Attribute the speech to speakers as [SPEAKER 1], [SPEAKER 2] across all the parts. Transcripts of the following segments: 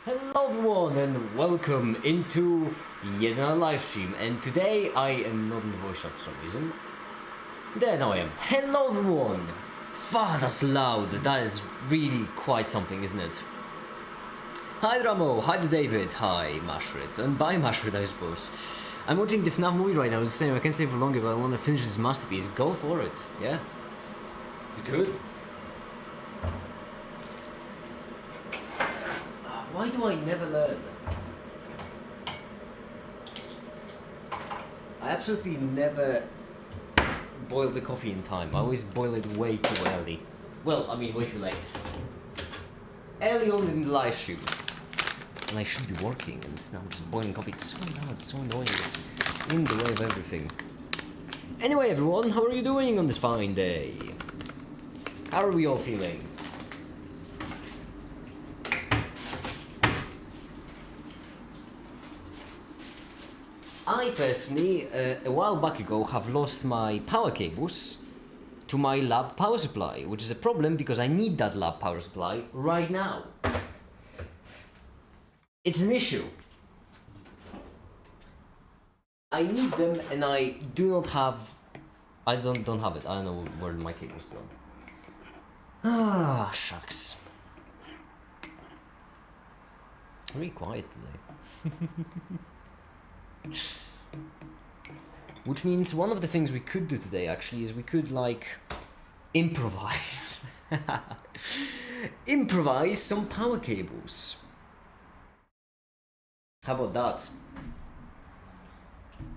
[SPEAKER 1] Hello everyone and welcome into yet another live stream, and today I am not in the voice chat for some reason. There now I am. Hello everyone! Wow, that's loud. That is really quite something, isn't it? Hi Ramo, hi to David, hi Mashrit, and bye Mashrit I suppose. I'm watching the FNAF movie right now. I was saying I can't stay for longer, but I want to finish this masterpiece. Go for it, yeah? It's good. Why do I never learn? I absolutely never boil the coffee in time. I always boil it way too early. Well, I mean way too late. Early on in the live stream. And I should be working, and now I'm just boiling coffee. It's so loud, it's so annoying, it's in the way of everything. Anyway everyone, how are you doing on this fine day? How are we all feeling? I personally, a while back ago, have lost my power cables to my lab power supply, which is a problem because I need that lab power supply right now. It's an issue. I need them and I do not have... I don't have it. I don't know where my cable's gone. Ah, shucks. Really quiet today. Which means one of the things we could do today actually is we could like improvise. Improvise some power cables. How about that?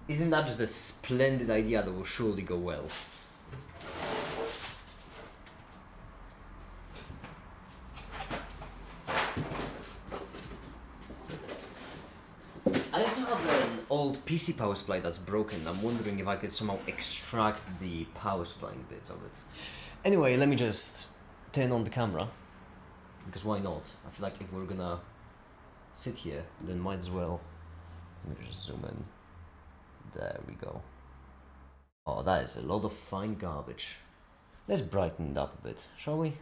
[SPEAKER 1] Isn't that just a splendid idea that will surely go well? I also have an old PC power supply that's broken. I'm wondering if I could somehow extract the power supplying bits of it. Anyway, let me just turn on the camera, because why not? I feel like if we're gonna sit here, then might as well. Let me just zoom in. There we go. Oh, that is a lot of fine garbage. Let's brighten it up a bit, shall we?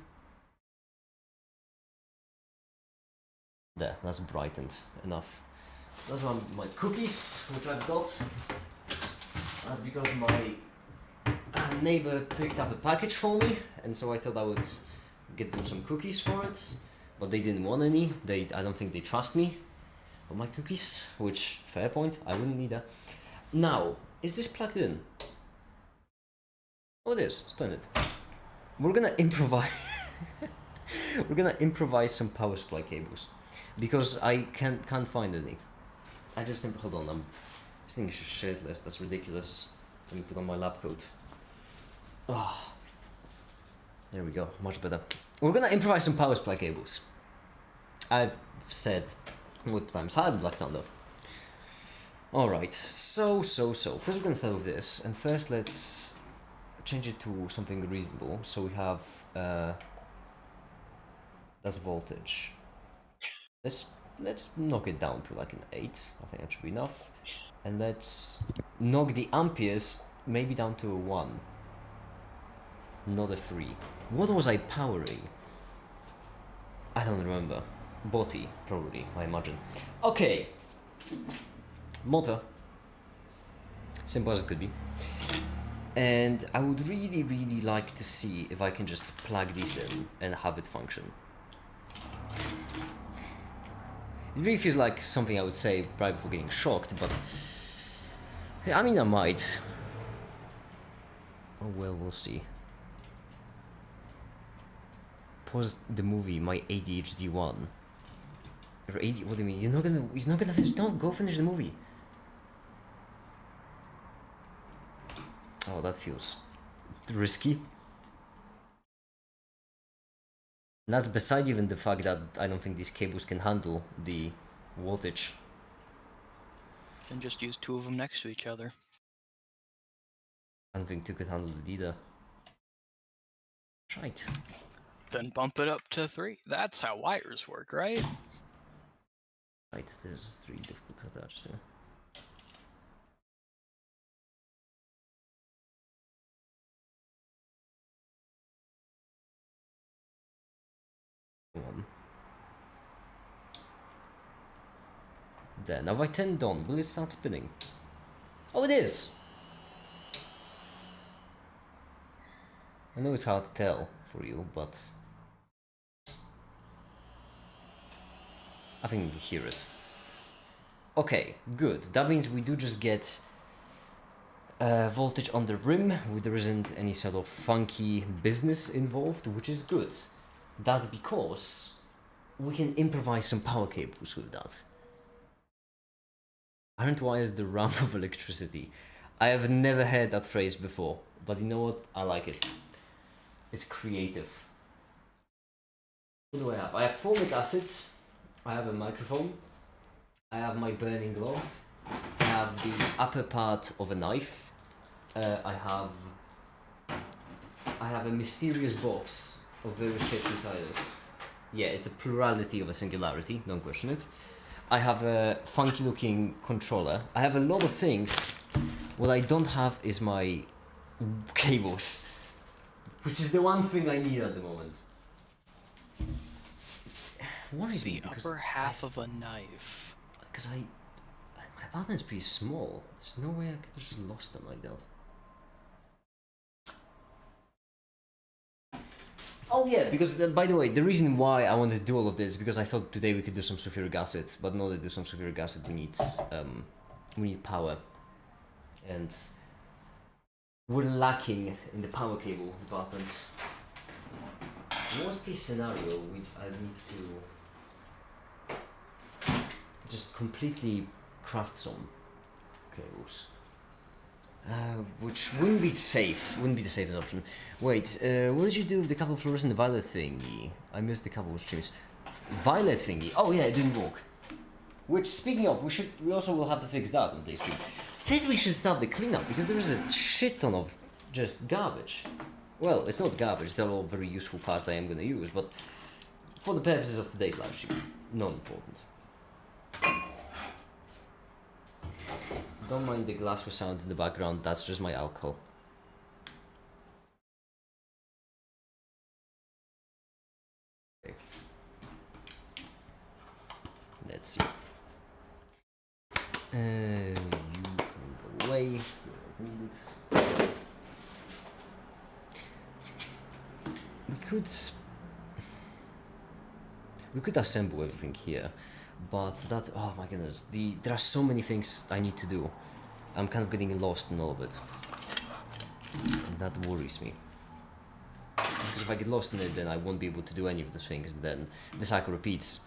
[SPEAKER 1] There, that's brightened enough. Those are my cookies, which I've got. That's because my neighbor picked up a package for me, and so I thought I would get them some cookies for it. But they didn't want any. I don't think they trust me for my cookies, which, fair point, I wouldn't need that. Now, is this plugged in? Oh, it is. Splendid. We're gonna improvise. We're gonna improvise some power supply cables, because I can't find any. I just simply, hold on, this thing is just shirtless, that's ridiculous. Let me put on my lab coat. Oh, there we go, much better. We're gonna improvise some power supply cables. I've said what times had Black Thunder. Alright, so, first we're gonna start with this, and first let's change it to something reasonable. So we have, that's voltage. Let's knock it down to like an 8, I think that should be enough. And let's knock the amperes maybe down to a 1. Not a 3. What was I powering? I don't remember. Botti, probably, I imagine. Okay. Motor. Simple as it could be. And I would really like to see if I can just plug these in and have it function. It really feels like something I would say right before getting shocked, but I mean I might. Oh well, we'll see. Pause the movie, my ADHD one. What do you mean? You're not gonna finish? No, go finish the movie. Oh, that feels risky. And that's beside even the fact that I don't think these cables can handle the voltage.
[SPEAKER 2] Then just use 2 of them next to each other.
[SPEAKER 1] I don't think 2 could handle it either. Right.
[SPEAKER 2] Then bump it up to 3. That's how wires work, right?
[SPEAKER 1] Right, there's 3 difficult to attach to. One. there. Now if I turn it on, will it start spinning? Oh, it is! I know it's hard to tell for you, but I think you hear it. Okay, good. That means we do just get voltage on the rim. There isn't any sort of funky business involved, which is good. That's because we can improvise some power cables with that. Aren't wires the ram of electricity? I have never heard that phrase before, but you know what? I like it. It's creative. What do I have? I have formic acid. I have a microphone. I have my burning glove. I have the upper part of a knife. I have a mysterious box of various shapes inside us. Yeah, it's a plurality of a singularity, don't question it. I have a funky looking controller. I have a lot of things. What I don't have is my cables, which is the one thing I need at the moment. What is
[SPEAKER 2] The upper half of a knife.
[SPEAKER 1] Because my apartment's pretty small. There's no way I could just lost them like that. Oh yeah, because by the way, the reason why I wanted to do all of this is because I thought today we could do some sulfuric acid, but in order to do some sulfuric acid, we need power, and we're lacking in the power cable department. Worst case scenario, I need to just completely craft some cables. Which wouldn't be safe, wouldn't be the safest option. Wait, what did you do with the couple fluorescent violet thingy? I missed a couple of streams. Violet thingy? Oh yeah, it didn't work. Which, speaking of, we also will have to fix that on today's stream. First we should start the cleanup, because there is a shit ton of just garbage. Well, it's not garbage, they're all very useful parts that I am gonna use, but for the purposes of today's live stream, not important. Don't mind the glassware sounds in the background, that's just my alcohol. Okay. Let's see. You can go away. We don't need it. We could assemble everything here. But that, oh my goodness, there are so many things I need to do. I'm kind of getting lost in all of it. And that worries me. Because if I get lost in it, then I won't be able to do any of those things, and then the cycle repeats.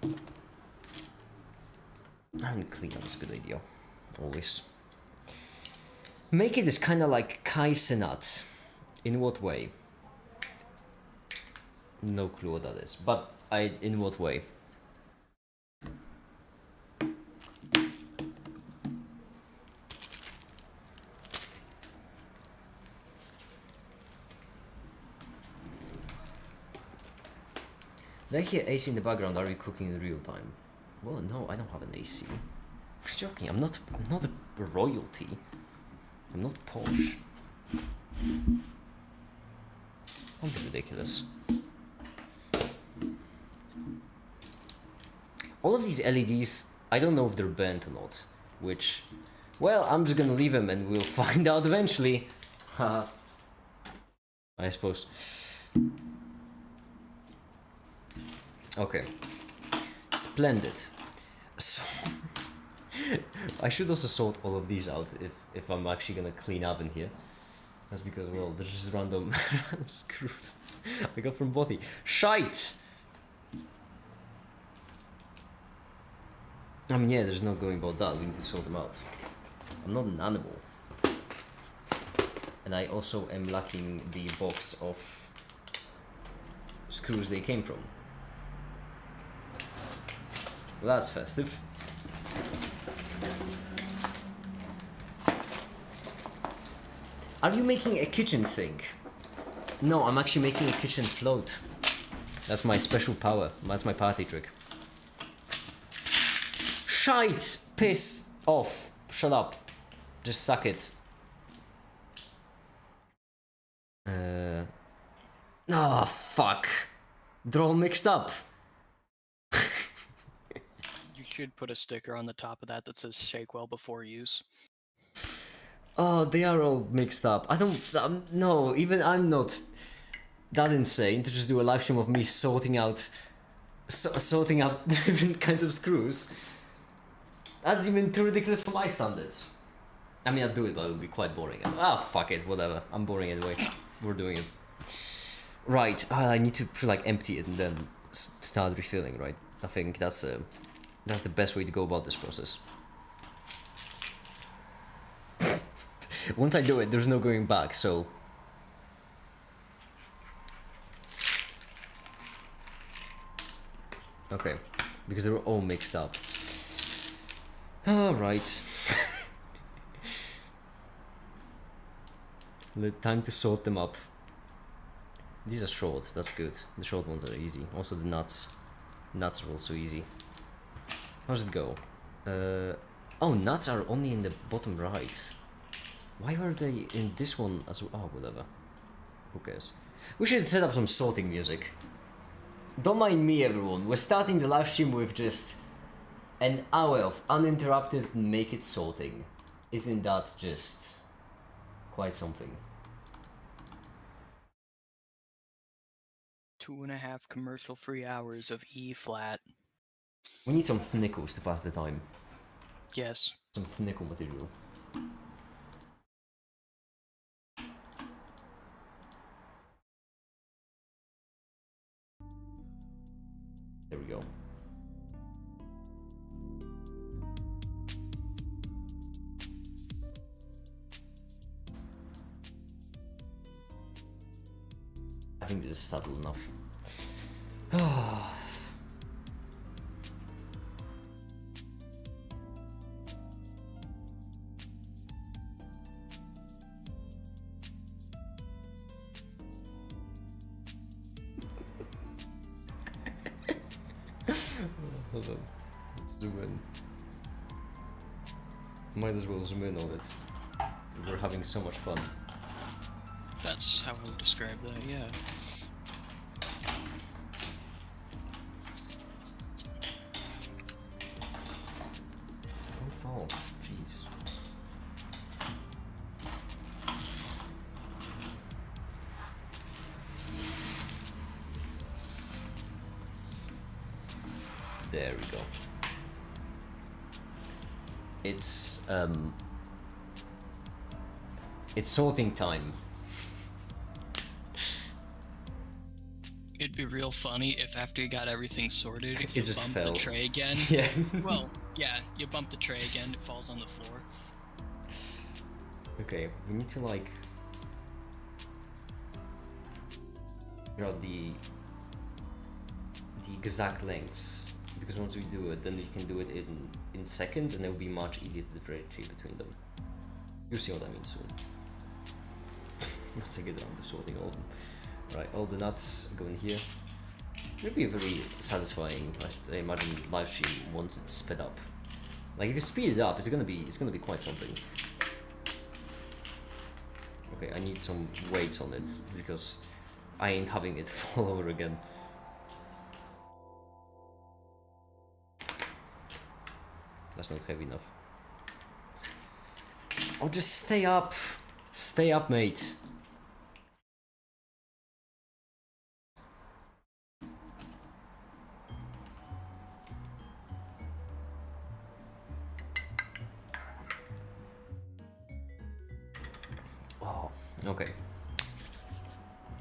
[SPEAKER 1] I mean, cleanup is a good idea. Always. Make it is kind of like Kai Senat. In what way? No clue what that is, but in what way? Did I hear AC in the background? Are you cooking in real time? Well, no, I don't have an AC. I'm joking. I'm not a royalty. I'm not posh. Don't be ridiculous. All of these LEDs, I don't know if they're burnt or not. Which, well, I'm just gonna leave them and we'll find out eventually. Haha. I suppose. Okay. Splendid. So I should also sort all of these out if I'm actually gonna clean up in here. That's because, well, there's just random screws I got from Bothy. Shite! I mean, yeah, there's no going about that. We need to sort them out. I'm not an animal. And I also am lacking the box of screws they came from. Well, that's festive. Are you making a kitchen sink? No, I'm actually making a kitchen float. That's my special power. That's my party trick. Shite! Piss off. Shut up. Just suck it. Oh, fuck. They're all mixed up.
[SPEAKER 2] You should put a sticker on the top of that says shake well before use.
[SPEAKER 1] Oh, they are all mixed up. I don't. No, even I'm not that insane to just do a live stream of me sorting out different kinds of screws. That's even too ridiculous for my standards. I mean, I'd do it, but it would be quite boring. Ah, fuck it, whatever. I'm boring anyway. We're doing it. Right, I need to like empty it and then start refilling, right? I think that's the best way to go about this process. Once I do it, there's no going back, so... Okay, because they were all mixed up. Alright. Time to sort them up. These are short, that's good. The short ones are easy. Also the nuts. Nuts are also easy. How does it go? Oh, nuts are only in the bottom right. Why were they in this one as well? Oh, whatever. Who cares? We should set up some sorting music. Don't mind me, everyone. We're starting the live stream with just an hour of uninterrupted naked sorting. Isn't that just quite something?
[SPEAKER 2] 2.5 commercial-free hours of E flat.
[SPEAKER 1] We need some nickels to pass the time.
[SPEAKER 2] Yes.
[SPEAKER 1] Some nickel material. There we go. I think this is subtle enough. Hold on. Let's zoom in. Might as well zoom in on it. We're having so much fun.
[SPEAKER 2] That's how I would describe that, yeah.
[SPEAKER 1] Don't fall. Jeez. There we go. It's sorting time.
[SPEAKER 2] It'd be real funny if after you got everything sorted, you
[SPEAKER 1] just
[SPEAKER 2] bump
[SPEAKER 1] fell.
[SPEAKER 2] the tray again.
[SPEAKER 1] Yeah.
[SPEAKER 2] Well, yeah, you bump the tray again, it falls on the floor.
[SPEAKER 1] Okay, we need to like figure out the exact lengths, because once we do it, then we can do it in seconds, and it will be much easier to differentiate between them. You'll see what I mean soon. Once I get around to sorting all of them. Right, all the nuts go in here. It'll be very satisfying, I imagine, live stream once it's sped up. Like if you speed it up, it's gonna be quite something. Okay, I need some weights on it because I ain't having it fall over again. That's not heavy enough. Oh, just stay up. Stay up, mate. Oh, okay.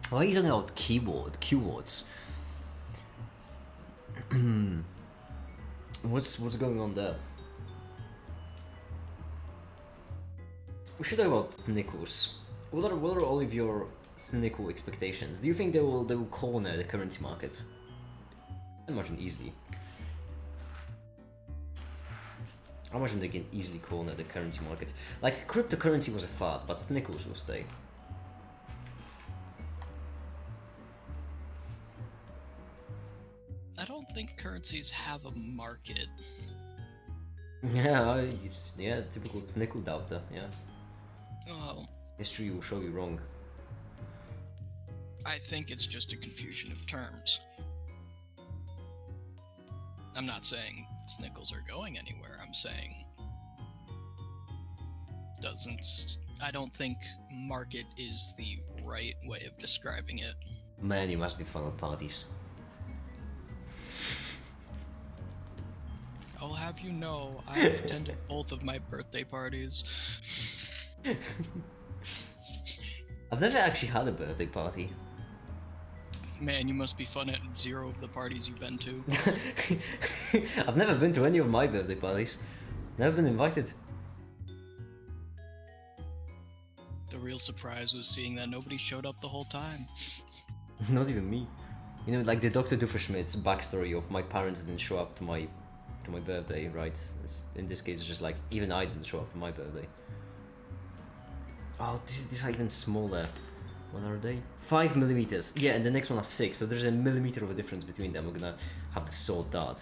[SPEAKER 1] Why are you talking about keywords? What's going on there? We should talk about nickels. What are all of your nickel expectations? Do you think they will corner the currency market? I imagine easily. I imagine they can easily corner the currency market. Like cryptocurrency was a fad, but nickels will stay.
[SPEAKER 2] I don't think currencies have a market.
[SPEAKER 1] Yeah, typical nickel doubter. Yeah.
[SPEAKER 2] Well,
[SPEAKER 1] History will show you wrong.
[SPEAKER 2] I think it's just a confusion of terms. I'm not saying nickels are going anywhere, I'm saying. I don't think market is the right way of describing it.
[SPEAKER 1] Man, you must be fun at parties.
[SPEAKER 2] I'll have you know, I attended both of my birthday parties.
[SPEAKER 1] I've never actually had a birthday party.
[SPEAKER 2] Man, you must be fun at 0 of the parties you've been to.
[SPEAKER 1] I've never been to any of my birthday parties. Never been invited.
[SPEAKER 2] The real surprise was seeing that nobody showed up the whole time.
[SPEAKER 1] Not even me. You know, like the Dr. Doofenshmirtz backstory of my parents didn't show up to my birthday, right? In this case, it's just like even I didn't show up to my birthday. Oh, these are even smaller. What are they? 5 millimeters. Yeah, and the next one are 6, so there's a millimeter of a difference between them. We're gonna have to sort that.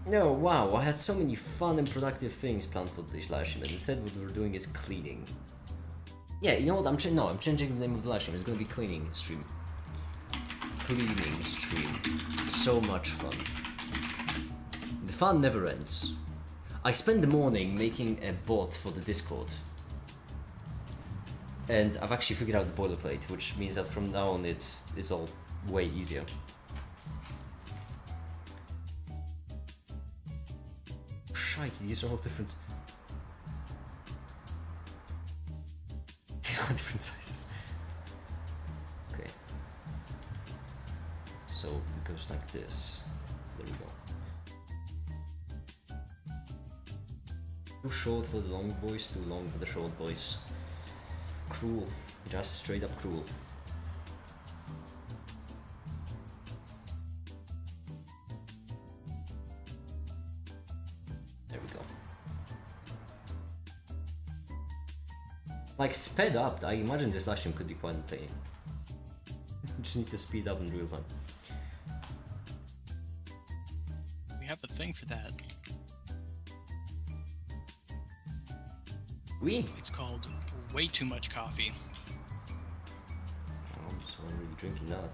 [SPEAKER 1] No, wow, I had so many fun and productive things planned for this live stream, and instead what we're doing is cleaning. Yeah, you know what? I'm changing the name of the live stream. It's gonna be cleaning stream. Cleaning stream. So much fun. The fun never ends. I spent the morning making a bot for the Discord. And I've actually figured out the boilerplate, which means that from now on it's all way easier. Shite, these are all different. These are different sizes. Okay. So it goes like this. There we go. Too short for the long boys, too long for the short boys. Cruel. Just straight up cruel. There we go. Like, sped up, I imagine this live stream could be quite entertaining. Just need to speed up in real time.
[SPEAKER 2] We have a thing for that. It's called way too much coffee.
[SPEAKER 1] I'm already drinking that.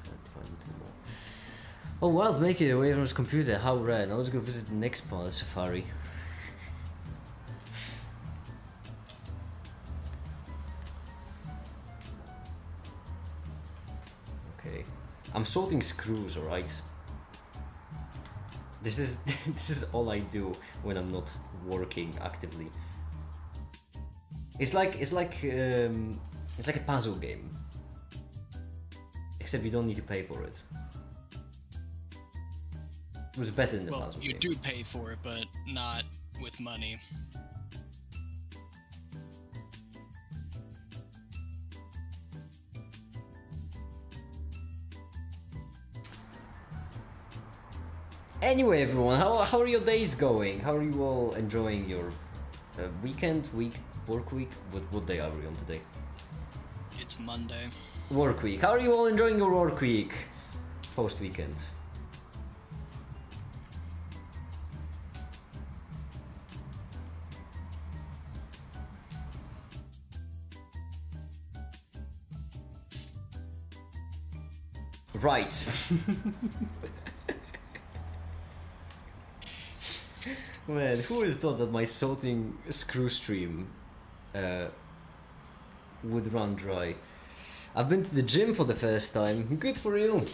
[SPEAKER 1] Trying to find two more. Oh wow, make it away from his computer, how rare. Now let's go visit the next part of Safari. Okay. I'm sorting screws, alright? This is this is all I do when I'm not working actively. It's like a puzzle game, except you don't need to pay for it. It was better than the puzzle game.
[SPEAKER 2] You do pay for it, but not with money.
[SPEAKER 1] Anyway, everyone, how are your days going? How are you all enjoying your weekend, work week? What day are we on today?
[SPEAKER 2] It's Monday.
[SPEAKER 1] Work week. How are you all enjoying your work week? Post weekend. Right. Man, who would have thought that my sorting screw stream would run dry? I've been to the gym for the first time. Good for you.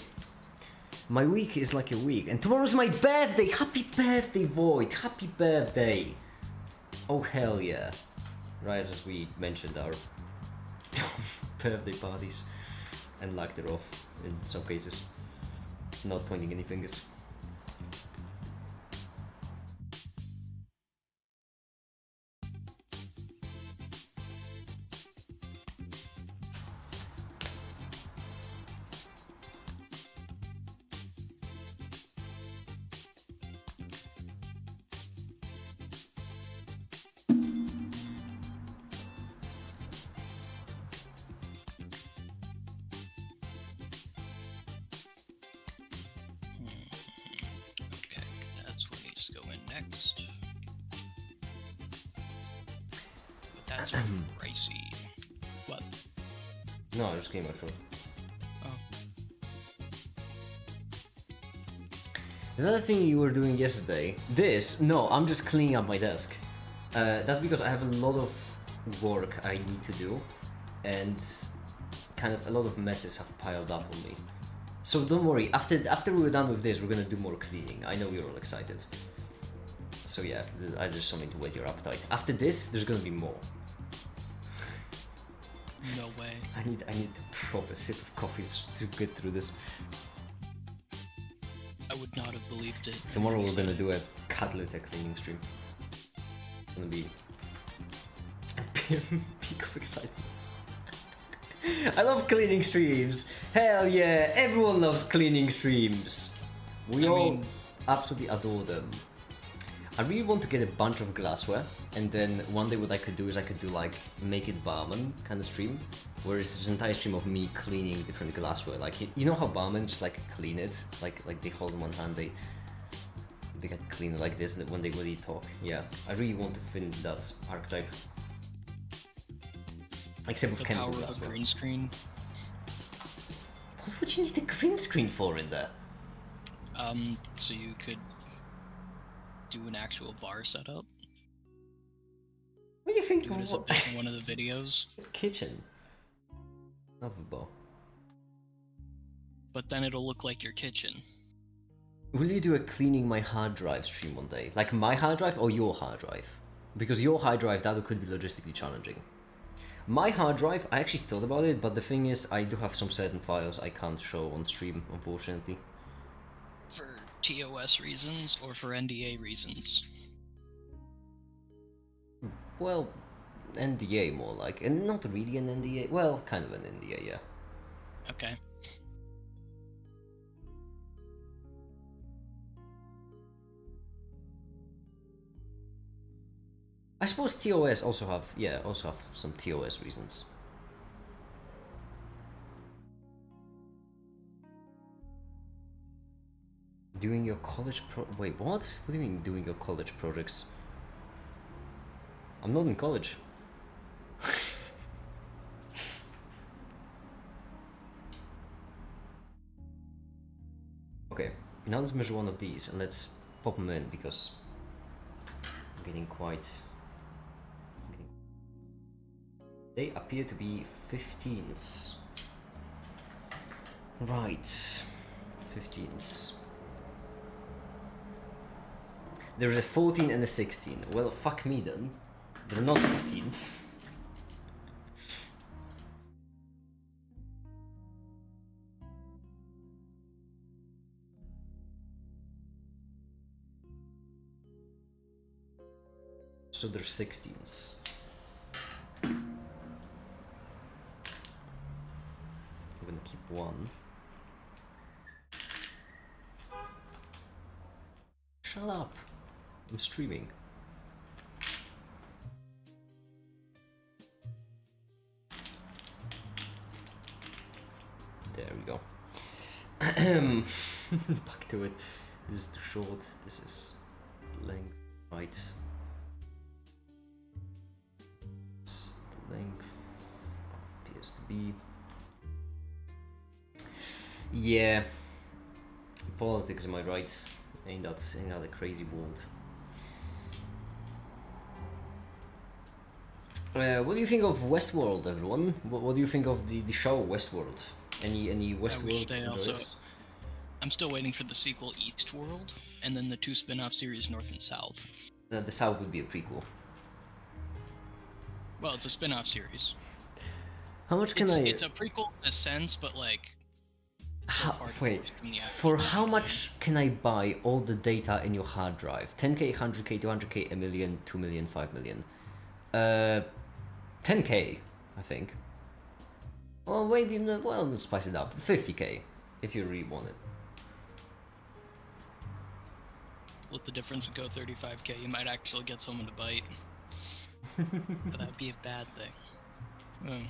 [SPEAKER 1] My week is like a week. And tomorrow's my birthday! Happy birthday, Void! Happy birthday! Oh, hell yeah. Right as we mentioned our birthday parties and lacked it off in some cases. Not pointing any fingers. No, I just came my phone.
[SPEAKER 2] Oh.
[SPEAKER 1] Is that the thing you were doing yesterday? This? No, I'm just cleaning up my desk. That's because I have a lot of work I need to do, and kind of a lot of messes have piled up on me. So don't worry, after we're done with this, we're gonna do more cleaning. I know you're all excited. So yeah, I just something to whet your appetite. After this, there's gonna be more.
[SPEAKER 2] No way.
[SPEAKER 1] I need a proper sip of coffee to get through this.
[SPEAKER 2] I would not have believed it.
[SPEAKER 1] Tomorrow we're gonna do a catalytic cleaning stream. It's gonna be a peak of excitement. I love cleaning streams. Hell yeah, everyone loves cleaning streams. We all absolutely adore them. I really want to get a bunch of glassware, and then one day what I could do is I could do like make it barman kind of stream, where it's just an entire stream of me cleaning different glassware. Like you know how barmen just like clean it, like they hold in one hand, they get clean like this when they really talk. Yeah, I really want to fit into that archetype. Except with
[SPEAKER 2] the
[SPEAKER 1] chemical
[SPEAKER 2] power
[SPEAKER 1] glassware.
[SPEAKER 2] of a green screen.
[SPEAKER 1] What would you need a green screen for in there?
[SPEAKER 2] So you could do an actual bar setup.
[SPEAKER 1] What do you think?
[SPEAKER 2] Do it as a bit in one of the videos.
[SPEAKER 1] Kitchen. Not a bar.
[SPEAKER 2] But then it'll look like your kitchen.
[SPEAKER 1] Will you do a cleaning my hard drive stream one day? Like my hard drive or your hard drive? Because your hard drive, that could be logistically challenging. My hard drive, I actually thought about it, but the thing is, I do have some certain files I can't show on stream, unfortunately.
[SPEAKER 2] For TOS reasons or for NDA reasons?
[SPEAKER 1] Well, NDA more like, and not really an NDA, well, kind of an NDA, yeah.
[SPEAKER 2] Okay.
[SPEAKER 1] I suppose TOS also have some TOS reasons. Doing your college wait, what? What do you mean doing your college projects? I'm not in college. Okay, now let's measure one of these and let's pop them in because I'm getting quite... They appear to be 15s. Right, 15s. There's a 14 and a 16. Well, fuck me then. They're not 15s. So they're 16s. I'm gonna keep one. Shut up. I'm streaming. There we go. Back to it. This is the short, this is the length, right. This the length appears to be. Yeah. Politics, am I right? Ain't that a crazy world? What do you think of Westworld, everyone? What do you think of the show Westworld? Any Westworld enjoyers?
[SPEAKER 2] I'm still waiting for the sequel Eastworld, and then the two spin-off series North and South.
[SPEAKER 1] The South would be a prequel.
[SPEAKER 2] Well, it's a spin-off series.
[SPEAKER 1] How much can
[SPEAKER 2] It's a prequel in a sense, but like...
[SPEAKER 1] Wait, for how much can I buy all the data in your hard drive? 10k, 100k, 200k, a million, 2 million, 5 million. 10k, I think. Well, maybe, well, let's spice it up. 50k, if you really want it.
[SPEAKER 2] Split the difference and go 35k, you might actually get someone to bite. But that'd be a bad thing.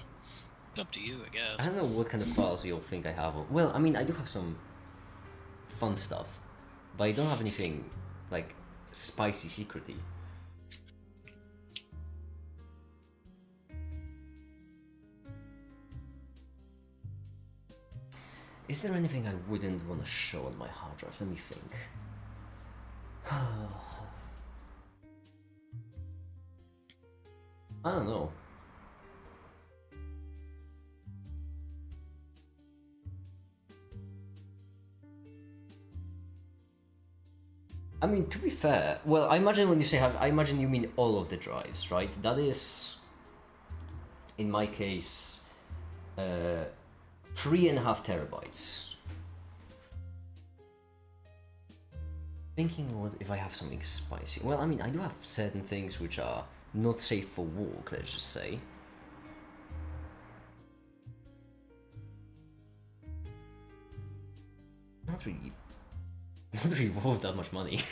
[SPEAKER 2] It's up to you, I guess.
[SPEAKER 1] I don't know what kind of files you'll think I have. Well, I mean, I do have some fun stuff, but I don't have anything, like, spicy secrety. Is there anything I wouldn't want to show on my hard drive? Let me think. I don't know. I mean, to be fair, well, I imagine when you say I imagine you mean all of the drives, right? That is, in my case, 3.5 terabytes. Thinking what if I have something spicy? Well, I mean, I do have certain things which are not safe for work, let's just say. Not really worth that much money.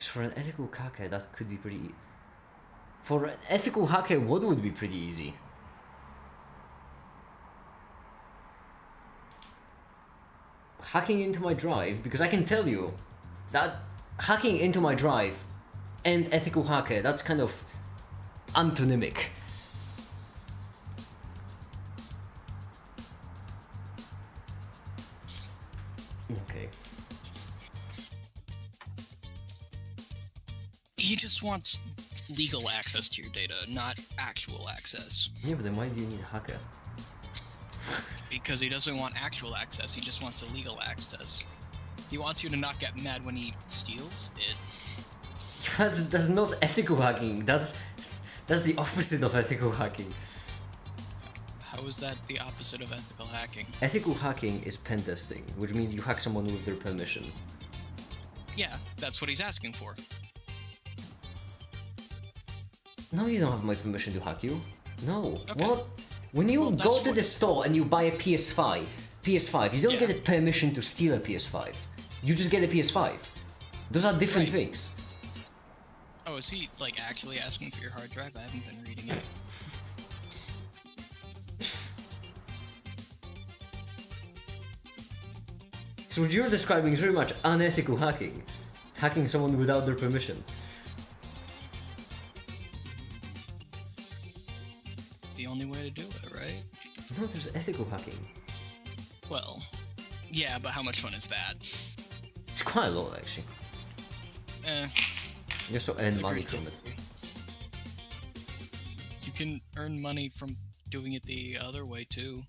[SPEAKER 1] For an ethical hacker, that could be pretty... For an ethical hacker, what would be pretty easy? Hacking into my drive, because I can tell you that hacking into my drive and ethical hacker, that's kind of antonymic. Okay.
[SPEAKER 2] He just wants legal access to your data, not actual access.
[SPEAKER 1] Yeah, but then why do you need a hacker?
[SPEAKER 2] Because he doesn't want actual access, he just wants illegal access. He wants you to not get mad when he steals it.
[SPEAKER 1] That's not ethical hacking. That's the opposite of ethical hacking.
[SPEAKER 2] How is that the opposite of ethical hacking?
[SPEAKER 1] Ethical hacking is pen testing, which means you hack someone with their permission.
[SPEAKER 2] Yeah, that's what he's asking for.
[SPEAKER 1] No, you don't have my permission to hack you. No.
[SPEAKER 2] Okay.
[SPEAKER 1] What? When you go to the store and you buy a PS5, you don't get a permission to steal a PS5. You just get a PS5. Those are different things.
[SPEAKER 2] Oh, is he, like, actually asking for your hard drive? I haven't been reading it.
[SPEAKER 1] So what you're describing is very much unethical hacking. Hacking someone without their permission.
[SPEAKER 2] The only way to do it, right?
[SPEAKER 1] No, there's ethical hacking.
[SPEAKER 2] Well, yeah, but how much fun is that?
[SPEAKER 1] It's quite a lot, actually. You also earn money from it.
[SPEAKER 2] You can earn money from doing it the other way, too.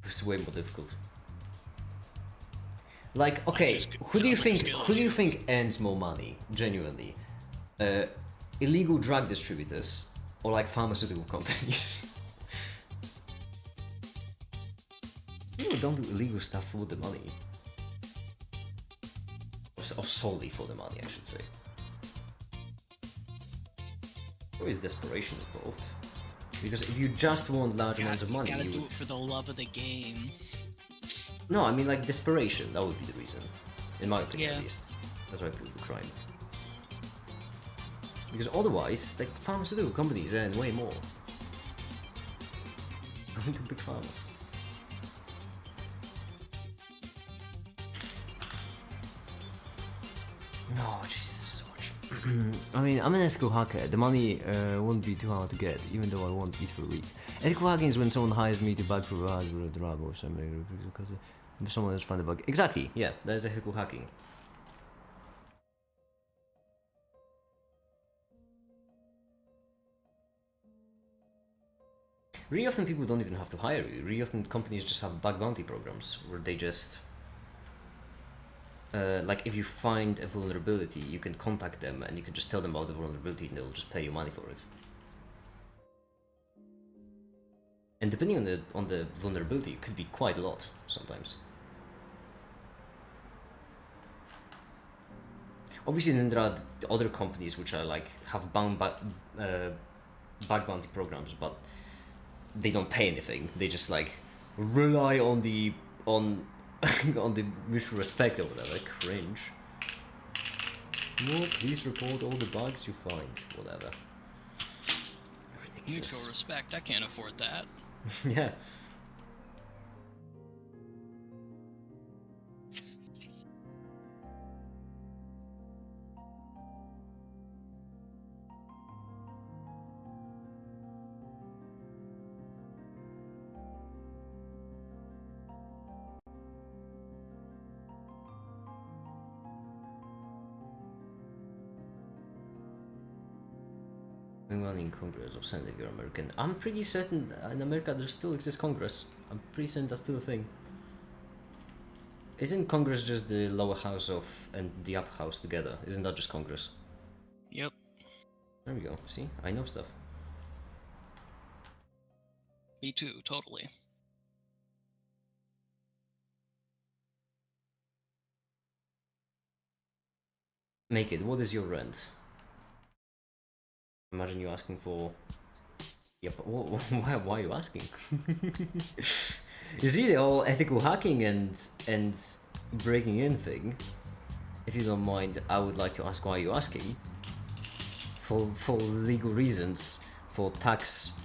[SPEAKER 1] It's way more difficult. Like, okay,
[SPEAKER 2] just
[SPEAKER 1] who do you
[SPEAKER 2] sounds like
[SPEAKER 1] think earns more money, genuinely? Illegal drug distributors or like pharmaceutical companies? People don't do illegal stuff for the money. Or solely for the money, I should say. There is desperation involved. Because if you just want large amounts of money,
[SPEAKER 2] you gotta
[SPEAKER 1] you
[SPEAKER 2] do
[SPEAKER 1] would...
[SPEAKER 2] it for the love of the game.
[SPEAKER 1] No, I mean like desperation, that would be the reason. In my opinion,
[SPEAKER 2] Yeah.
[SPEAKER 1] at least. That's why people do crime. Because otherwise, like, pharmaceutical companies earn way more. Going to big pharma. No, Jesus, so much. I mean, I'm an ethical hacker. The money won't be too hard to get, even though I won't eat for a week. Ethical hacking is when someone hires me to bug for a hardware drug or something because someone else found the bug. Exactly, yeah, that is ethical hacking. Really often people don't even have to hire you. Really often companies just have bug bounty programs where they just... like if you find a vulnerability, you can contact them and you can just tell them about the vulnerability and they'll just pay you money for it. And depending on the vulnerability, it could be quite a lot sometimes. Obviously, then there are other companies which are like have bug bounty programs, but they don't pay anything. They just like rely on the on the mutual respect or whatever. Cringe. No, please report all the bugs you find. Whatever. Ridiculous.
[SPEAKER 2] Mutual respect, I can't afford that.
[SPEAKER 1] Yeah. Anyone in Congress of Senate if you're American. I'm pretty certain in America there still exists Congress. I'm pretty certain that's still a thing. Isn't Congress just the lower house of and the upper house together? Isn't that just Congress?
[SPEAKER 2] Yep.
[SPEAKER 1] There we go. See, I know stuff.
[SPEAKER 2] Me too, totally.
[SPEAKER 1] Make it. What is your rent? Imagine you asking for. Yep. Why are you asking? You see the whole ethical hacking and breaking in thing. If you don't mind, I would like to ask why you're asking. For legal reasons, for tax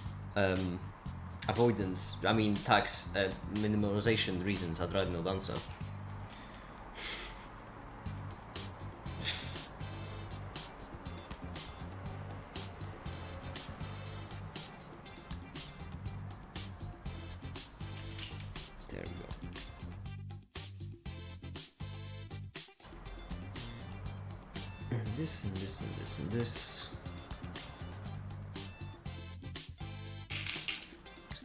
[SPEAKER 1] avoidance. I mean tax minimalization reasons. I'd rather not answer. There we go. And this and this and this and this.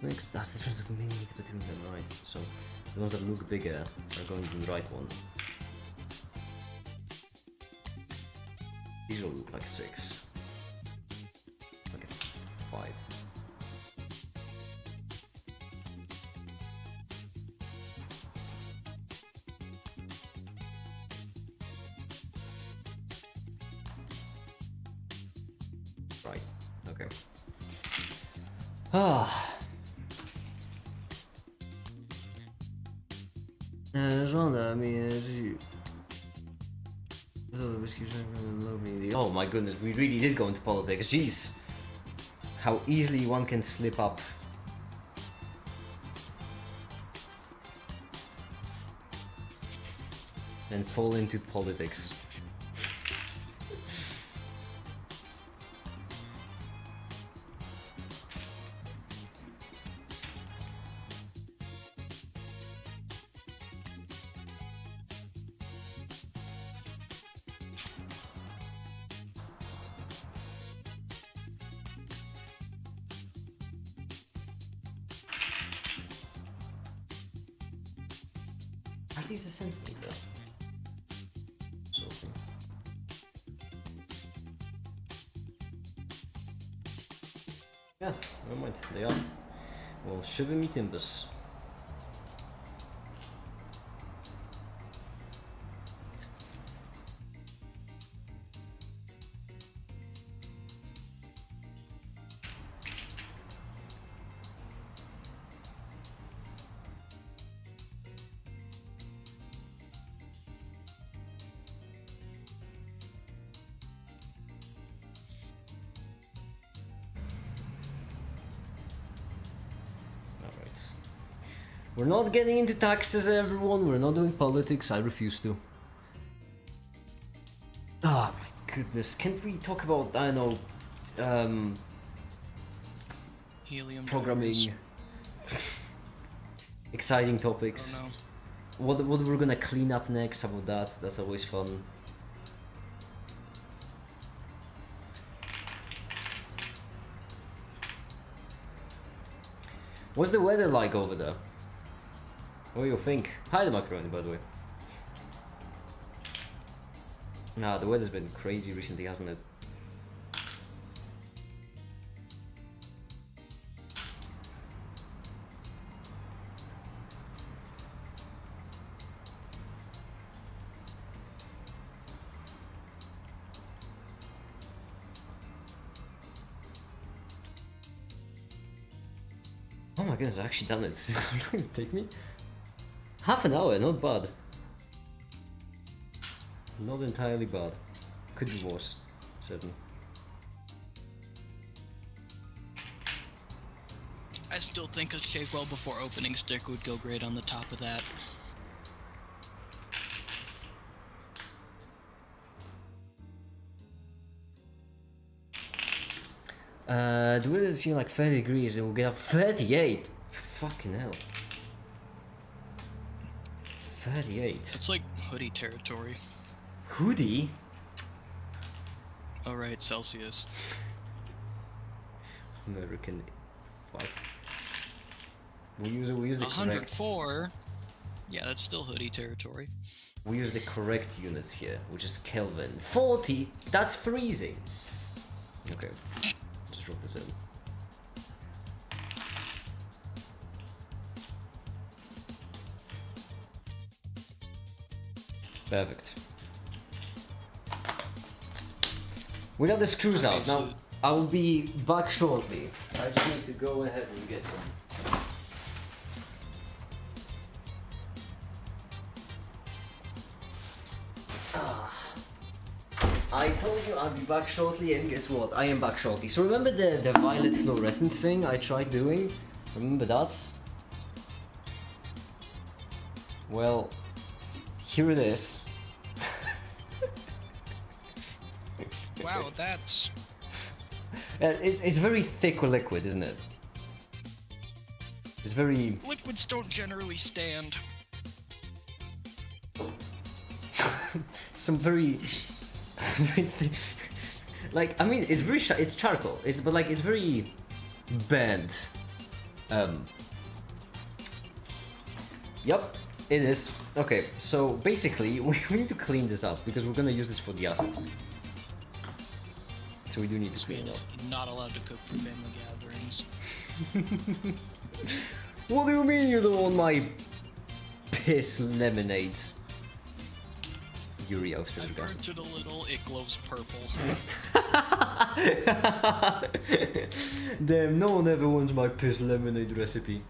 [SPEAKER 1] Next, that's the difference of millimeter between them, right? So the ones that look bigger are going to the right one. These will look like 6. Like a 5. Right, okay. Oh my goodness, we really did go into politics. Jeez, how easily one can slip up. And fall into politics. At least a centimeter. Sort of thing. Yeah, never mind. They are. Well, shiver me timbers. We're not getting into taxes, everyone. We're not doing politics. I refuse to. Oh my goodness. Can't we talk about, I don't know,
[SPEAKER 2] Helium
[SPEAKER 1] programming, exciting topics.
[SPEAKER 2] I don't know.
[SPEAKER 1] What we're gonna clean up next? How about that? That's always fun. What's the weather like over there? What do you think? Hi, the macaroni, by the way. Nah, the weather's been crazy recently, hasn't it? Oh my goodness, I actually done it. It take me half an hour, not bad. Not entirely bad. Could be worse, certainly.
[SPEAKER 2] I still think a shake well before opening stick would go great on the top of that.
[SPEAKER 1] The weather seems like 30 degrees, it will get up 38. Fucking hell. 38.
[SPEAKER 2] It's like hoodie territory.
[SPEAKER 1] Hoodie?
[SPEAKER 2] Oh right, Celsius.
[SPEAKER 1] American. Fuck. We use the correct.
[SPEAKER 2] 104. Yeah, that's still hoodie territory.
[SPEAKER 1] We use the correct units here, which is Kelvin. 40. That's freezing. Okay. Just drop this in. Perfect. We got the screws
[SPEAKER 2] Okay,
[SPEAKER 1] out.
[SPEAKER 2] so
[SPEAKER 1] Now, I will be back shortly. I just need to go ahead and get some. I told you I'll be back shortly, and guess what? I am back shortly. So remember the violet fluorescence thing I tried doing? Remember that? Well, here it is.
[SPEAKER 2] wow, that's
[SPEAKER 1] It's very thick liquid, isn't it? It's very...
[SPEAKER 2] liquids don't generally stand.
[SPEAKER 1] some very... like, I mean, it's very it's charcoal. But like, it's very bent. Yep, it is. Okay, so basically, we need to clean this up because we're gonna use this for the acid. So we do need to clean it up.
[SPEAKER 2] Not allowed to cook for family gatherings.
[SPEAKER 1] What do you mean you don't want my piss lemonade? Urea of
[SPEAKER 2] I
[SPEAKER 1] citric acid.
[SPEAKER 2] burnt it a little, it glows purple.
[SPEAKER 1] Damn, no one ever wants my piss lemonade recipe.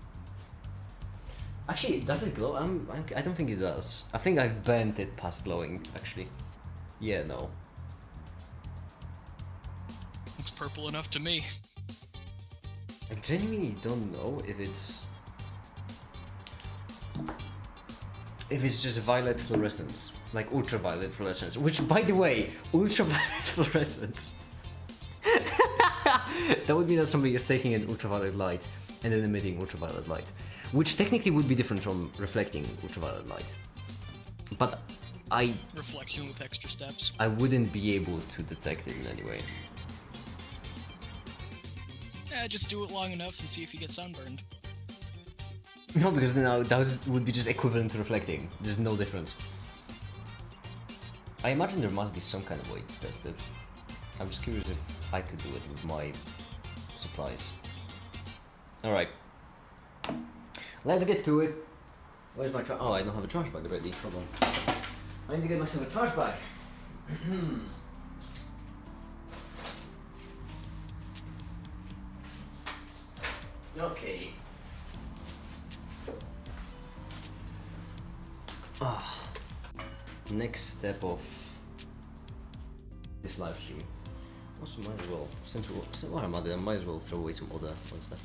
[SPEAKER 1] Actually, does it glow? I don't think it does. I think I've burnt it past glowing, actually. Yeah, no.
[SPEAKER 2] Looks purple enough to me.
[SPEAKER 1] I genuinely don't know if it's just violet fluorescence, like ultraviolet fluorescence, which, by the way, ultraviolet fluorescence. That would mean that somebody is taking an ultraviolet light and then emitting ultraviolet light, which technically would be different from reflecting ultraviolet light. But
[SPEAKER 2] Reflection with extra steps.
[SPEAKER 1] I wouldn't be able to detect it in any way.
[SPEAKER 2] Yeah, just do it long enough and see if you get sunburned.
[SPEAKER 1] No, because then that would be just equivalent to reflecting. There's no difference. I imagine there must be some kind of way to test it. I'm just curious if I could do it with my supplies. Alright. Let's get to it. Where's my trash? Oh, I don't have a trash bag already. Hold on. I need to get myself a trash bag. Okay. Next step of this live stream. Also, might as well, since what I'm at it, I might as well throw away some other stuff.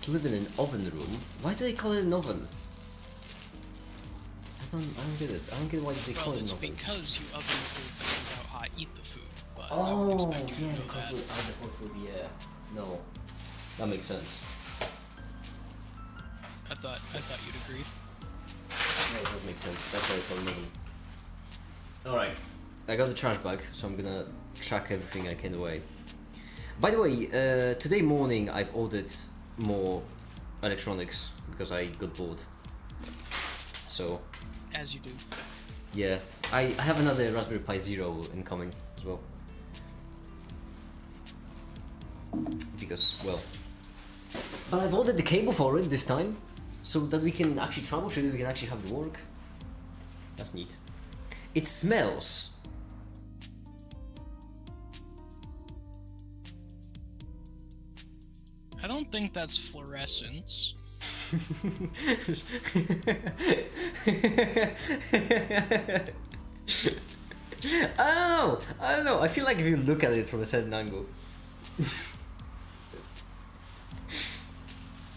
[SPEAKER 1] To live in an oven room. Why do they call it an oven? I don't get it. I don't get why they call it an oven.
[SPEAKER 2] Well, it's because you oven the food to figure out how to eat the food. But I
[SPEAKER 1] Oh,
[SPEAKER 2] would expect you
[SPEAKER 1] yeah,
[SPEAKER 2] to know that.
[SPEAKER 1] the hot food, yeah. No, that makes sense.
[SPEAKER 2] I thought you'd agree.
[SPEAKER 1] Yeah, it does make sense. That's why it's called an oven. Alright, I got the trash bag, so I'm gonna track everything I can away. By the way, today morning I've ordered more electronics because I got bored. So,
[SPEAKER 2] As you do.
[SPEAKER 1] yeah, I have another Raspberry Pi Zero incoming as well. Because, well, but I've ordered the cable for it this time, so that we can actually troubleshoot it, we can actually have it work. That's neat. It smells.
[SPEAKER 2] I don't think that's fluorescence.
[SPEAKER 1] Oh, I don't know. I feel like if you look at it from a certain angle.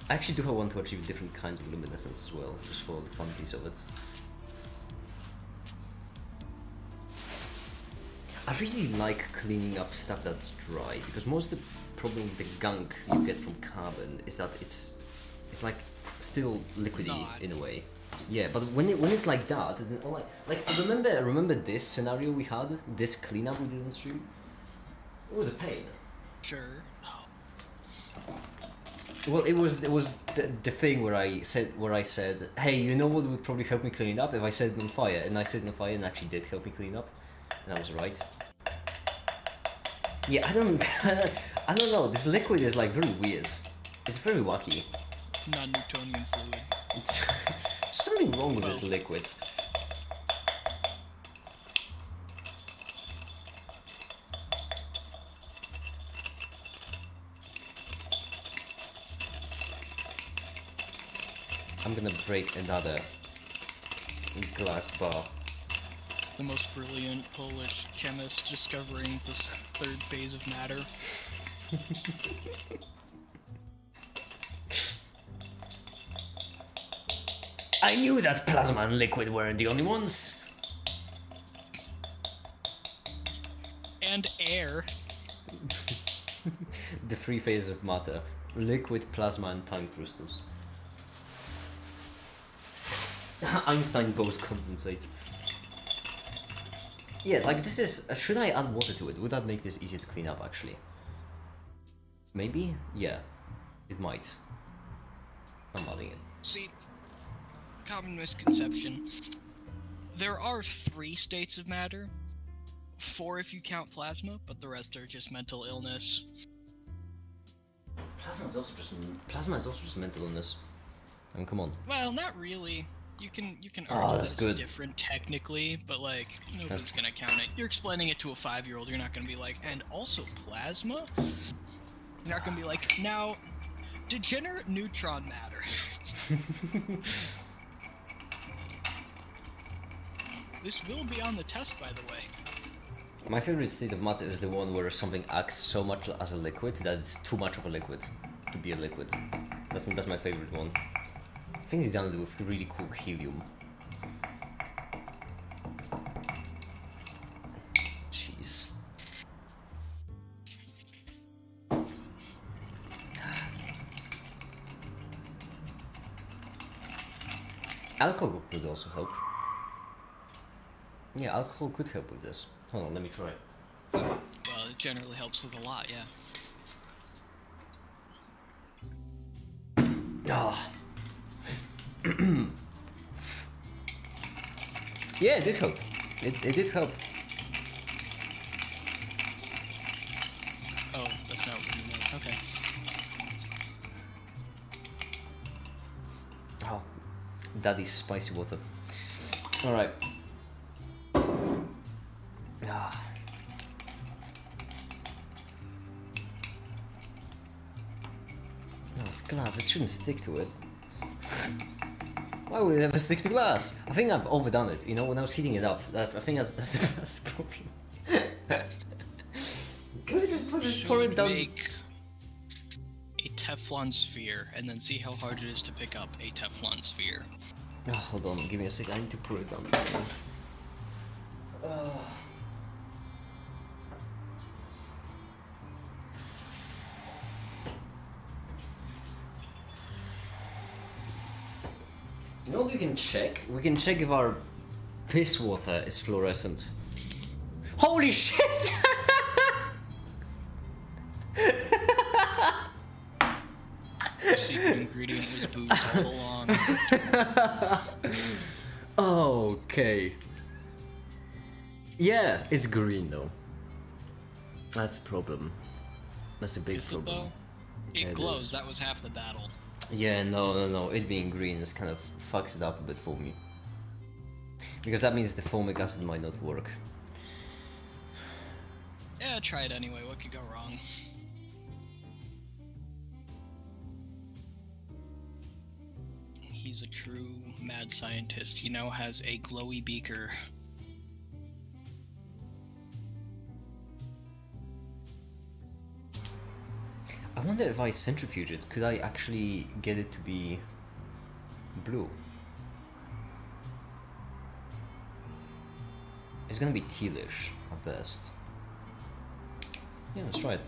[SPEAKER 1] I actually do want to achieve different kinds of luminescence as well, just for the funsies of it. I really like cleaning up stuff that's dry, because most of the problem with the gunk you get from carbon is that it's like still liquidy
[SPEAKER 2] Not.
[SPEAKER 1] in a way. Yeah, but when it's like that, then remember this scenario we had, this cleanup we did on stream? It was a pain.
[SPEAKER 2] Sure.
[SPEAKER 1] Well, it was the thing where I said, hey, you know what would probably help me clean it up if I set it on fire, and I set it on fire and actually did help me clean up, and I was right. Yeah, I don't I don't know. This liquid is like very weird. It's very wacky.
[SPEAKER 2] Non-Newtonian fluid.
[SPEAKER 1] It's something wrong with this liquid. I'm gonna break another glass bar.
[SPEAKER 2] The most brilliant Polish chemist discovering this third phase of matter.
[SPEAKER 1] I knew that plasma and liquid weren't the only ones.
[SPEAKER 2] And air.
[SPEAKER 1] The three phases of matter: liquid, plasma, and time crystals. Einstein both compensate. Yeah, like this is. Should I add water to it? Would that make this easier to clean up? Actually, maybe. Yeah, it might. I'm adding it.
[SPEAKER 2] See, common misconception. There are 3 states of matter. 4 if you count plasma, but the rest are just mental illness.
[SPEAKER 1] Plasma is also just mental illness. I mean, come on.
[SPEAKER 2] Well, not really. You can
[SPEAKER 1] Oh,
[SPEAKER 2] argue
[SPEAKER 1] that's
[SPEAKER 2] that it's
[SPEAKER 1] good.
[SPEAKER 2] different technically, but like nobody's gonna count it. You're explaining it to a 5-year-old. You're not gonna be like, and also plasma. You're not gonna be like, now, degenerate neutron matter. This will be on the test, by the way.
[SPEAKER 1] My favorite state of matter is the one where something acts so much as a liquid that it's too much of a liquid to be a liquid. That's my favorite one. I think they done it with really cool helium. Jeez. Alcohol could also help. Yeah, alcohol could help with this. Hold on, let me try.
[SPEAKER 2] Well, it generally helps with a lot, yeah.
[SPEAKER 1] Ah. Yeah, it did help. It did help.
[SPEAKER 2] Oh, that's not what you meant. Okay.
[SPEAKER 1] Oh, daddy's spicy water. Alright. Ah. No, it's glass. It shouldn't stick to it. Why would it ever stick to glass? I think I've overdone it. You know, when I was heating it up, I think that's the problem. Can I just pour it down?
[SPEAKER 2] Make a Teflon sphere and then see how hard it is to pick up a Teflon sphere.
[SPEAKER 1] Oh, hold on, give me a sec. I need to pour it down. You know what we can check? We can check if our piss water is fluorescent. Holy shit!
[SPEAKER 2] The secret ingredient was booze all along.
[SPEAKER 1] Okay. Yeah, it's green though. That's a problem. That's a big
[SPEAKER 2] Is it
[SPEAKER 1] problem.
[SPEAKER 2] though?
[SPEAKER 1] Yeah,
[SPEAKER 2] It
[SPEAKER 1] it
[SPEAKER 2] glows,
[SPEAKER 1] is.
[SPEAKER 2] that was half the battle.
[SPEAKER 1] Yeah, no. It being green is kind of fucks it up a bit for me. Because that means the formic acid might not work.
[SPEAKER 2] Yeah, try it anyway, what could go wrong? He's a true mad scientist. He now has a glowy beaker.
[SPEAKER 1] I wonder if I centrifuge it, could I actually get it to be blue? It's gonna be tealish at best. Yeah, let's try it.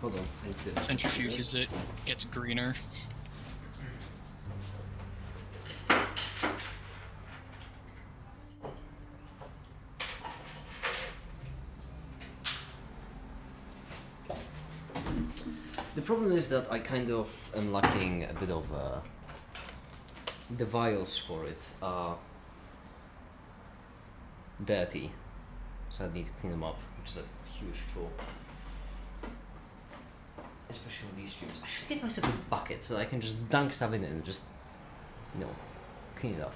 [SPEAKER 1] Hold on. I need to-
[SPEAKER 2] Centrifuges it, gets greener.
[SPEAKER 1] The problem is that I kind of am lacking a bit of the vials for it are dirty, so I need to clean them up, which is a huge chore. Especially on these streams. I should get myself a bucket so I can just dunk stuff in it and just, clean it up.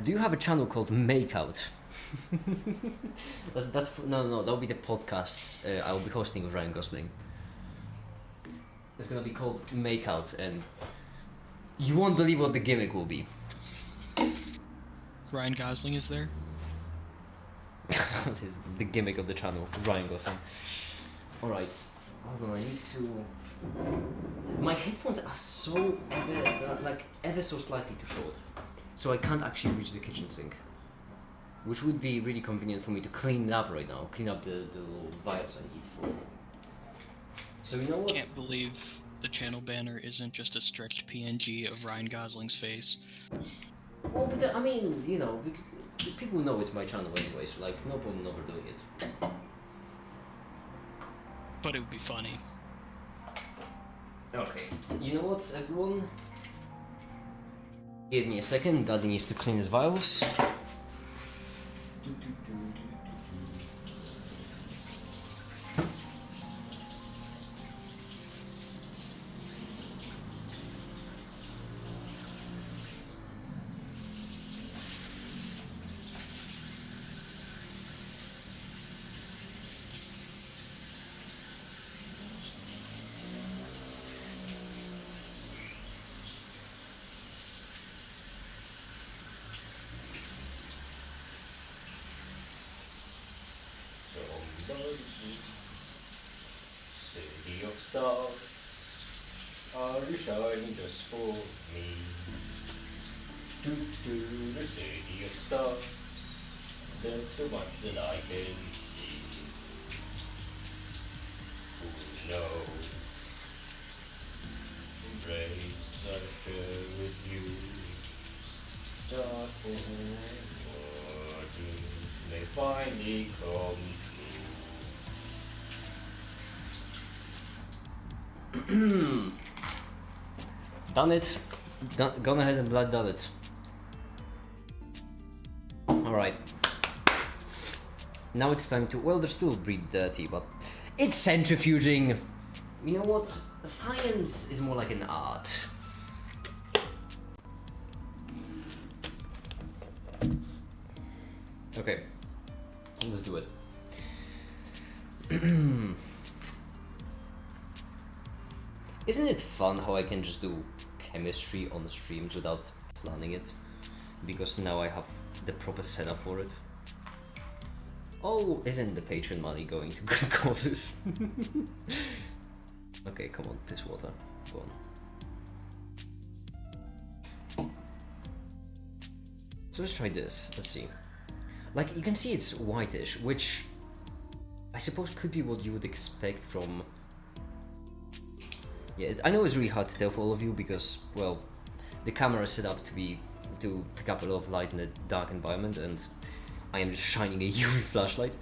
[SPEAKER 1] Do you have a channel called Makeout? No, that'll be the podcast I'll be hosting with Ryan Gosling. It's gonna be called Makeout, and you won't believe what the gimmick will be.
[SPEAKER 2] Ryan Gosling is there?
[SPEAKER 1] This is the gimmick of the channel, Ryan Gosling. Alright, hold on, I need to... My headphones are so ever so slightly too short, so I can't actually reach the kitchen sink, which would be really convenient for me to clean it up right now, clean up the little vials I need for... So you know what?
[SPEAKER 2] Can't believe the channel banner isn't just a stretched PNG of Ryan Gosling's face.
[SPEAKER 1] Well, because, I mean, because people know it's my channel anyway, so like, no problem overdoing it.
[SPEAKER 2] But it would be funny.
[SPEAKER 1] Okay, you know what, everyone? Give me a second, Daddy needs to clean his vials. City of stars, are you shining just for me? To the city of stars, there's so much that I can see. Who knows? Embrace I share with you. Dark or dreams may finally come true. Done it. Gone ahead and blood done it. Alright. Now it's time to... Well, they're still breed dirty, but... It's centrifuging! You know what? Science is more like an art. Okay. Let's do it. Isn't it fun how I can just do chemistry on the streams without planning it? Because now I have the proper setup for it. Oh, isn't the Patreon money going to good causes? Okay, come on, piss water. Go on. So let's try this. Let's see. Like, you can see it's whitish, which I suppose could be what you would expect from... Yeah, I know it's really hard to tell for all of you because, well, the camera is set up to pick up a lot of light in a dark environment, and I am just shining a UV flashlight.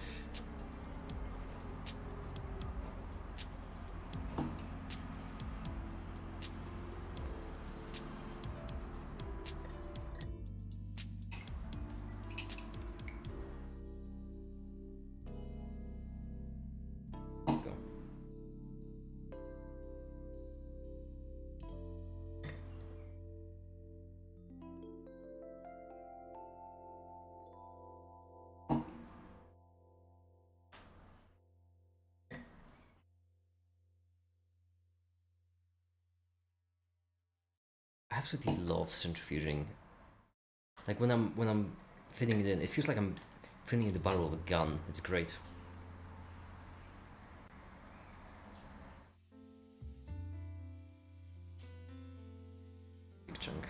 [SPEAKER 1] I absolutely love centrifuging. Like when I'm filling it in, it feels like I'm filling in the barrel of a gun. It's great. Big chunk.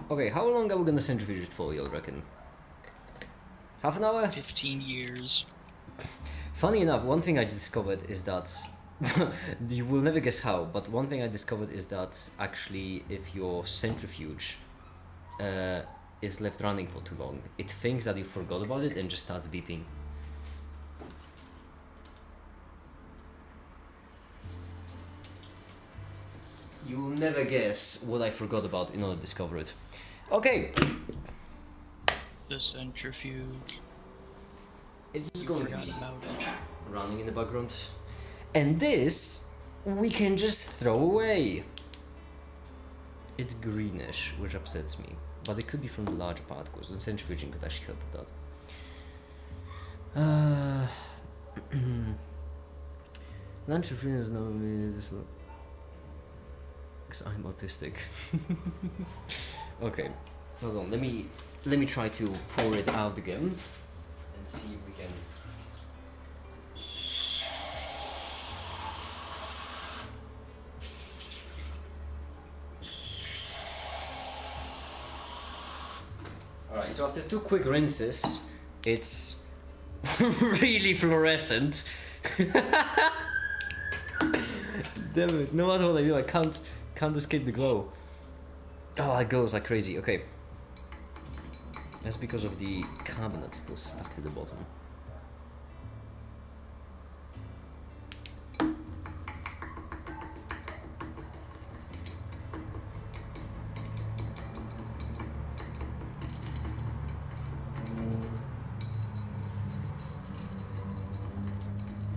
[SPEAKER 1] Okay, how long are we gonna centrifuge it for, you'll reckon? Half an hour?
[SPEAKER 2] 15 years.
[SPEAKER 1] Funny enough, one thing I discovered is that you will never guess how, but one thing I discovered is that actually if your centrifuge is left running for too long, it thinks that you forgot about it and just starts beeping. You'll never guess what I forgot about in order to discover it. Okay.
[SPEAKER 2] The centrifuge.
[SPEAKER 1] It's just
[SPEAKER 2] You
[SPEAKER 1] going to
[SPEAKER 2] forgot
[SPEAKER 1] be
[SPEAKER 2] about it.
[SPEAKER 1] running in the background. And this, we can just throw away. It's greenish, which upsets me. But it could be from the larger particles, and centrifuging could actually help with that. Centrifuging is not this. Because I'm autistic. Okay, hold on. Let me try to pour it out again and see if we can. Alright, so after 2 quick rinses, it's really fluorescent. Damn it, no matter what I do, I can't escape the glow. Oh, it glows like crazy. Okay. That's because of the carbonate still stuck to the bottom.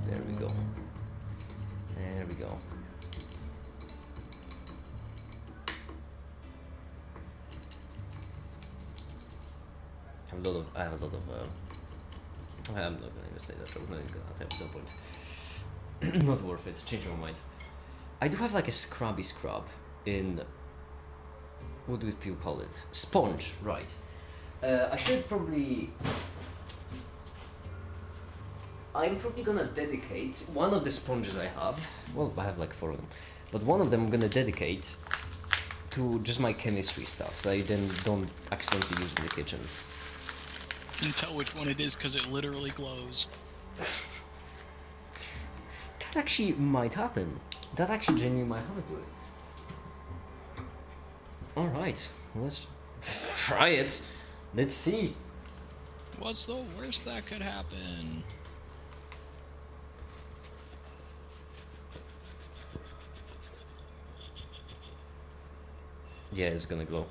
[SPEAKER 1] There we go. There we go. I have a lot of I'm not gonna even say that joke, no point. Not worth it, change my mind. I do have like a scrubby scrub in, what do people call it? Sponge, right. I should probably, I'm probably gonna dedicate one of the sponges I have, well I have like 4 of them, but one of them I'm gonna dedicate to just my chemistry stuff, so I then don't accidentally use it in the kitchen.
[SPEAKER 2] You can tell which one it is because it literally glows.
[SPEAKER 1] That actually might happen. That actually genuinely might happen to it. Alright, let's try it. Let's see.
[SPEAKER 2] What's the worst that could happen?
[SPEAKER 1] Yeah, it's gonna glow.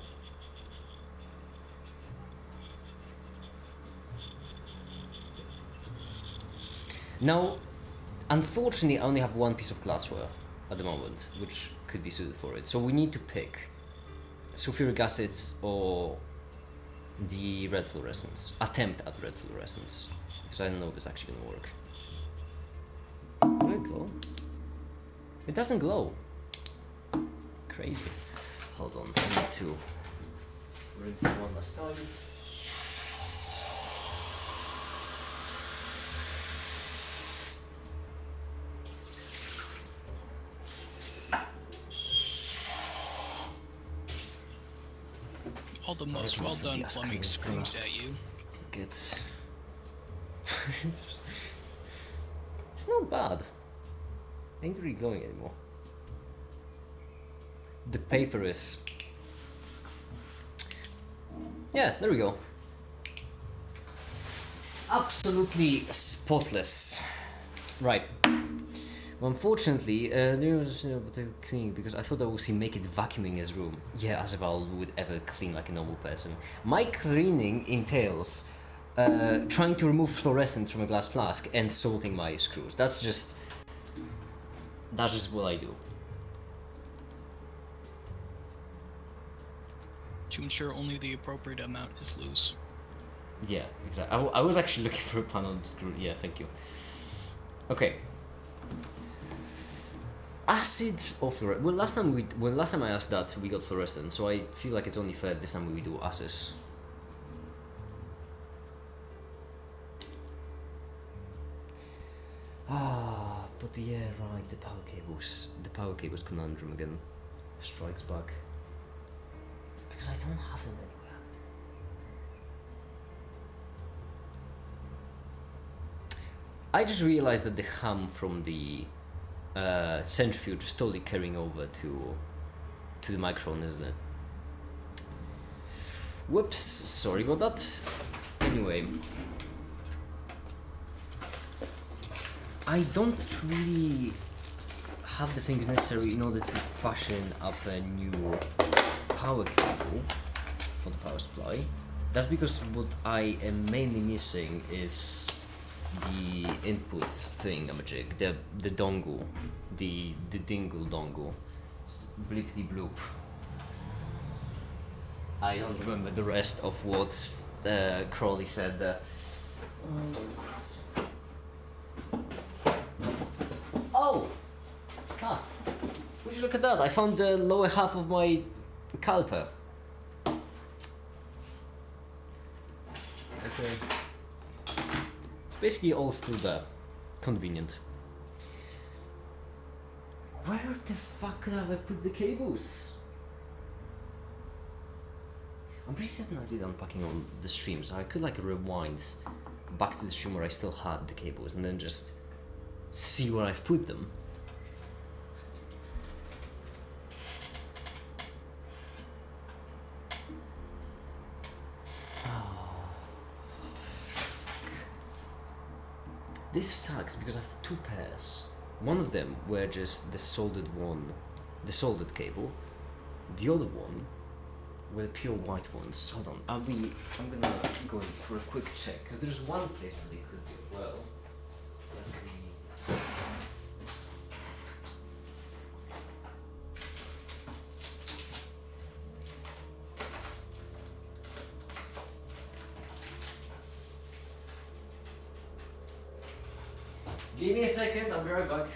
[SPEAKER 1] Now, unfortunately, I only have 1 piece of glassware at the moment, which could be suited for it. So we need to pick sulfuric acid or the red fluorescence. Attempt at red fluorescence, because I don't know if it's actually gonna work. Will it glow? It doesn't glow. Crazy. Hold on, I need to rinse it one last time.
[SPEAKER 2] All the most well done plumbing screams at you.
[SPEAKER 1] It's it's not bad. Ain't really glowing anymore. The paper is, yeah, there we go. Absolutely spotless. Right. Well, unfortunately, there was cleaning because I thought I would see make it vacuuming his room. Yeah, as if I would ever clean like a normal person. My cleaning entails trying to remove fluorescence from a glass flask and salting my screws. That's just what I do.
[SPEAKER 2] To ensure only the appropriate amount is loose.
[SPEAKER 1] Yeah, exactly. I was actually looking for a pun on the screw. Yeah, thank you. Okay. Acid or fluorescent? Well, last time I asked that, we got fluorescent, so I feel like it's only fair this time we do acids. Ah, but yeah, right. The power cables conundrum again strikes back because I don't have them anywhere. I just realized that the hum from the centrifuge is totally carrying over to the microphone, isn't it? Whoops, sorry about that. Anyway, I don't really have the things necessary in order to fashion up a new power cable for the power supply. That's because what I am mainly missing is the input thingamajig, the dongle, the dingle dongle, blippity bloop. I don't remember the rest of what Crowley said there. Oh! Ah, would you look at that? I found the lower half of my caliper. Okay. It's basically all still there. Convenient. Where the fuck have I put the cables? I'm pretty certain I did unpacking on the stream, so I could like rewind back to the stream where I still had the cables and then just see where I've put them. This sucks because I have two pairs. One of them were just the soldered one, the soldered cable. The other one were pure white ones. Hold on, I'm gonna go for a quick check because there's one place where they could do well. That's the... Give me a second, I'll be right back.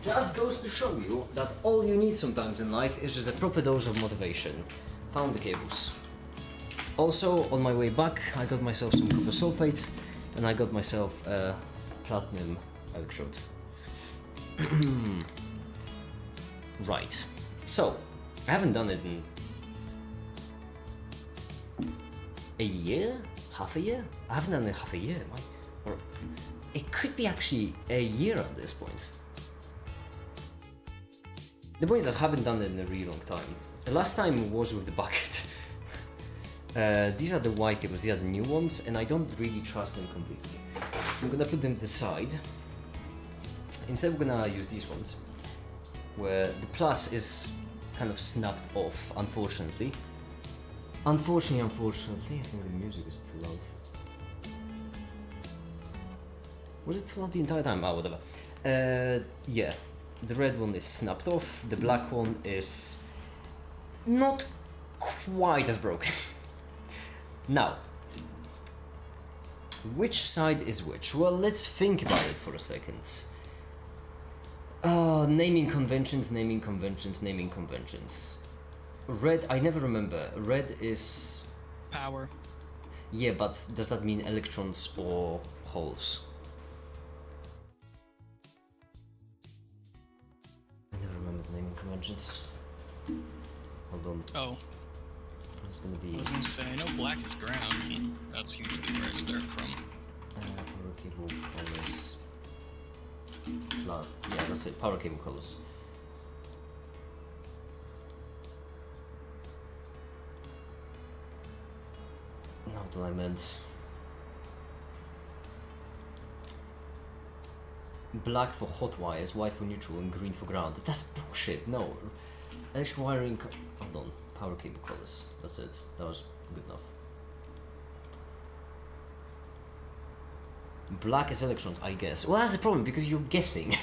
[SPEAKER 1] Just goes to show you that all you need sometimes in life is just a proper dose of motivation. Found the cables. Also, on my way back, I got myself some copper sulfate and I got myself a platinum electrode. Right. So, I haven't done it in a year? Half a year? I haven't done it half a year, am I? Or it could be actually a year at this point. The point is I haven't done it in a really long time. The last time was with the bucket. These are the white cables, these are the new ones, and I don't really trust them completely. So I'm gonna put them to the side. Instead we're gonna use these ones, where the plus is kind of snapped off, unfortunately. Unfortunately, I think the music is too loud. Was it too loud the entire time? Ah, whatever. Yeah. The red one is snapped off, the black one is not quite as broken. Now, which side is which? Well, let's think about it for a second. Naming conventions. Red, I never remember. Red is...
[SPEAKER 2] Power.
[SPEAKER 1] Yeah, but does that mean electrons or holes? Naming conventions. Hold on.
[SPEAKER 2] Oh.
[SPEAKER 1] It's gonna be.
[SPEAKER 2] I was gonna say, I know black is ground. That's usually where I start from.
[SPEAKER 1] Power cable colors. Yeah, that's it. Power cable colors. Not what I meant. black for hot wires, white for neutral, and green for ground. That's bullshit. No. Electrical wiring. Hold on. Power cable colors. That's it. That was good enough. Black is electrons, I guess. Well, that's the problem because you're guessing.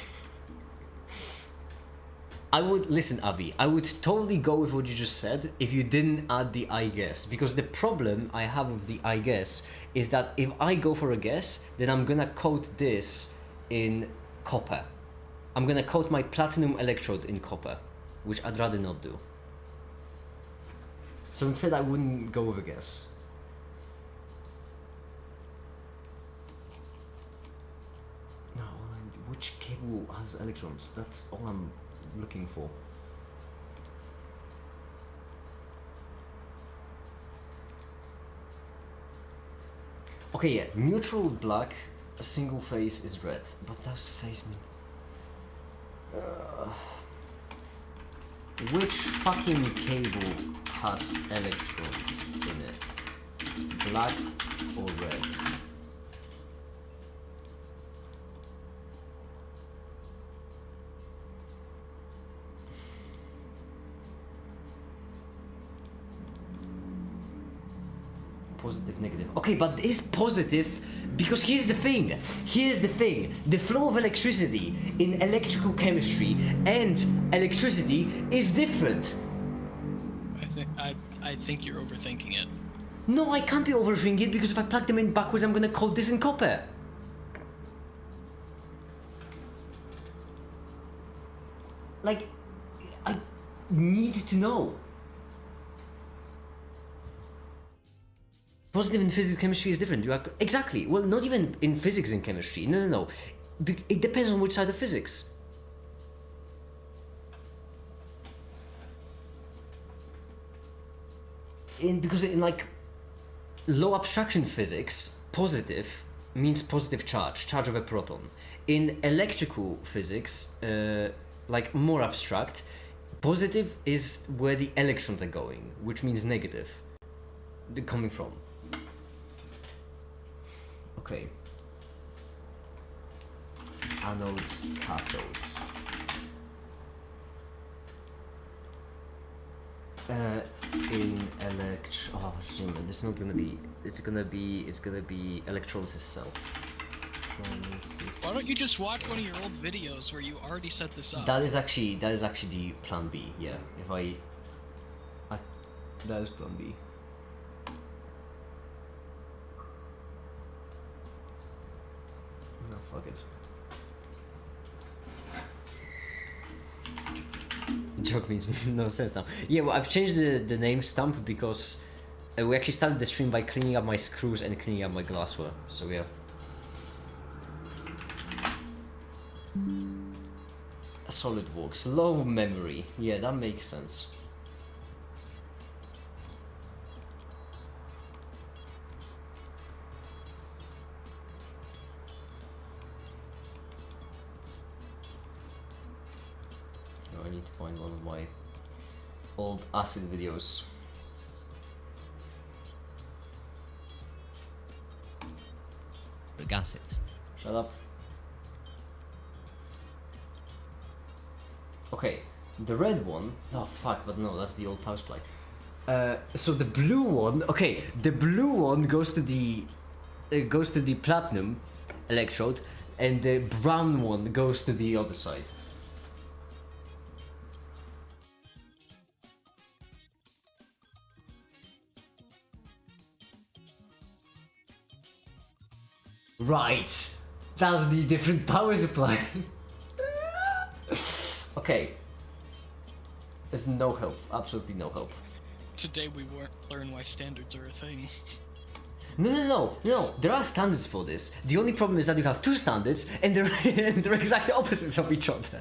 [SPEAKER 1] I would listen, Avi. I would totally go with what you just said if you didn't add the I guess, because the problem I have with the I guess is that if I go for a guess, then I'm gonna coat this in copper. I'm gonna coat my platinum electrode in copper, which I'd rather not do. So instead, I wouldn't go with a guess. No, which cable has electrons? That's all I'm looking for. Okay, yeah, neutral black, a single phase is red, but does phase mean? Which fucking cable has electrons in it? Black or red? Positive, negative. Okay, but it's positive because here's the thing. The flow of electricity in electrical chemistry and electricity is different.
[SPEAKER 2] I think you're overthinking it.
[SPEAKER 1] No, I can't be overthinking it because if I plug them in backwards, I'm gonna coat this in copper. Like, I need to know. Positive in physics, chemistry is different. You are exactly. Well, not even in physics and chemistry. No. It depends on which side of physics. Because in like low abstraction physics, positive means positive charge of a proton. In electrical physics, like more abstract, positive is where the electrons are going, which means negative. They're coming from. Okay. Anodes, cathodes. In oh shit, man, it's not gonna be. It's gonna be electrolysis cell.
[SPEAKER 2] Why don't you just watch one of your old videos where you already set this up?
[SPEAKER 1] That is actually the plan B. Yeah, if I that is plan B. No, fuck it. Joke makes no sense now. Yeah, well, I've changed the name Stump because we actually started the stream by cleaning up my screws and cleaning up my glassware. So yeah. SolidWorks, low memory. Yeah, that makes sense. I need to find one of my old acid videos. Big acid. Shut up. Okay, the red one. Oh fuck, but no, that's the old power supply. So the blue one. Okay, the blue one goes to the platinum electrode, and the brown one goes to the other side. Right, that's the different power supply. Okay, there's no help, absolutely no help.
[SPEAKER 2] Today we learn why standards are a thing.
[SPEAKER 1] No, there are standards for this. The only problem is that you have two standards and they're exactly opposites of each other.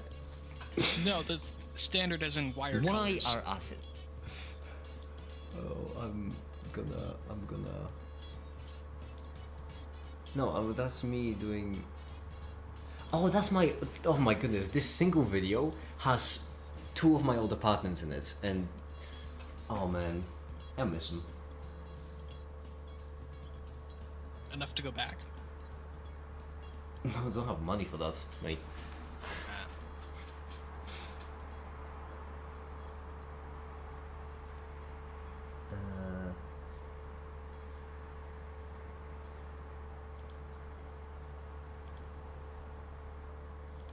[SPEAKER 2] No, there's standard as in wire
[SPEAKER 1] Why
[SPEAKER 2] colors.
[SPEAKER 1] are acid? Oh, I'm gonna... No, that's me doing... Oh, that's my... Oh my goodness, this single video has two of my old apartments in it, and... Oh man, I miss them.
[SPEAKER 2] Enough to go back.
[SPEAKER 1] I don't have money for that, mate.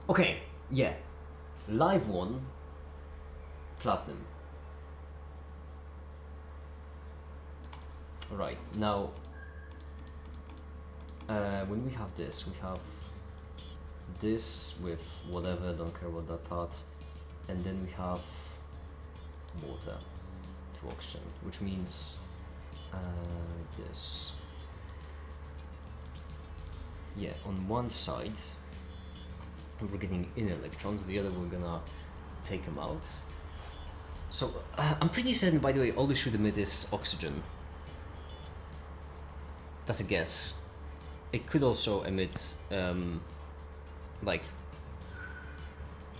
[SPEAKER 1] Okay, yeah. Live one, platinum. Right, now, when we have this, we have this with whatever, don't care about that part, and then we have water to oxygen, which means this. Yeah, on one side, we're getting in electrons, the other we're gonna take them out. So I'm pretty certain, by the way, all we should emit is oxygen. That's a guess. It could also emit like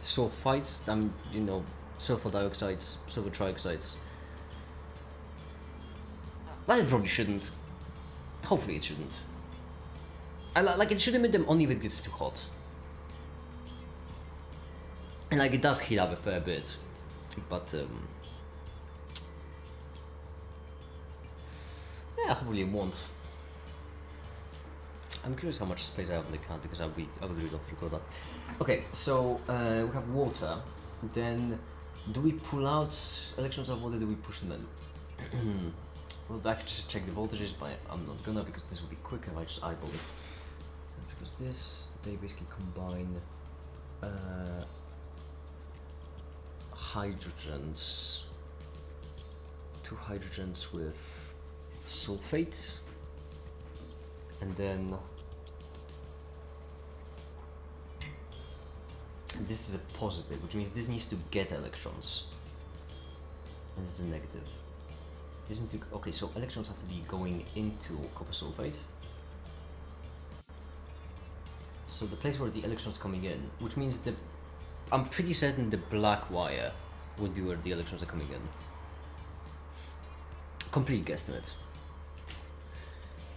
[SPEAKER 1] sulfides, you know, sulfur dioxides, sulfur trioxides. But it probably shouldn't. Hopefully it shouldn't. Like it should emit them only if it gets too hot. And like it does heat up a fair bit, but yeah, hopefully it won't. I'm curious how much space I have in the can because I would really love to record that. Okay, so we have water. Then, do we pull out electrons of water? Do we push them in? Well, I could just check the voltages, but I'm not gonna because this will be quicker if I just eyeball it. Because this, they basically combine hydrogens, two hydrogens with sulfate, and then this is a positive, which means this needs to get electrons, and this is a negative. This needs to, okay, so electrons have to be going into copper sulfate. So the place where the electrons coming in, which means I'm pretty certain the black wire would be where the electrons are coming in. Complete guesstimate.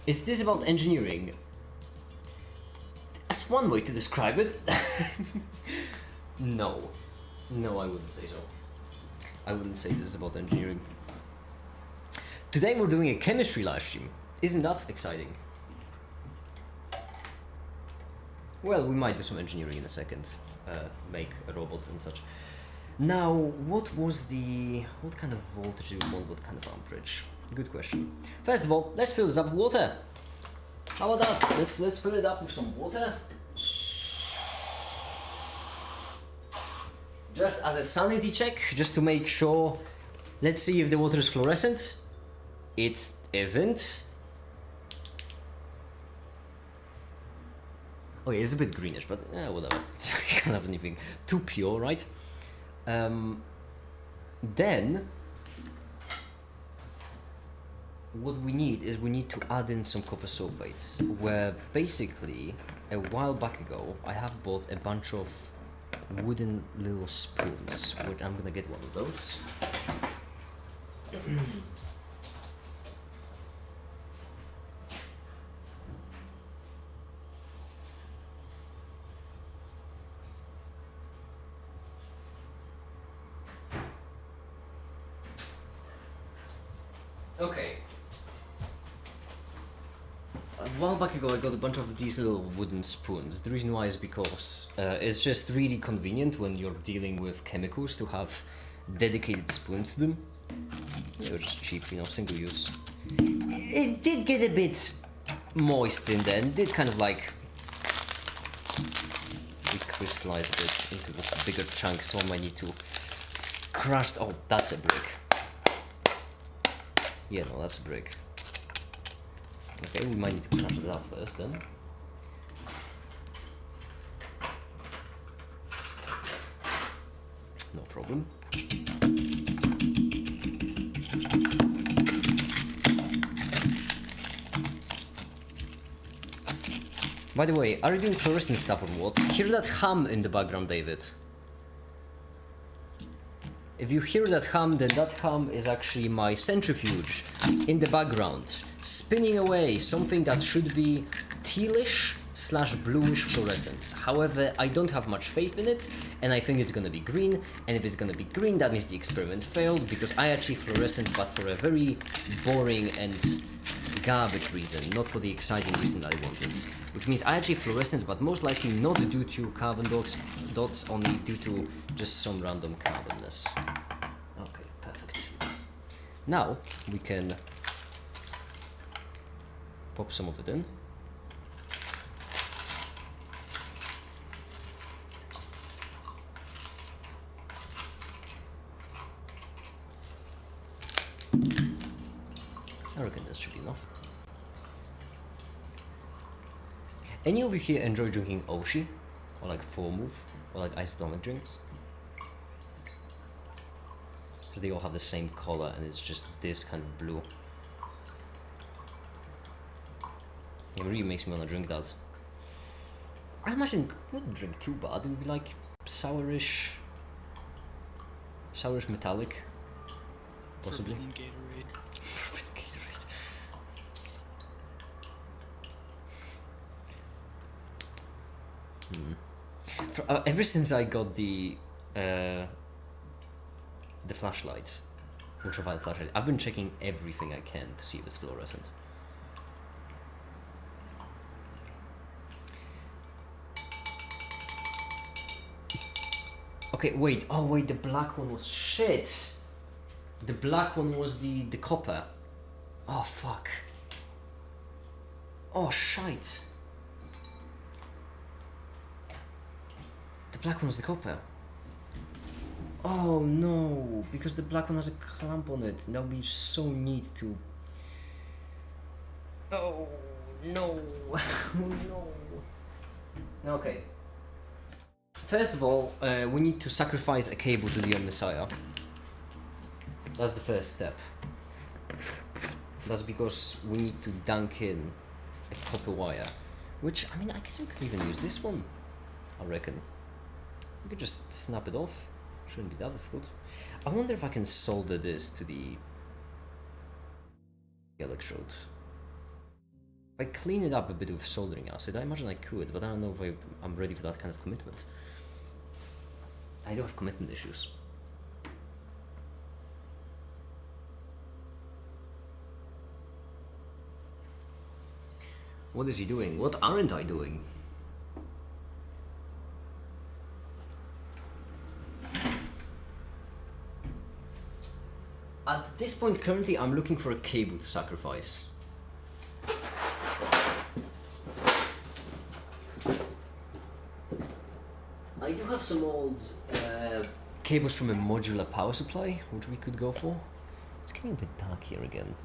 [SPEAKER 1] Is this about engineering? That's one way to describe it. No, I wouldn't say so. I wouldn't say this is about engineering. Today we're doing a chemistry live stream. Isn't that exciting? Well, we might do some engineering in a second. Make a robot and such. Now, what kind of voltage do we want, what kind of amperage? Good question. First of all, let's fill this up with water. How about that? Let's fill it up with some water. Just as a sanity check, just to make sure. Let's see if the water is fluorescent. It isn't. Oh yeah, it's a bit greenish, but whatever. You can't have anything too pure, right? Then, what we need to add in some copper sulfate, where basically, a while back ago, I have bought a bunch of wooden little spoons, which I'm gonna get one of those. Okay. A while back ago I got a bunch of these little wooden spoons. The reason why is because it's just really convenient when you're dealing with chemicals to have dedicated spoons to them. They're just cheap, you know, single use. It did get a bit moist in there and did kind of like recrystallize a bit into bigger chunks, so I might need to crush. Oh, that's a brick. Yeah, no, that's a brick. Okay, we might need to crush it out first then. No problem. By the way, are you doing fluorescent stuff or what? Hear that hum in the background, David? If you hear that hum, then that hum is actually my centrifuge in the background, spinning away something that should be tealish, / bluish fluorescence. However, I don't have much faith in it, and I think it's gonna be green, and if it's gonna be green, that means the experiment failed, because I achieved fluorescent, but for a very boring and garbage reason, not for the exciting reason that I wanted. Which means I achieved fluorescence, but most likely not due to carbon dots, only due to just some random carbonness. Okay, perfect. Now, we can pop some of it in. I reckon this should be enough. Any of you here enjoy drinking Oshi? Or like Full Move? Or like isotonic drinks? Because they all have the same color and it's just this kind of blue. It really makes me want to drink that. I imagine it wouldn't drink too bad. It would be like sourish metallic. Possibly.
[SPEAKER 2] Forbidden Gatorade.
[SPEAKER 1] Ever since I got the flashlight, ultraviolet flashlight, I've been checking everything I can to see if it's fluorescent. Okay, wait. Oh wait, the black one was shit. The black one was the copper. Oh fuck. Oh shite. The black one was the copper. Oh no, because the black one has a clamp on it. That would be so neat to... Oh no. No. Okay. First of all, we need to sacrifice a cable to the Omnissiah. That's the first step. That's because we need to dunk in a copper wire. Which, I mean, I guess we could even use this one, I reckon. We could just snap it off. Shouldn't be that difficult. I wonder if I can solder this to the electrode. If I clean it up a bit with soldering acid, I imagine I could, but I don't know if I'm ready for that kind of commitment. I do have commitment issues. What is he doing? What aren't I doing? At this point, currently, I'm looking for a cable to sacrifice. I do have some old cables from a modular power supply, which we could go for. It's getting a bit dark here again.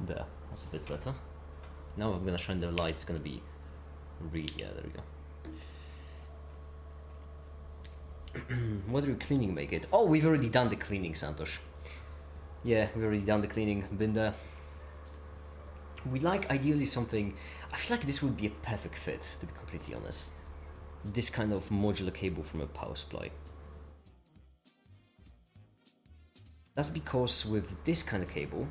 [SPEAKER 1] There, that's a bit better. Now I'm gonna shine the light, it's gonna be yeah, there we go. What do cleaning make it? Oh, we've already done the cleaning, Santosh. Yeah, we've already done the cleaning, been there. We like ideally something... I feel like this would be a perfect fit, to be completely honest. This kind of modular cable from a power supply. That's because with this kind of cable,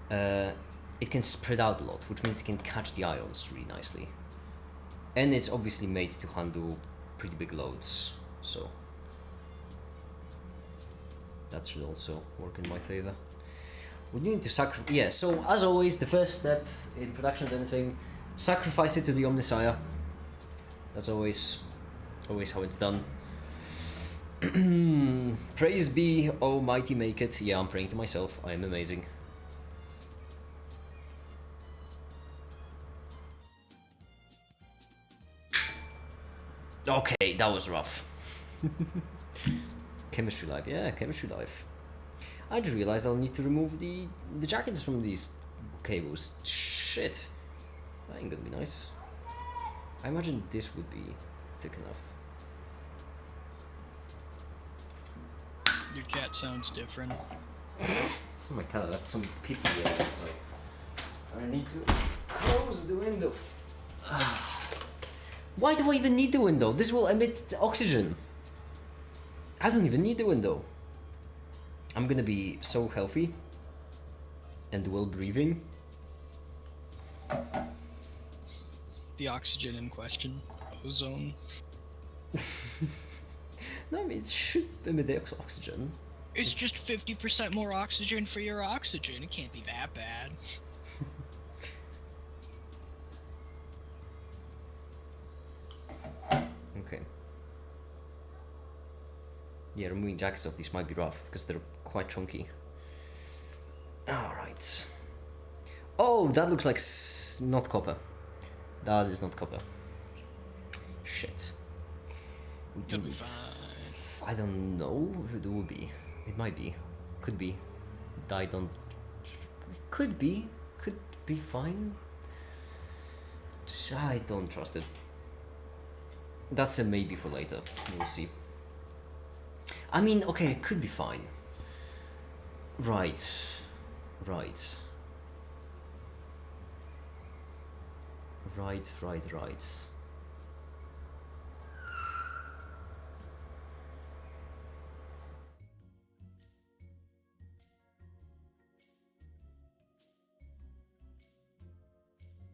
[SPEAKER 1] it can spread out a lot, which means it can catch the ions really nicely. And it's obviously made to handle pretty big loads, so that should also work in my favor. We need to sacrifice. Yeah, so as always, the first step in production of anything, sacrifice it to the Omnissiah. That's always how it's done. Praise be Almighty make it. Yeah, I'm praying to myself. I am amazing. Okay, that was rough. Chemistry life, yeah, chemistry life. I just realized I'll need to remove the jackets from these cables. Shit. That ain't gonna be nice. I imagine this would be thick enough.
[SPEAKER 2] Your cat sounds different.
[SPEAKER 1] It's not my cat, that's some people here outside. I need to close the window. Why do I even need the window? This will emit oxygen. I don't even need the window. I'm gonna be so healthy and well breathing
[SPEAKER 2] The oxygen in question. Ozone.
[SPEAKER 1] No, I mean, it should emit the oxygen.
[SPEAKER 2] It's just 50% more oxygen for your oxygen. It can't be that bad.
[SPEAKER 1] Okay. Yeah, removing jackets of these might be rough because they're quite chunky. Alright. Oh, that looks like not copper. That is not copper. Shit.
[SPEAKER 2] It'll be fine.
[SPEAKER 1] I don't know if it will be. It might be. Could be. I don't. Could be. Could be fine. I don't trust it. That's a maybe for later. We'll see. I mean, okay, it could be fine. Right. Right. Right.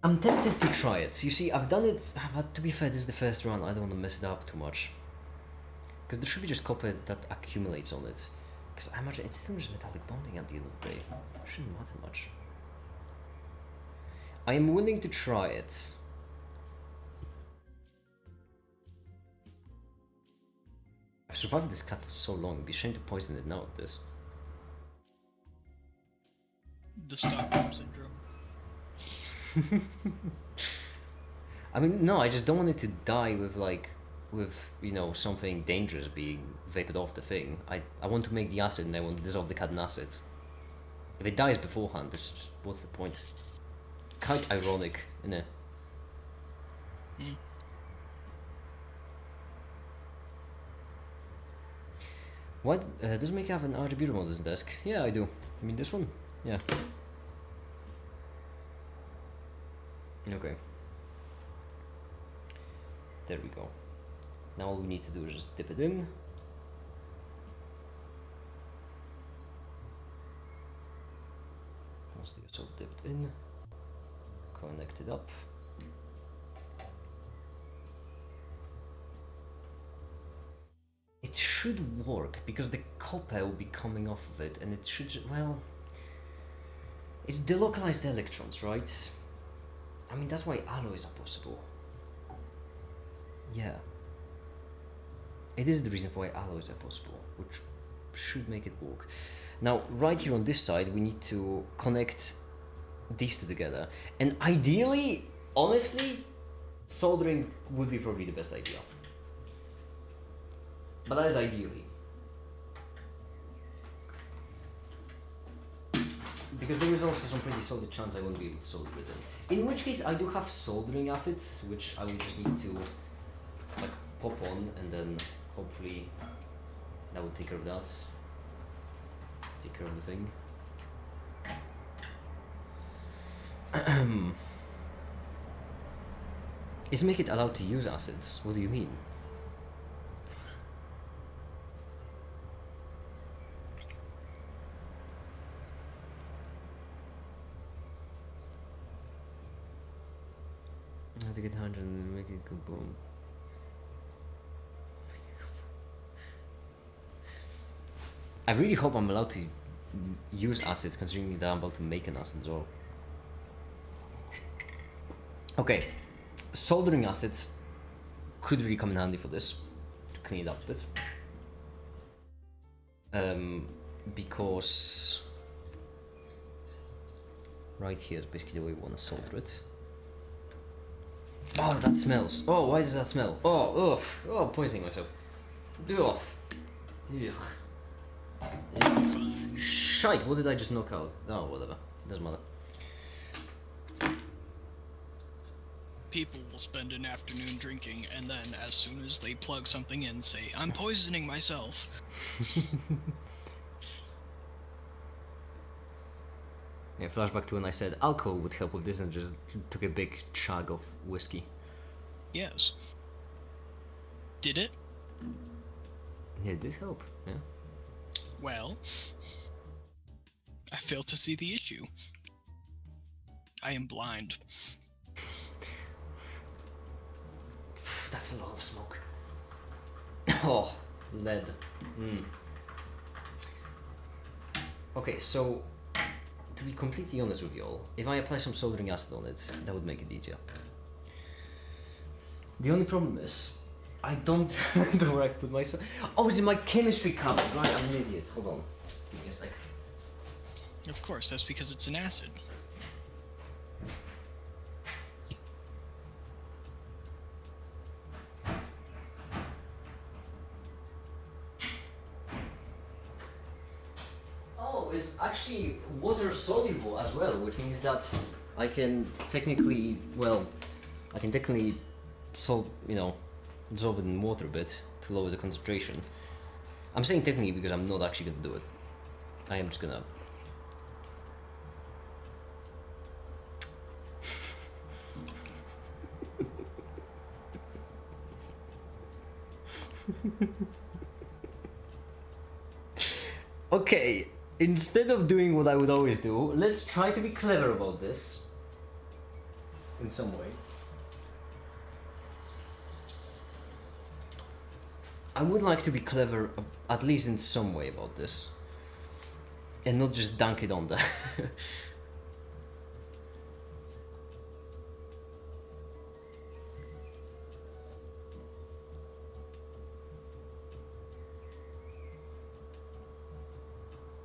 [SPEAKER 1] I'm tempted to try it. You see, I've done it, but to be fair, this is the first run. I don't want to mess it up too much. Because there should be just copper that accumulates on it. Because I imagine it's still just metallic bonding at the end of the day. It shouldn't matter much. I am willing to try it. I've survived this cat for so long, it'd be a shame to poison it now with this.
[SPEAKER 2] The Stockholm Syndrome.
[SPEAKER 1] I mean, no, I just don't want it to die with you know, something dangerous being vapored off the thing. I want to make the acid and I want to dissolve the cat in acid. If it dies beforehand, what's the point? Quite ironic, innit? What? Does Make have an RGB remote on his desk? Yeah, I do. I mean, this one? Yeah. Okay. There we go. Now all we need to do is just dip it in. Once the yourself dipped in, connect it up. It should work because the copper will be coming off of it, and it should, well, it's delocalized electrons, right? I mean, that's why alloys are possible. Yeah. It is the reason for why alloys are possible, which should make it work. Now, right here on this side, we need to connect these two together. And ideally, honestly, soldering would be probably the best idea. But that is ideally. Because there is also some pretty solid chance I won't be able to solder it in. In which case, I do have soldering acids, which I will just need to like pop on, and then hopefully that will take care of that. Take care of the thing. Is Make It allowed to use acids? What do you mean? I have to get 100 and make it go boom. I really hope I'm allowed to use acids, considering that I'm about to make an acid as well. Okay, soldering acid could really come in handy for this, to clean it up a bit. Because right here is basically the way we want to solder it. Oh, that smells. Oh, why does that smell? Oh, ugh. Oh, I'm poisoning myself. Ugh. Ugh. Shite, what did I just knock out? Oh, whatever. Doesn't matter.
[SPEAKER 2] People will spend an afternoon drinking, and then as soon as they plug something in, say, I'm poisoning myself.
[SPEAKER 1] Yeah, flashback to when I said alcohol would help with this and just took a big chug of whiskey.
[SPEAKER 2] Yes. Did it?
[SPEAKER 1] Yeah, it did help, yeah.
[SPEAKER 2] Well, I fail to see the issue. I am blind.
[SPEAKER 1] That's a lot of smoke. Oh, lead. Okay, so to be completely honest with you all, if I apply some soldering acid on it, that would make it easier. The only problem is, I don't remember where I put my Oh, it's in my chemistry cupboard, right? I'm an idiot. Hold on. Give me a sec.
[SPEAKER 2] Of course, that's because it's an acid.
[SPEAKER 1] Oh, it's actually water soluble as well, which means that I can technically, dissolve it in water a bit to lower the concentration. I'm saying technically because I'm not actually gonna do it. I am just gonna. Okay, instead of doing what I would always do, let's try to be clever about this. In some way. I would like to be clever, at least in some way about this. And not just dunk it on the...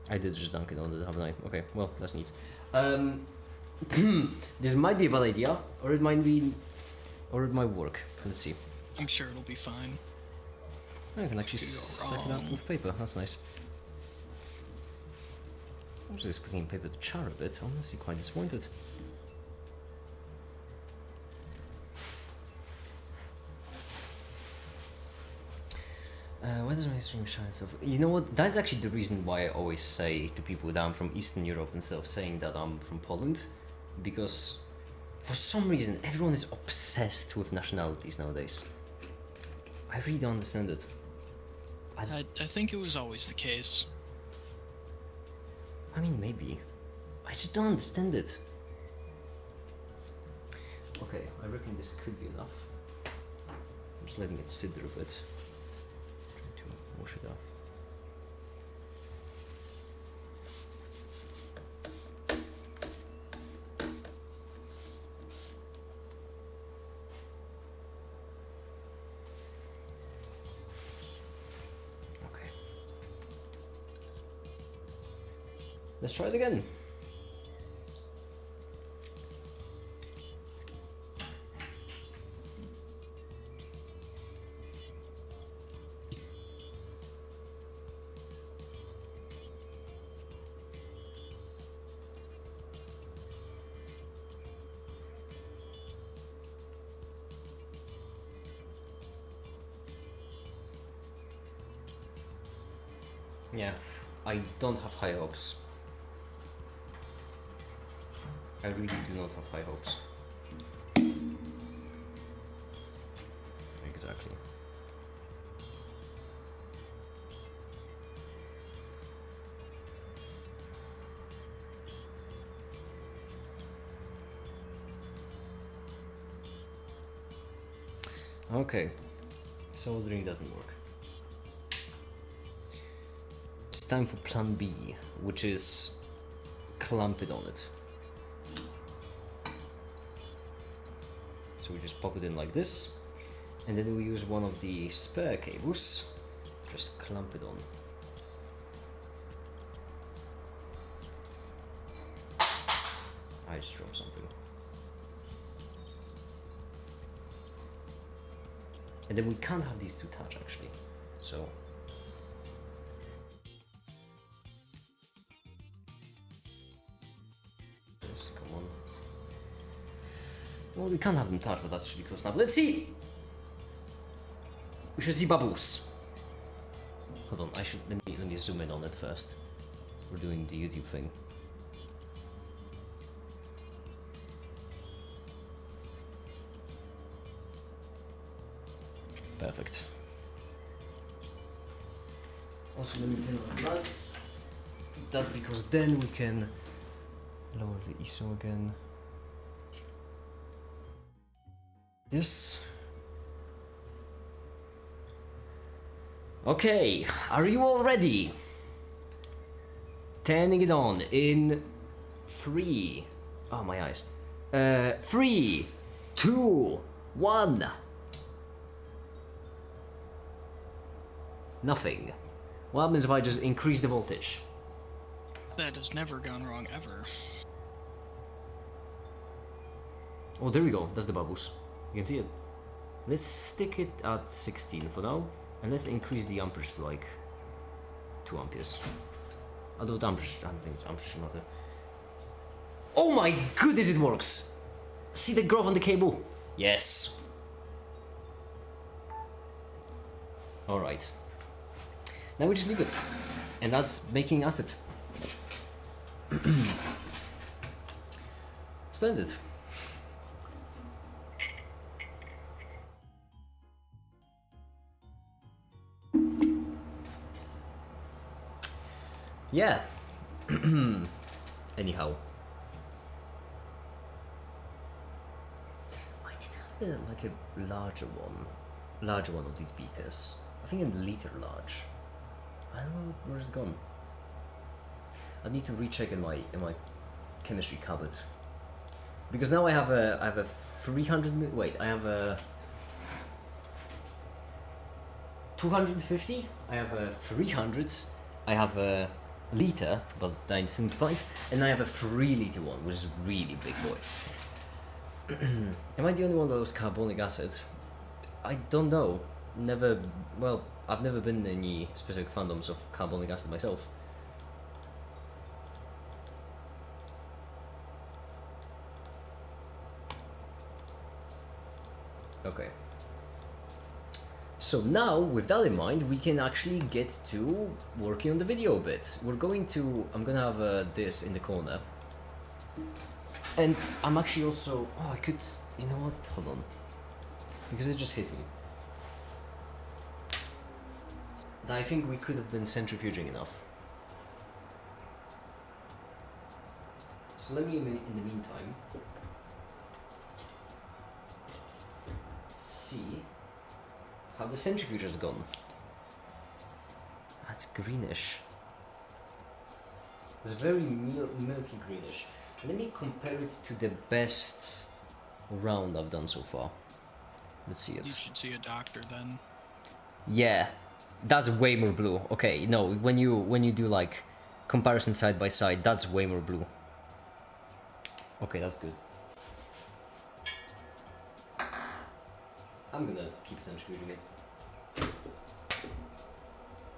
[SPEAKER 1] I did just dunk it on the, haven't I? Okay, well, that's neat. This might be a bad idea, or it might work. Let's see.
[SPEAKER 2] I'm sure it'll be fine.
[SPEAKER 1] I can actually suck it out with paper. That's nice. I was expecting paper to char a bit. I'm honestly quite disappointed. Why does my stream shine so? You know what? That's actually the reason why I always say to people that I'm from Eastern Europe instead of saying that I'm from Poland, because for some reason everyone is obsessed with nationalities nowadays. I really don't understand it.
[SPEAKER 2] I think it was always the case.
[SPEAKER 1] I mean, maybe. I just don't understand it. Okay, I reckon this could be enough. I'm just letting it sit there a bit. Trying to wash it off. Let's try it again. Yeah, I don't have high hopes. I really do not have high hopes. Exactly. Okay, soldering doesn't work. It's time for plan B, which is clamp it on it. So we just pop it in like this, and then we use one of the spare cables, just clamp it on. I just dropped something. And then we can't have these two touch actually, so. Just come on. Well, we can't have them touch, but that's should be close enough. Let's see! We should see bubbles. Hold on, let me zoom in on it first. We're doing the YouTube thing. Perfect. Also, let me turn on the lights. That's because then we can lower the ISO again. This. Okay, are you all ready? Turning it on in 3. Oh, my eyes. 3, 2, 1. Nothing. What happens if I just increase the voltage?
[SPEAKER 2] That has never gone wrong ever.
[SPEAKER 1] Oh, there we go. That's the bubbles. You can see it. Let's stick it at 16 for now. And let's increase the amperes to like 2 amperes. Although the amperes, I don't think amperes should matter. Oh my goodness, it works! See the growth on the cable? Yes. Alright. Now we just leave it. And that's making acid. Splendid. Yeah. Anyhow. I did have like a larger one of these beakers. I think in liter large. I don't know where it's gone. I need to recheck in my chemistry cupboard. Because now I have a 300 wait, I have a 250, I have a 300, I have a liter, but I didn't find, and I have a 3-liter one, which is a really big boy. Am I the only one that was carbonic acid? I don't know. Well, I've never been in any specific fandoms of carbonic acid myself. Okay. So now, with that in mind, we can actually get to working on the video a bit. I'm gonna have this in the corner. And I'm actually also, you know what, hold on. Because it just hit me. I think we could have been centrifuging enough. So let me, in the meantime, see how the centrifuge has gone. That's greenish. It's very milky greenish. Let me compare it to the best round I've done so far. Let's see it.
[SPEAKER 2] You should see a doctor then.
[SPEAKER 1] Yeah, that's way more blue. Okay, no, when you do like comparison side by side, that's way more blue. Okay, that's good. I'm gonna keep centrifuging it.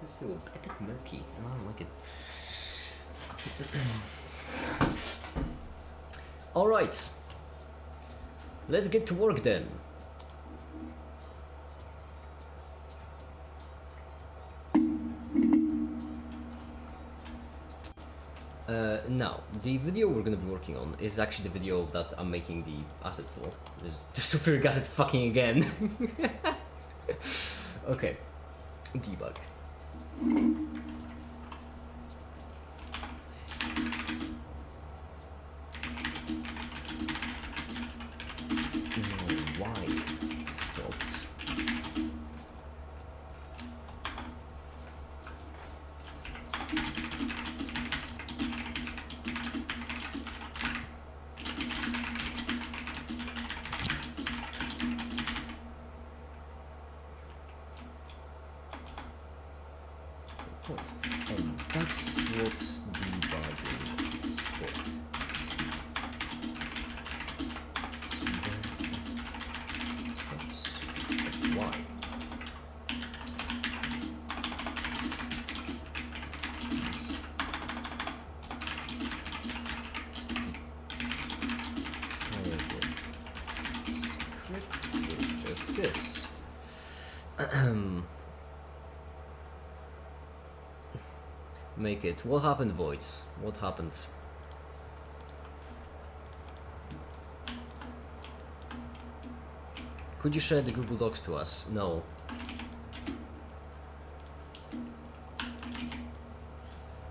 [SPEAKER 1] It's still a bit milky, and I don't like it. Alright. Let's get to work then. Now, the video we're gonna be working on is actually the video that I'm making the acid for. There's sulfuric acid fucking again. Okay. Debug. Why stopped? And that's what debugging is for. Why? Script is just this. Make it. What happened, Void? What happened? Could you share the Google Docs to us? No.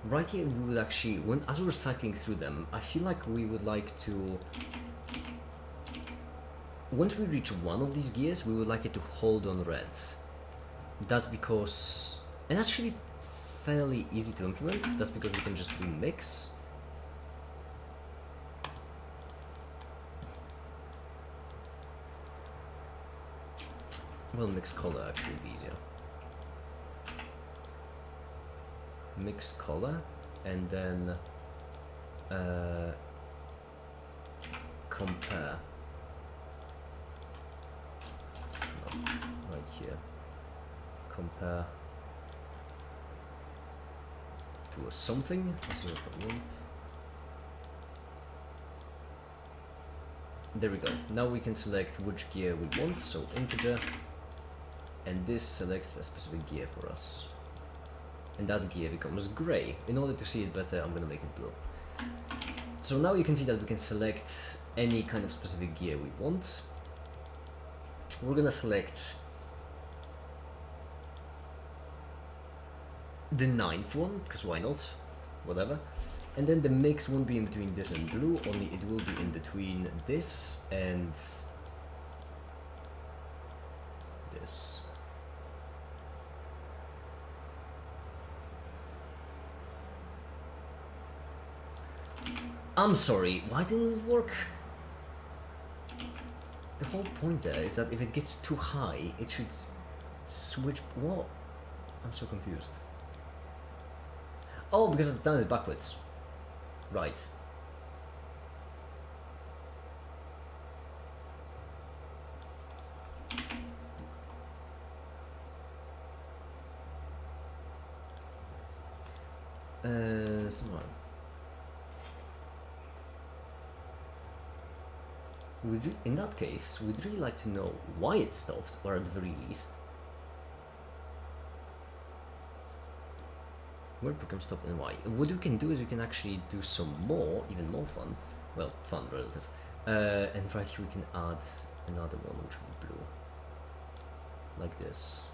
[SPEAKER 1] Right here, we would actually, as we're cycling through them, I feel like we would like to. Once we reach one of these gears, we would like it to hold on red. That's because And actually fairly easy to implement. That's because we can just do mix. Well, mix color actually would be easier. Mix color and then compare. No, right here. Compare to a something 0.1. There we go. Now we can select which gear we want, so integer, and this selects a specific gear for us. And that gear becomes gray. In order to see it better, I'm gonna make it blue. So now you can see that we can select any kind of specific gear we want. We're gonna select the 9th one, because why not? Whatever. And then the mix won't be in between this and blue, only it will be in between this and this. I'm sorry, why didn't it work? The whole point there is that if it gets too high, it should switch. What? I'm so confused. Oh, because I've done it backwards. Right. Someone. In that case, we'd really like to know why it stopped, or at the very least, where program stopped and why. What you can do is you can actually do some more, even more fun, well, fun relative, and right here we can add another one which will be blue, like this.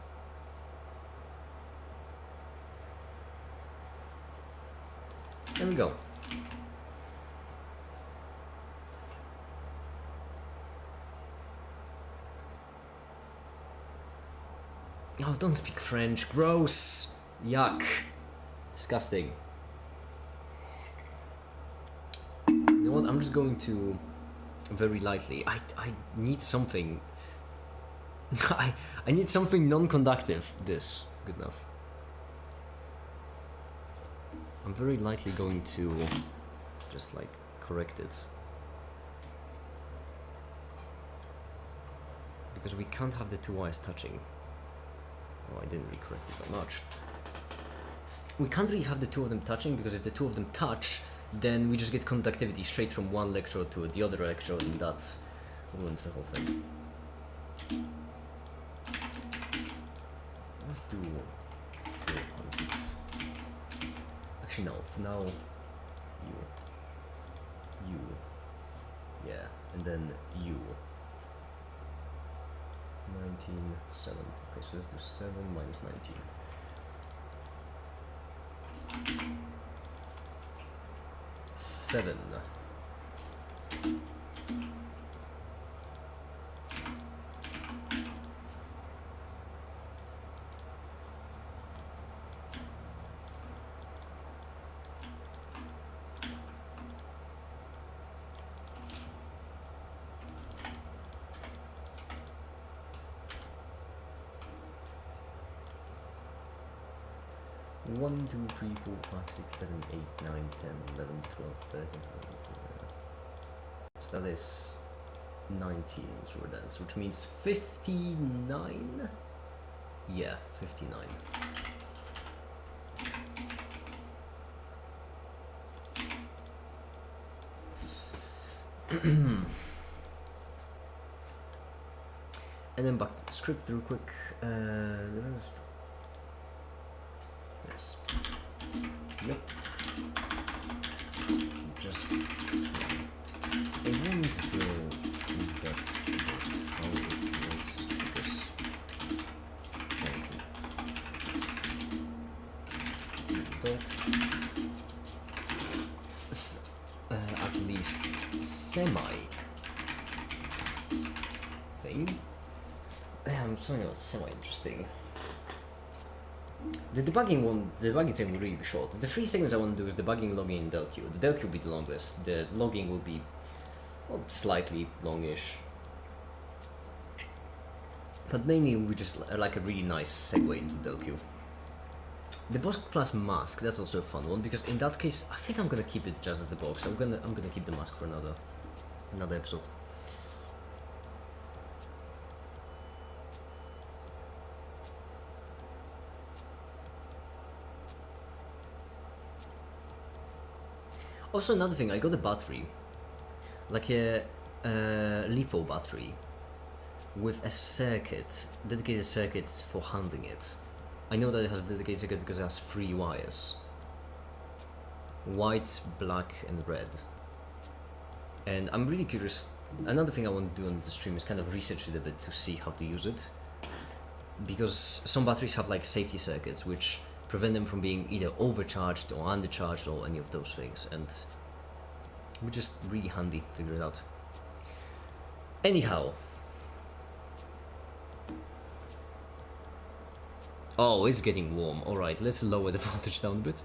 [SPEAKER 1] There we go. Oh, don't speak French. Gross. Yuck. Disgusting. You know what? I'm just going to very lightly. I need something. I need something non-conductive. This good enough. I'm very lightly going to just like correct it. Because we can't have the two wires touching. Oh, I didn't really correct it that much. We can't really have the two of them touching, because if the two of them touch, then we just get conductivity straight from one electrode to the other electrode, and that ruins the whole thing. Let's do 400. Actually, no. For now, you, yeah, and then you. 19, 7. Okay, so let's do 7 minus 19. Seven. One, 2, 3, 4, 5, 6, 7, 8, 9, 10, 11, 12, 13, 14. So that is 19 through dance, which means 59? Yeah, 59. And then back to the script real quick. Yes. Yep. Just I want to go back to how it works because at least semi thing. Something else semi interesting. The debugging time will really be short. The 3 segments I want to do is debugging, logging, and del queue. The del queue will be the longest. The logging will be, well, slightly longish. But mainly it will be just like a really nice segue into del queue. The box plus mask, that's also a fun one, because in that case I think I'm gonna keep it just as the box. I'm gonna keep the mask for another episode. Also, another thing, I got a battery, like a LiPo battery, with a circuit, dedicated circuit for handling it. I know that it has a dedicated circuit because it has 3 wires. White, black and red. And I'm really curious, another thing I want to do on the stream is kind of research it a bit to see how to use it. Because some batteries have like safety circuits which prevent them from being either overcharged or undercharged or any of those things, and we're just really handy to figure it out. Anyhow. Oh, it's getting warm. Alright, let's lower the voltage down a bit.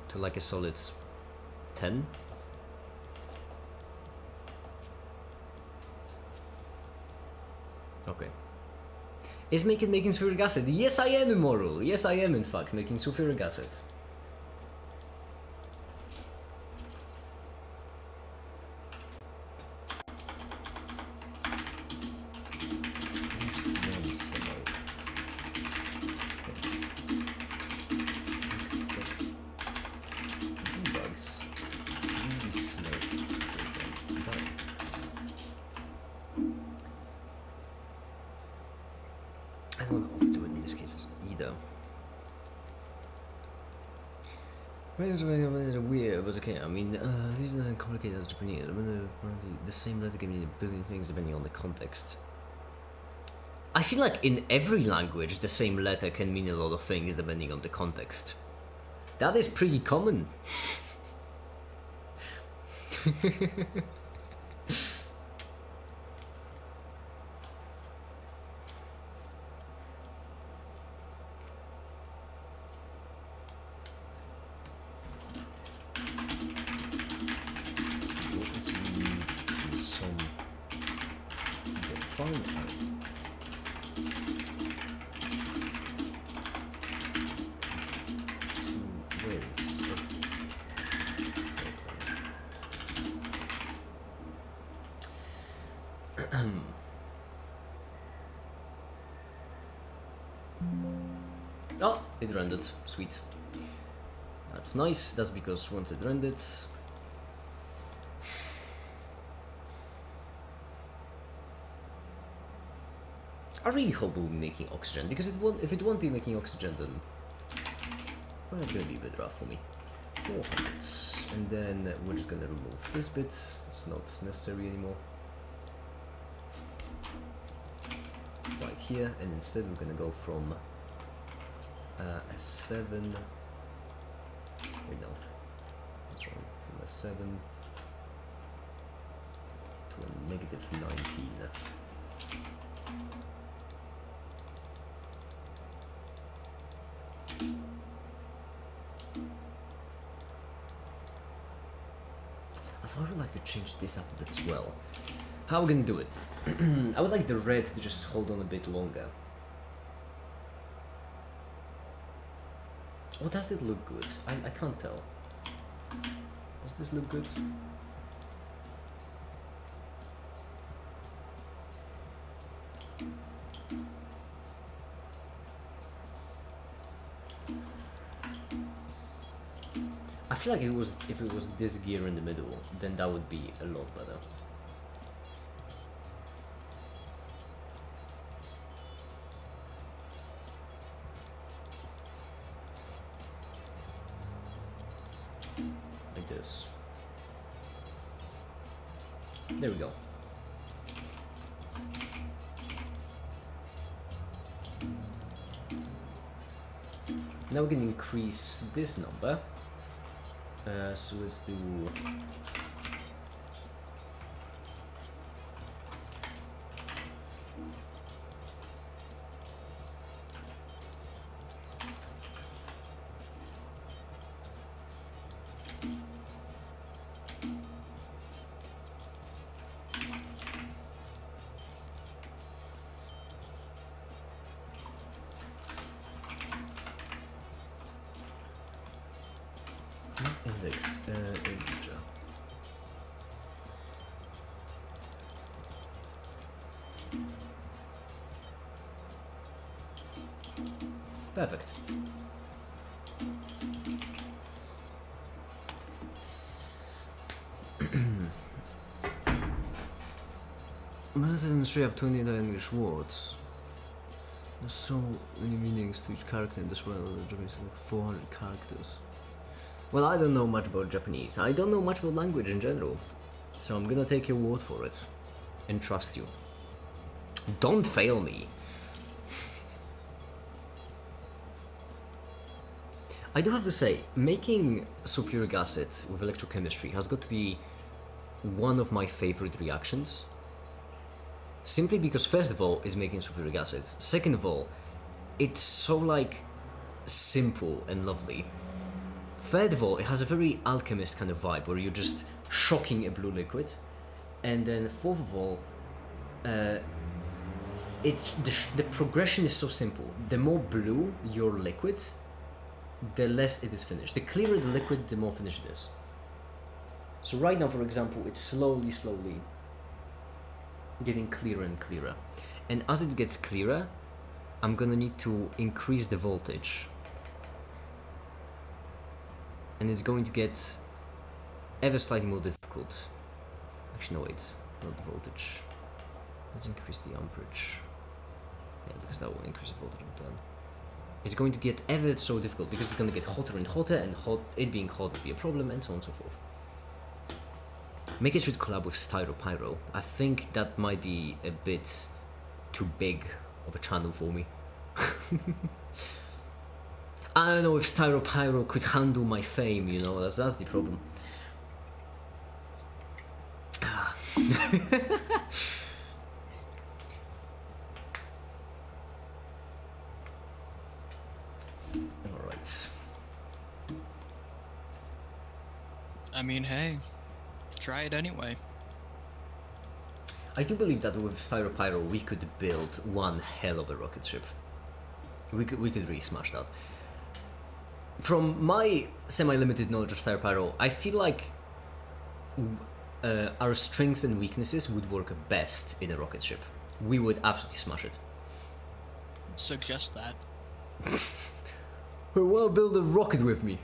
[SPEAKER 1] To like a solid 10. Okay. Is making sulfuric acid? Yes, I am, Immoral. Yes, I am, in fact, making sulfuric acid. I don't want to overdo it in this case either. Weird, but okay, I mean, this isn't complicated as Japanese. The same letter can mean a billion things depending on the context. I feel like in every language, the same letter can mean a lot of things depending on the context. That is pretty common. Oh, it rendered. Sweet. That's nice. That's because once it rendered, I really hope we'll be making oxygen, because if it won't be making oxygen, then well, it's gonna be a bit rough for me. 400, and then we're just gonna remove this bit. It's not necessary anymore. Right here, and instead we're gonna go from a 7. Wait, no. That's wrong. From a 7 to a -19. I would like to change this up a bit as well. How are we gonna do it? I would like the red to just hold on a bit longer. Oh, does it look good? I can't tell. Does this look good? I feel like if it was this gear in the middle, then that would be a lot better. Like this. There we go. Now we can increase this number. So let's do Perfect. Residents straight up 29 English words. There's so many meanings to each character in this world. The Japanese is like 400 characters. Well, I don't know much about Japanese. I don't know much about language in general. So I'm gonna take your word for it. And trust you. Don't fail me. I do have to say, making sulfuric acid with electrochemistry has got to be one of my favorite reactions. Simply because, first of all, it's making sulfuric acid. Second of all, it's so like simple and lovely. Third of all, it has a very alchemist kind of vibe where you're just shocking a blue liquid. And then fourth of all, it's the progression is so simple. The more blue your liquid, the less it is finished. The clearer the liquid, the more finished it is. So right now, for example, it's slowly getting clearer and clearer. And as it gets clearer, I'm gonna need to increase the voltage. And it's going to get ever slightly more difficult. Actually, no, wait, not the voltage. Let's increase the amperage. Yeah, because that will increase the voltage on 10. It's going to get ever so difficult because it's going to get hotter and hotter, and it being hot will be a problem, and so on and so forth. Make it should collab with Styropyro. I think that might be a bit too big of a channel for me. I don't know if Styropyro could handle my fame, you know, that's the problem. Alright.
[SPEAKER 2] I mean, hey, try it anyway.
[SPEAKER 1] I do believe that with Styropyro we could build one hell of a rocket ship. We could really smash that. From my semi-limited knowledge of Styropyro, I feel like our strengths and weaknesses would work best in a rocket ship. We would absolutely smash it.
[SPEAKER 2] Suggest that.
[SPEAKER 1] Who will build a rocket with me?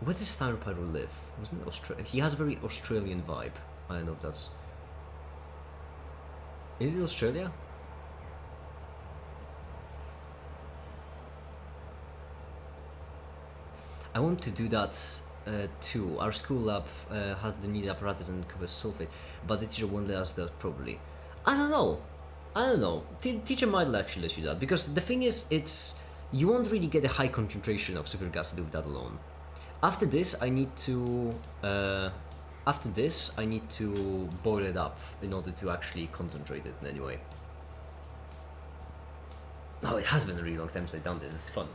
[SPEAKER 1] Where does Styropyro live? Wasn't it Australia? He has a very Australian vibe. I don't know if that's... Is it Australia? I want to do that too. Our school lab had the needed apparatus and covers sulfate, but the teacher won't let us that probably. I don't know. Teacher might actually let you that, because the thing is, you won't really get a high concentration of sulfuric acid with that alone. After this, I need to boil it up in order to actually concentrate it in any way. Oh, it has been a really long time since I've done this. It's fun.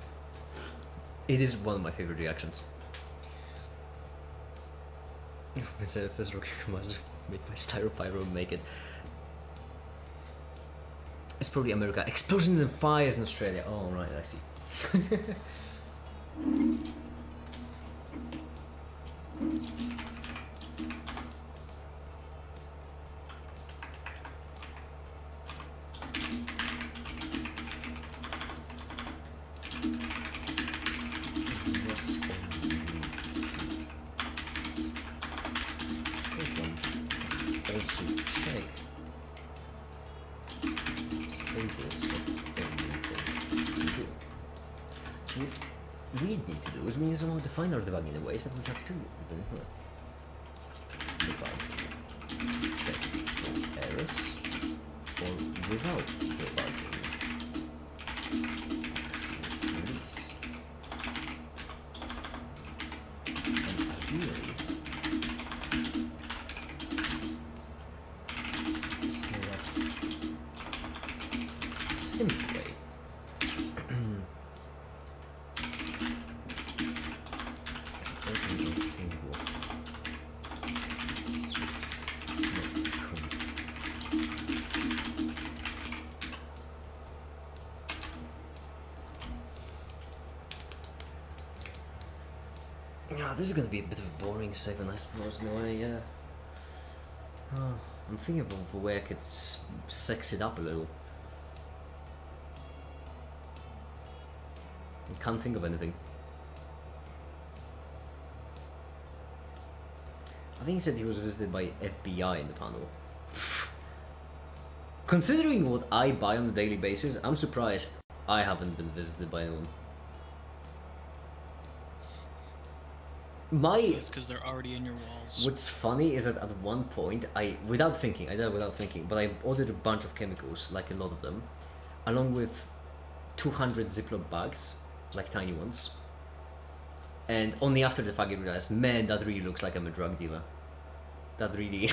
[SPEAKER 1] It is one of my favorite reactions. Instead of first rocket commander made by Styropyro, make it. It's probably America. Explosions and fires in Australia. Oh, right, I see. Define our debugging in ways that we have to check for errors or without debugging. Release. And ideally select simply. This is gonna be a bit of a boring segment, I suppose, in a way, yeah. I'm thinking of a way I could sex it up a little. Can't think of anything. I think he said he was visited by FBI in the panel. Considering what I buy on a daily basis, I'm surprised I haven't been visited by anyone.
[SPEAKER 2] It's because they're already in your walls.
[SPEAKER 1] What's funny is that at one point, I did it without thinking, but I ordered a bunch of chemicals, like a lot of them, along with 200 Ziploc bags, like tiny ones. And only after the fact I realized, man, that really looks like I'm a drug dealer. That really...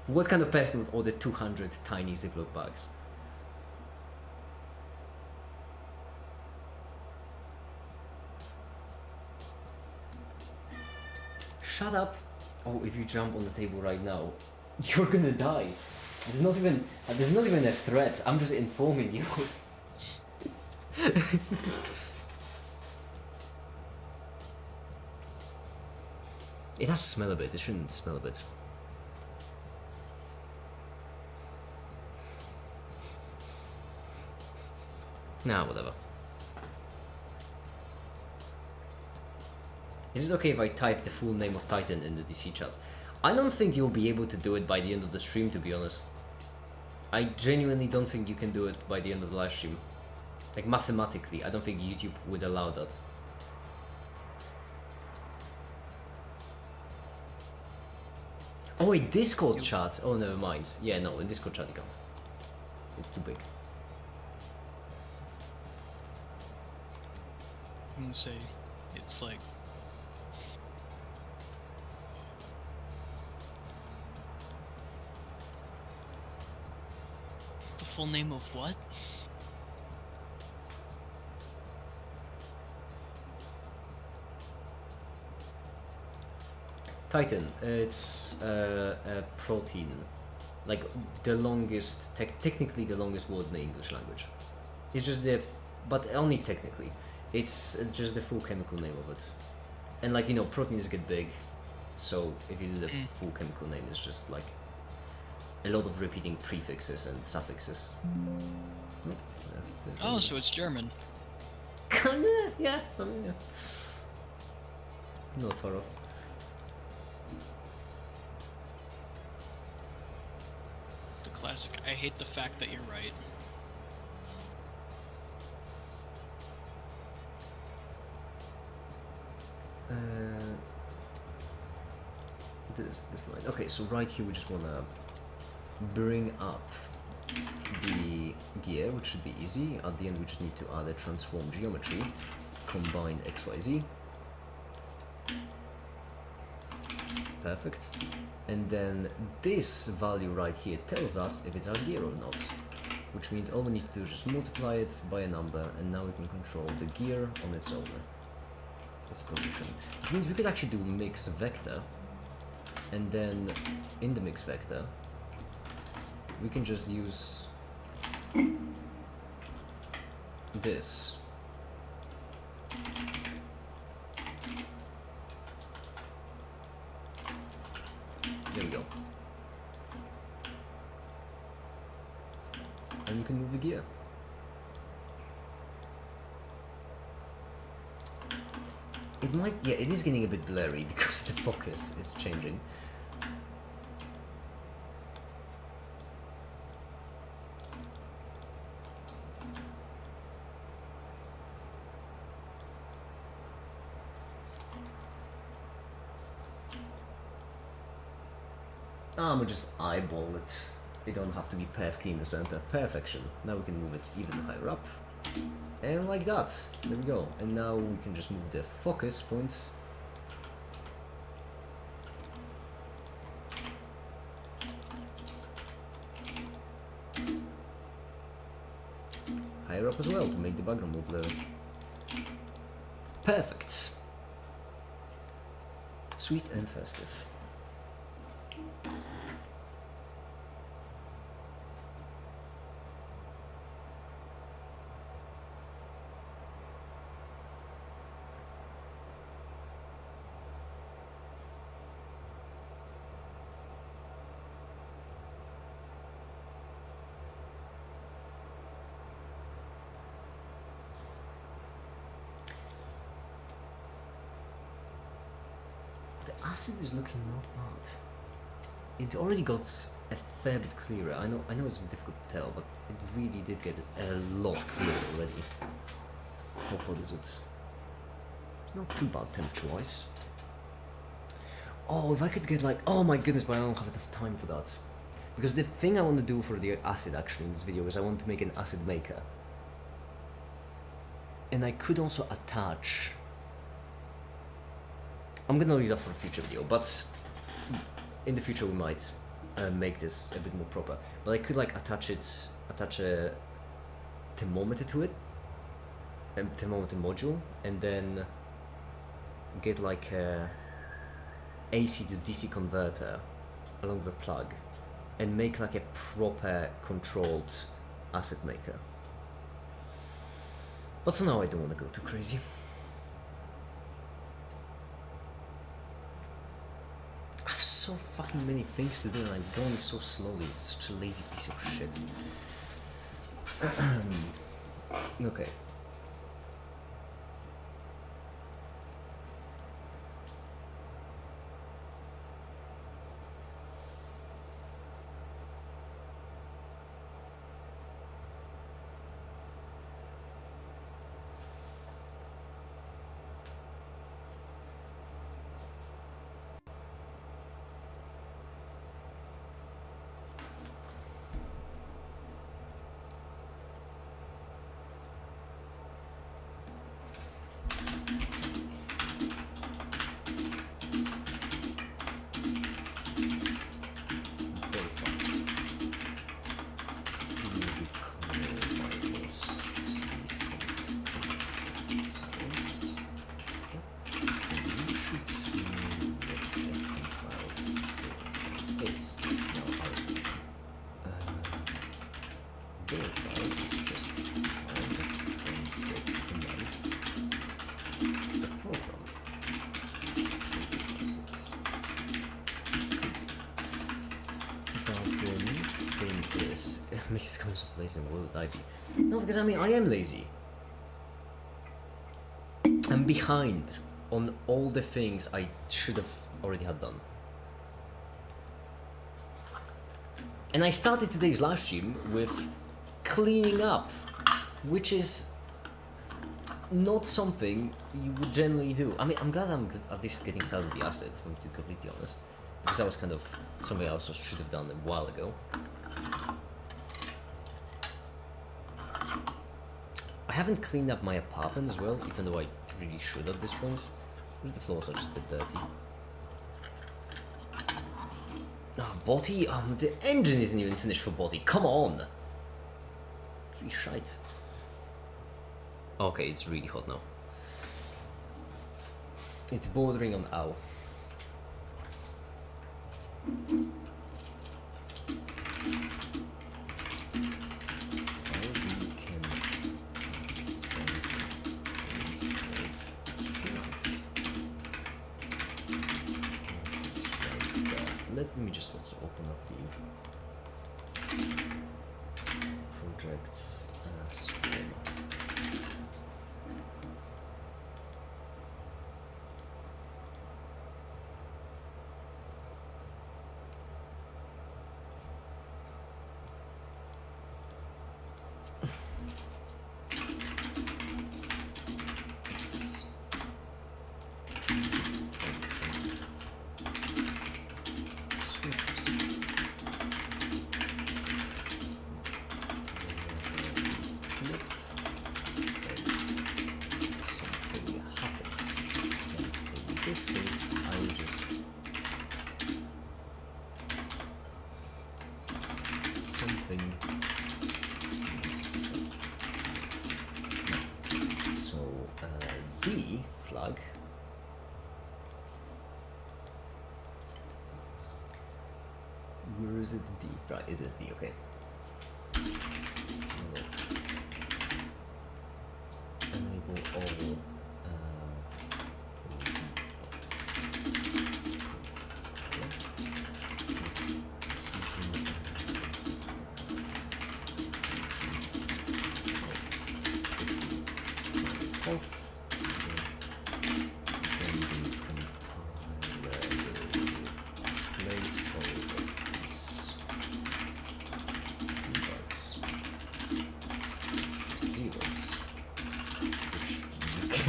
[SPEAKER 1] What kind of person would order 200 tiny Ziploc bags? Shut up! Oh, if you jump on the table right now, you're gonna die. There's not even a threat. I'm just informing you. It has to smell a bit. It shouldn't smell a bit. Nah, whatever. Is it okay if I type the full name of Titan in the DC chat? I don't think you'll be able to do it by the end of the stream, to be honest. I genuinely don't think you can do it by the end of the live stream. Like, mathematically, I don't think YouTube would allow that. Oh wait, Discord chat? Oh, never mind. Yeah, no, in Discord chat you can't. It's too big.
[SPEAKER 2] I'm gonna say, it's like... The full name of what?
[SPEAKER 1] Titan, it's a protein. Like, the longest, technically the longest word in the English language. It's just but only technically. It's just the full chemical name of it. And like, you know, proteins get big, so if you do the full chemical name, it's just like a lot of repeating prefixes and suffixes.
[SPEAKER 2] Oh, so it's German.
[SPEAKER 1] Kinda, yeah, I mean, yeah. Not far off.
[SPEAKER 2] The classic, I hate the fact that you're right.
[SPEAKER 1] This line. Okay, so right here we just wanna bring up the gear, which should be easy. At the end we just need to add a transform geometry, combine XYZ. Perfect. And then this value right here tells us if it's our gear or not, which means all we need to do is just multiply it by a number, and now we can control the gear on its own. Its position. Which means we could actually do mix vector, and then in the mix vector we can just use this. There we go. And you can move the gear. It might, yeah, it is getting a bit blurry because the focus is changing. I'm gonna just eyeball it. They don't have to be perfectly in the center. Perfection. Now we can move it even higher up. And like that. There we go. And now we can just move the focus point higher up as well to make the background more blurry. Perfect. Sweet and festive. The acid is looking not bad. It already got a fair bit clearer. I know it's difficult to tell, but it really did get a lot clearer already. How hot is it? It's not too bad temperature-wise. Oh, if I could get like... Oh my goodness, but I don't have enough time for that. Because the thing I want to do for the acid actually in this video is I want to make an acid maker. And I could also attach... I'm gonna leave that for a future video, but in the future we might make this a bit more proper. But I could like attach a thermometer to it, a thermometer module, and then get like a AC to DC converter along the plug, and make like a proper controlled acid maker. But for now I don't want to go too crazy. I have so fucking many things to do and I'm going so slowly. It's such a lazy piece of shit. Okay. Makes comments of lazy and what would I be? No, because I mean I am lazy. I'm behind on all the things I should have already had done. And I started today's live stream with cleaning up, which is not something you would generally do. I mean, I'm glad I'm at least getting started with the acid, if I'm to be completely honest. Because that was kind of something I also should have done a while ago. I haven't cleaned up my apartment as well, even though I really should at this point. The floors are just a bit dirty. Oh, body? The engine isn't even finished for body. Come on! It's really shite. Okay, it's really hot now. It's bordering on ow. Let me just also open up the projects swarm. Flag. Where is it? D. Right, it is D, okay. Enable all off.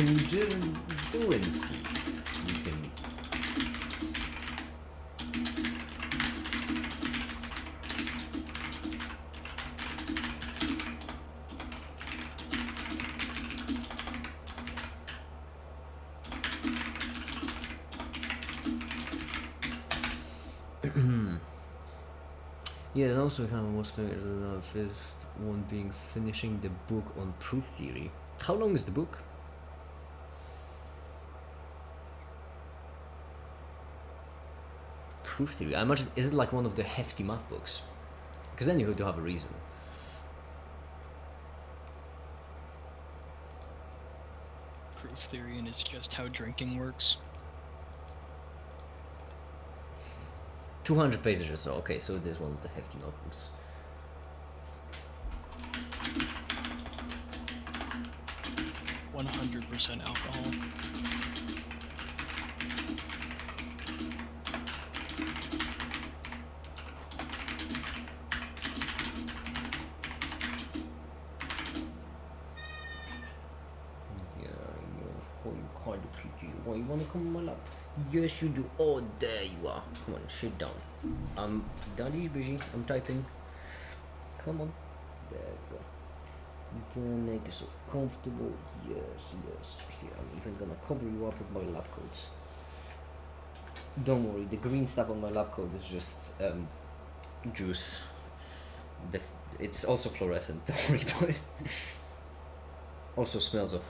[SPEAKER 1] can just do and see. You can. Yeah, and also kind of most famous first one being finishing the book on proof theory. How long is the book? Proof theory. I imagine, is it like one of the hefty math books? Because then you have to have a reason.
[SPEAKER 2] Proof theory, and it's just how drinking works.
[SPEAKER 1] 200 pages or so. Okay, so it is one of the hefty math books.
[SPEAKER 2] %100% alcohol.
[SPEAKER 1] Why you wanna come on my lap? Yes, you do. Oh, there you are. Come on, sit down. Daddy's busy. I'm typing. Come on. There we go. Then make yourself comfortable. Yes, yes. Here, I'm even gonna cover you up with my lab coat. Don't worry, the green stuff on my lab coat is just juice. It's also fluorescent. Don't worry about it. Also smells of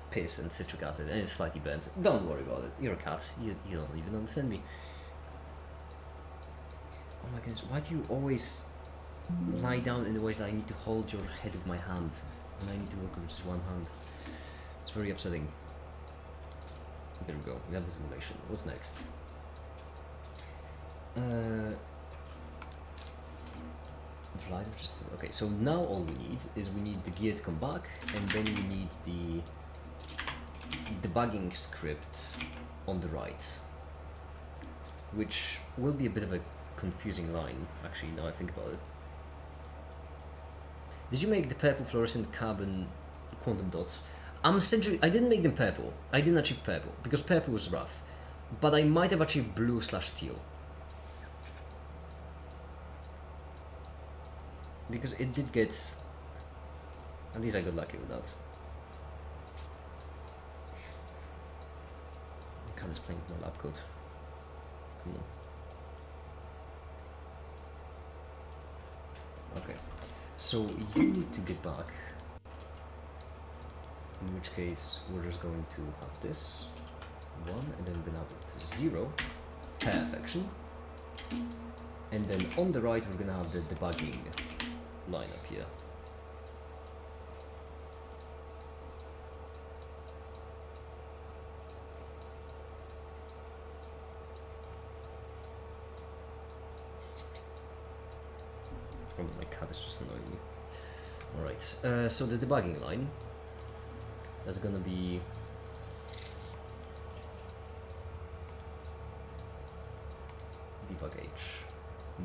[SPEAKER 1] piss and citric acid, and it's slightly burnt. Don't worry about it. You're a cat. You don't even understand me. Oh my goodness, why do you always lie down in the ways that I need to hold your head with my hand and I need to work with just one hand? It's very upsetting. There we go. We have this animation. What's next? Okay, so now all we need is we need the gear to come back, and then we need the debugging script on the right, which will be a bit of a confusing line, actually, now I think about it. Did you make the purple fluorescent carbon quantum dots? I didn't make them purple. I didn't achieve purple, because purple was rough. But I might have achieved blue/teal. Because it did get... At least I got lucky with that. I can't just play with my lab code. Come on. Okay. So you need to get back. In which case we're just going to have this 1, and then we're gonna have it 0. Perfection. And then on the right we're gonna have the debugging line up here. Oh, my cat is just annoying me. Alright, so the debugging line, that's gonna be debug H.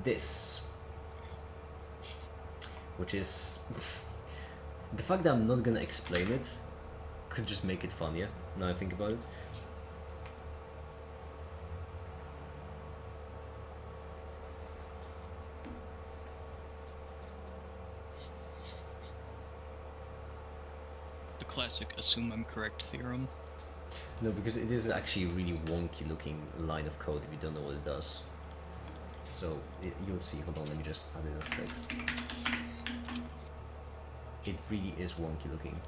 [SPEAKER 1] This, which is the fact that I'm not gonna explain it could just make it funnier now I think about it.
[SPEAKER 2] The classic assume I'm correct theorem.
[SPEAKER 1] No, because it is actually a really wonky looking line of code if you don't know what it does. So you'll see. Hold on, let me just add it as text. It really is wonky looking.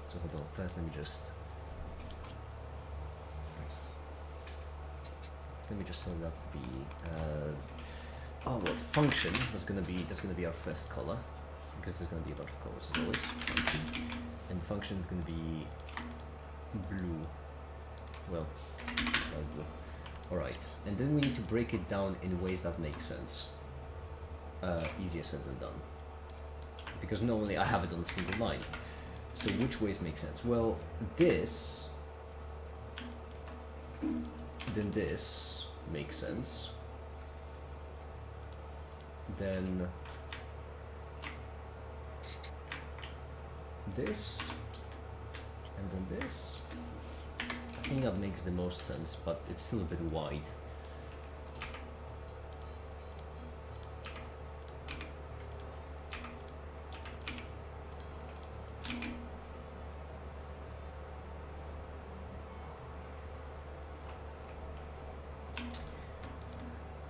[SPEAKER 1] So hold on, first let me just set it up to be oh, well, function. That's gonna be our first color, because there's gonna be a bunch of colors as always. And function is gonna be blue. Well, light blue. All right, and then we need to break it down in ways that make sense. Easier said than done, because normally I have it on a single line. So which ways make sense? Well, this, then this makes sense. then this, and then this. I think that makes the most sense, but it's still a bit wide.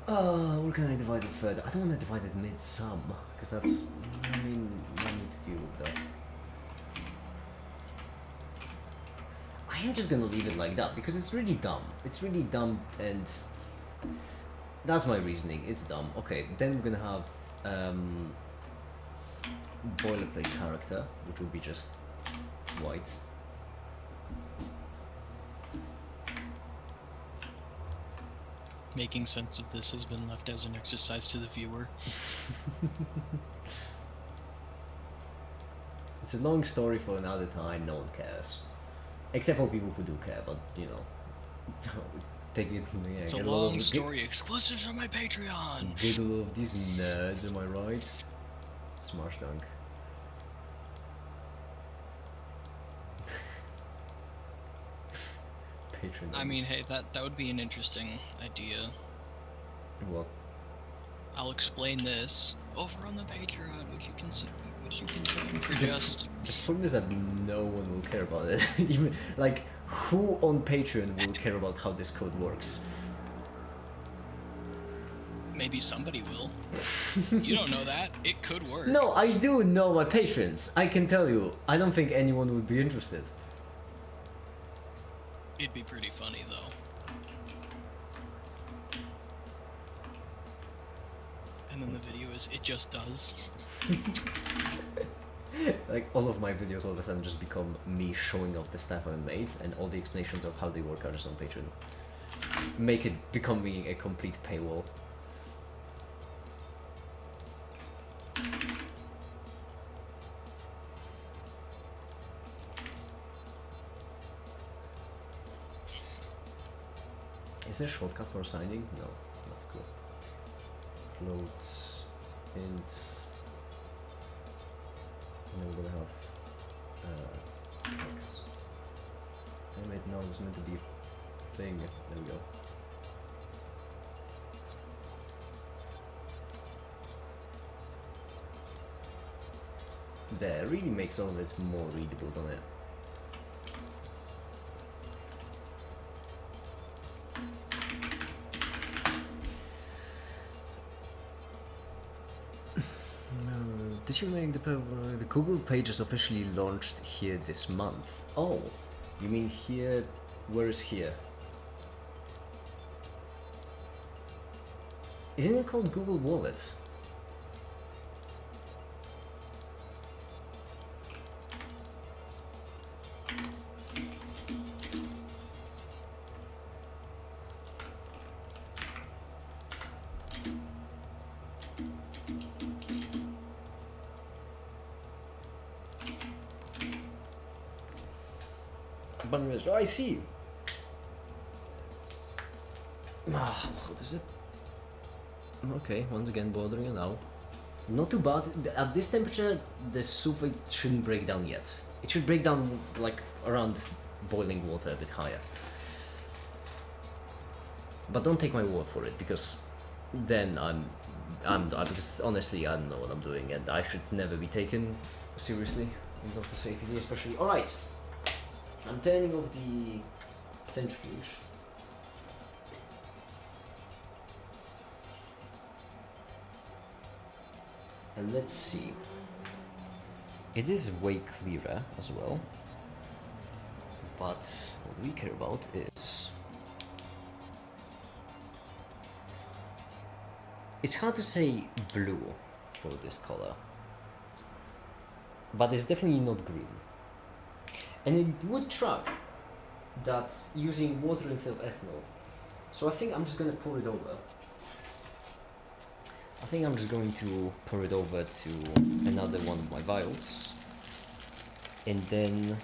[SPEAKER 1] Where can I divide it further? I don't want to divide it mid-sum, because that's, I mean, I need to deal with that. I am just gonna leave it like that, because it's really dumb. It's really dumb, and that's my reasoning. It's dumb. Okay, then we're gonna have boilerplate character, which will be just white.
[SPEAKER 2] Making sense of this has been left as an exercise to the viewer.
[SPEAKER 1] It's a long story for another time, no one cares. Except for people who do care, but you know, take it from the
[SPEAKER 2] It's a long story, exclusive to my Patreon!
[SPEAKER 1] Get a lot of these nerds, am I right? Smash dunk. Patreon.
[SPEAKER 2] I mean, hey, that would be an interesting idea.
[SPEAKER 1] What?
[SPEAKER 2] I'll explain this over on the Patreon, which you can join for just.
[SPEAKER 1] The problem is that no one will care about it. Even like, who on Patreon will care about how this code works?
[SPEAKER 2] Maybe somebody will. You don't know that. It could work.
[SPEAKER 1] No, I do know my patrons. I can tell you. I don't think anyone would be interested.
[SPEAKER 2] It'd be pretty funny though. And then the video is, it just does.
[SPEAKER 1] Like, all of my videos all of a sudden just become me showing off the stuff I've made, and all the explanations of how they work are just on Patreon. Make it becoming a complete paywall. Is there a shortcut for signing? No, that's cool. Float, int, and then we're gonna have x. Damn it, no, it's meant to be a thing. There we go. There, really makes all of it more readable, doesn't it? Did you make the Google pages officially launched here this month? Oh, you mean here? Where is here? Isn't it called Google Wallet? Oh, I see. Ah, what is it? Okay, once again bothering you now. Not too bad. At this temperature, the soup shouldn't break down yet. It should break down like around boiling water, a bit higher. But don't take my word for it, because then because honestly I don't know what I'm doing, and I should never be taken seriously in terms of safety, especially. All right. I'm turning off the centrifuge. And let's see. It is way clearer as well. But what we care about is... It's hard to say blue for this color. But it's definitely not green. And it would track that using water instead of ethanol. So I think I'm just gonna pour it over. I think I'm just going to pour it over to another one of my vials. And then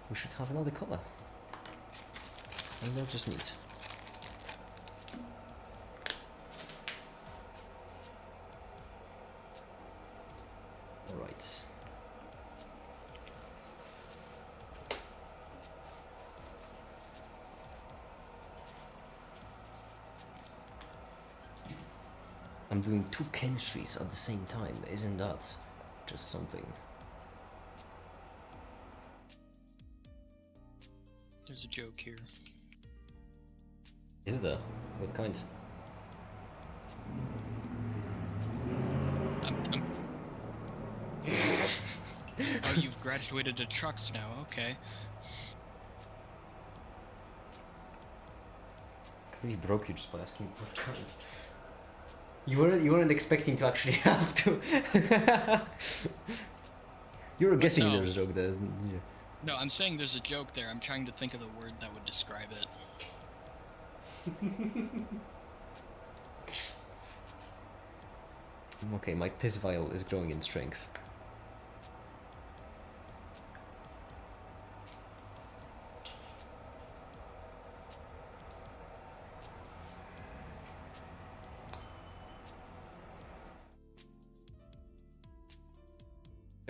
[SPEAKER 1] we should have another color. And that's just neat. Alright. I'm doing 2 chemistries at the same time, isn't that just something?
[SPEAKER 2] There's a joke here.
[SPEAKER 1] Is there? What kind?
[SPEAKER 2] Oh, you've graduated to trucks now, okay.
[SPEAKER 1] Really broke you just by asking what kind. You weren't expecting to actually have to. You were guessing
[SPEAKER 2] no.
[SPEAKER 1] there's a joke there. Yeah.
[SPEAKER 2] No, I'm saying there's a joke there. I'm trying to think of the word that would describe it.
[SPEAKER 1] Okay, my piss vial is growing in strength.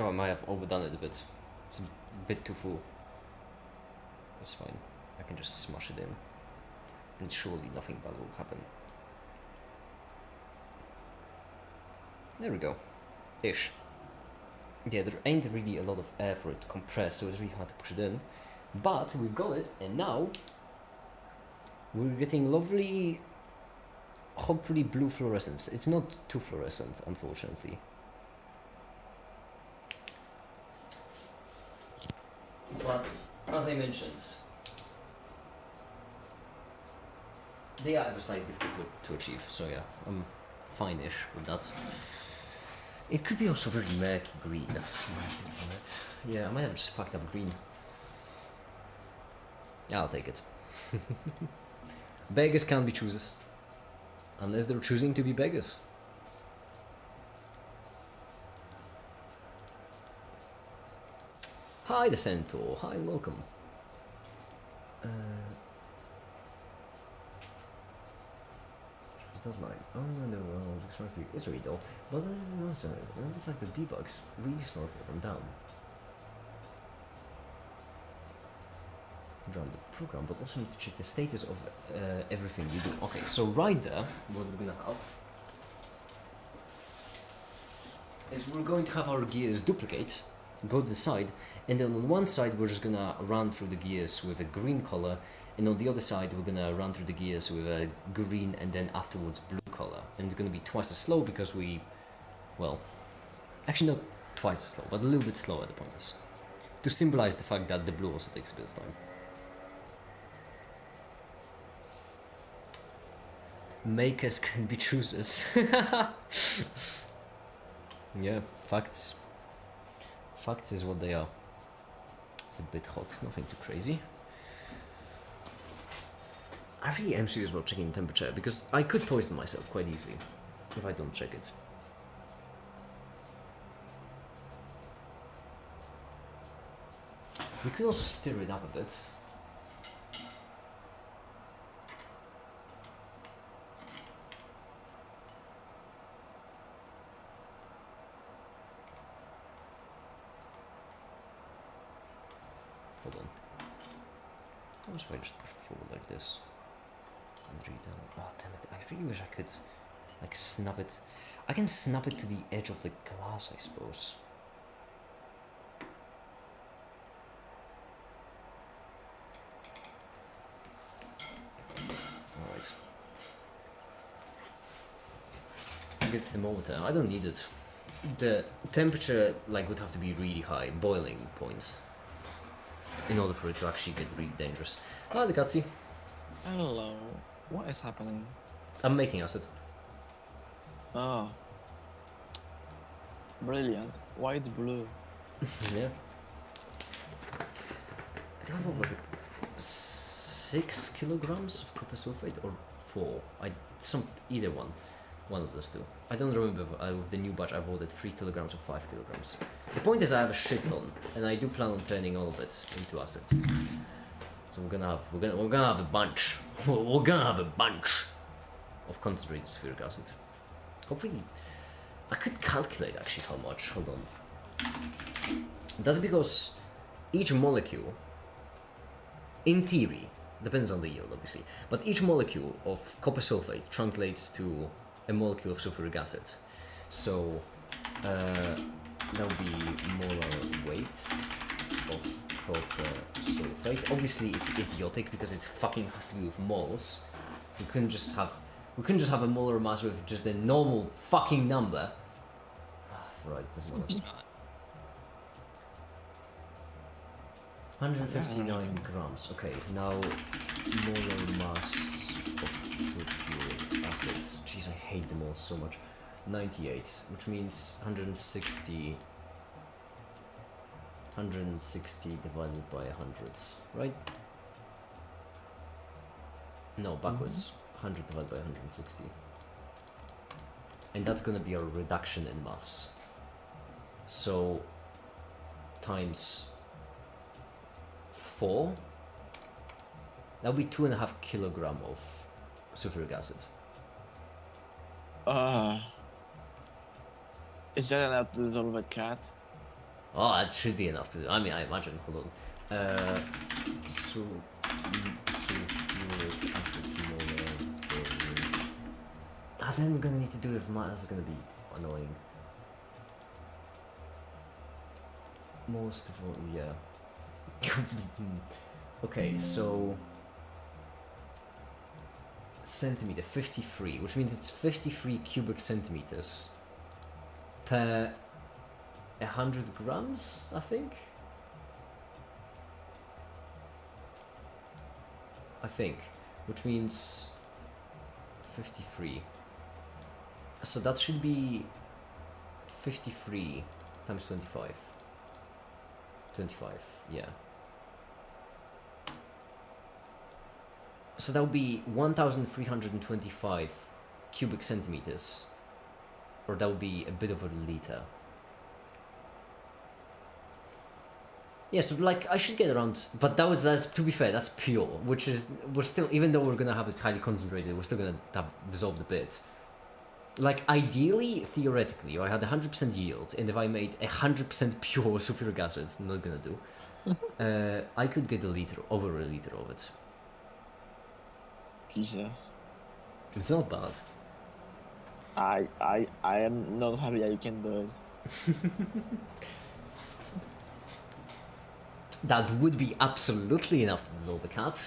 [SPEAKER 1] Oh, I might have overdone it a bit. It's a bit too full. That's fine. I can just smash it in. And surely nothing bad will happen. There we go. Ish. Yeah, there ain't really a lot of air for it to compress, so it's really hard to push it in. But we've got it, and now we're getting lovely, hopefully blue fluorescence. It's not too fluorescent, unfortunately. But, as I mentioned, they are ever slightly difficult to achieve, so yeah, I'm fine-ish with that. It could be also very murky green. Yeah, I might have just fucked up green. Yeah, I'll take it. Beggars can't be choosers. Unless they're choosing to be beggars. Hi, the Centaur. Hi, welcome. Deadline. Oh no, it's really dull. But also, there's the fact that debugs really slow them down. Run the program, but also need to check the status of everything you do. Okay, so right there, what we're gonna have is we're going to have our gears duplicate, go to the side, and then on one side we're just gonna run through the gears with a green color, and on the other side we're gonna run through the gears with a green and then afterwards blue color. And it's gonna be twice as slow because well, actually not twice as slow, but a little bit slower, the point is. To symbolize the fact that the blue also takes a bit of time. Makers can be choosers. Yeah, facts. Facts is what they are. It's a bit hot, nothing too crazy. I really am serious about checking the temperature because I could poison myself quite easily if I don't check it. We could also stir it up a bit. Hold on. I was just push it forward like this. And read down. Oh damn it! I really wish I could, like, snap it. I can snap it to the edge of the glass, I suppose. Alright. Get the thermometer. I don't need it. The temperature, like, would have to be really high, boiling point, in order for it to actually get really dangerous. Ah, the cutscene.
[SPEAKER 3] Hello. What is happening?
[SPEAKER 1] I'm making acid.
[SPEAKER 3] Oh. Brilliant. Why it's blue?
[SPEAKER 1] Yeah. I don't know, like 6 kilograms of copper sulfate or 4. Either one of those two. I don't remember. With the new batch, I've ordered 3 kilograms or 5 kilograms. The point is, I have a shit ton, and I do plan on turning all of it into acid. So we're gonna have a bunch. We're gonna have a bunch of concentrated spheric acid. Hopefully, I could calculate actually how much. Hold on. That's because each molecule, in theory, depends on the yield obviously, but each molecule of copper sulfate translates to a molecule of sulfuric acid. So that would be molar weight of copper sulfate. Obviously it's idiotic because it fucking has to be with moles. We couldn't just have a molar mass with just a normal fucking number. Right, there's no.
[SPEAKER 2] It's not.
[SPEAKER 1] 159 grams. Okay, now molar mass of sulfuric acid. Jeez, I hate them all so much. 98, which means 160 divided by 100, right? No, backwards. 100 divided by 160. And that's gonna be a reduction in mass. So, times 4, that would be 2.5 kilogram of sulfuric acid.
[SPEAKER 3] Is that enough to dissolve a cat?
[SPEAKER 1] Oh, that should be enough to. I mean, I imagine. Hold on. Sulfuric acid molar. Then we're gonna need to do it with math. That's gonna be annoying. Most of all, yeah. Okay, so centimeter 53, which means it's 53 cubic centimeters per 100 grams, I think. Which means 53. So that should be 53 times 25. 25, yeah. So that would be 1,325 cubic centimeters, or that would be a bit over a liter. Yeah, so like I should get around, but that's to be fair, that's pure, which is we're still, even though we're gonna have it highly concentrated, we're still gonna have dissolved a bit. Like ideally, theoretically, if I had 100% yield, and if I made 100% pure sulfuric acid, not gonna do, I could get over a liter of it.
[SPEAKER 3] Jesus.
[SPEAKER 1] It's not bad.
[SPEAKER 3] I am not happy that you can do it.
[SPEAKER 1] That would be absolutely enough to dissolve a cat.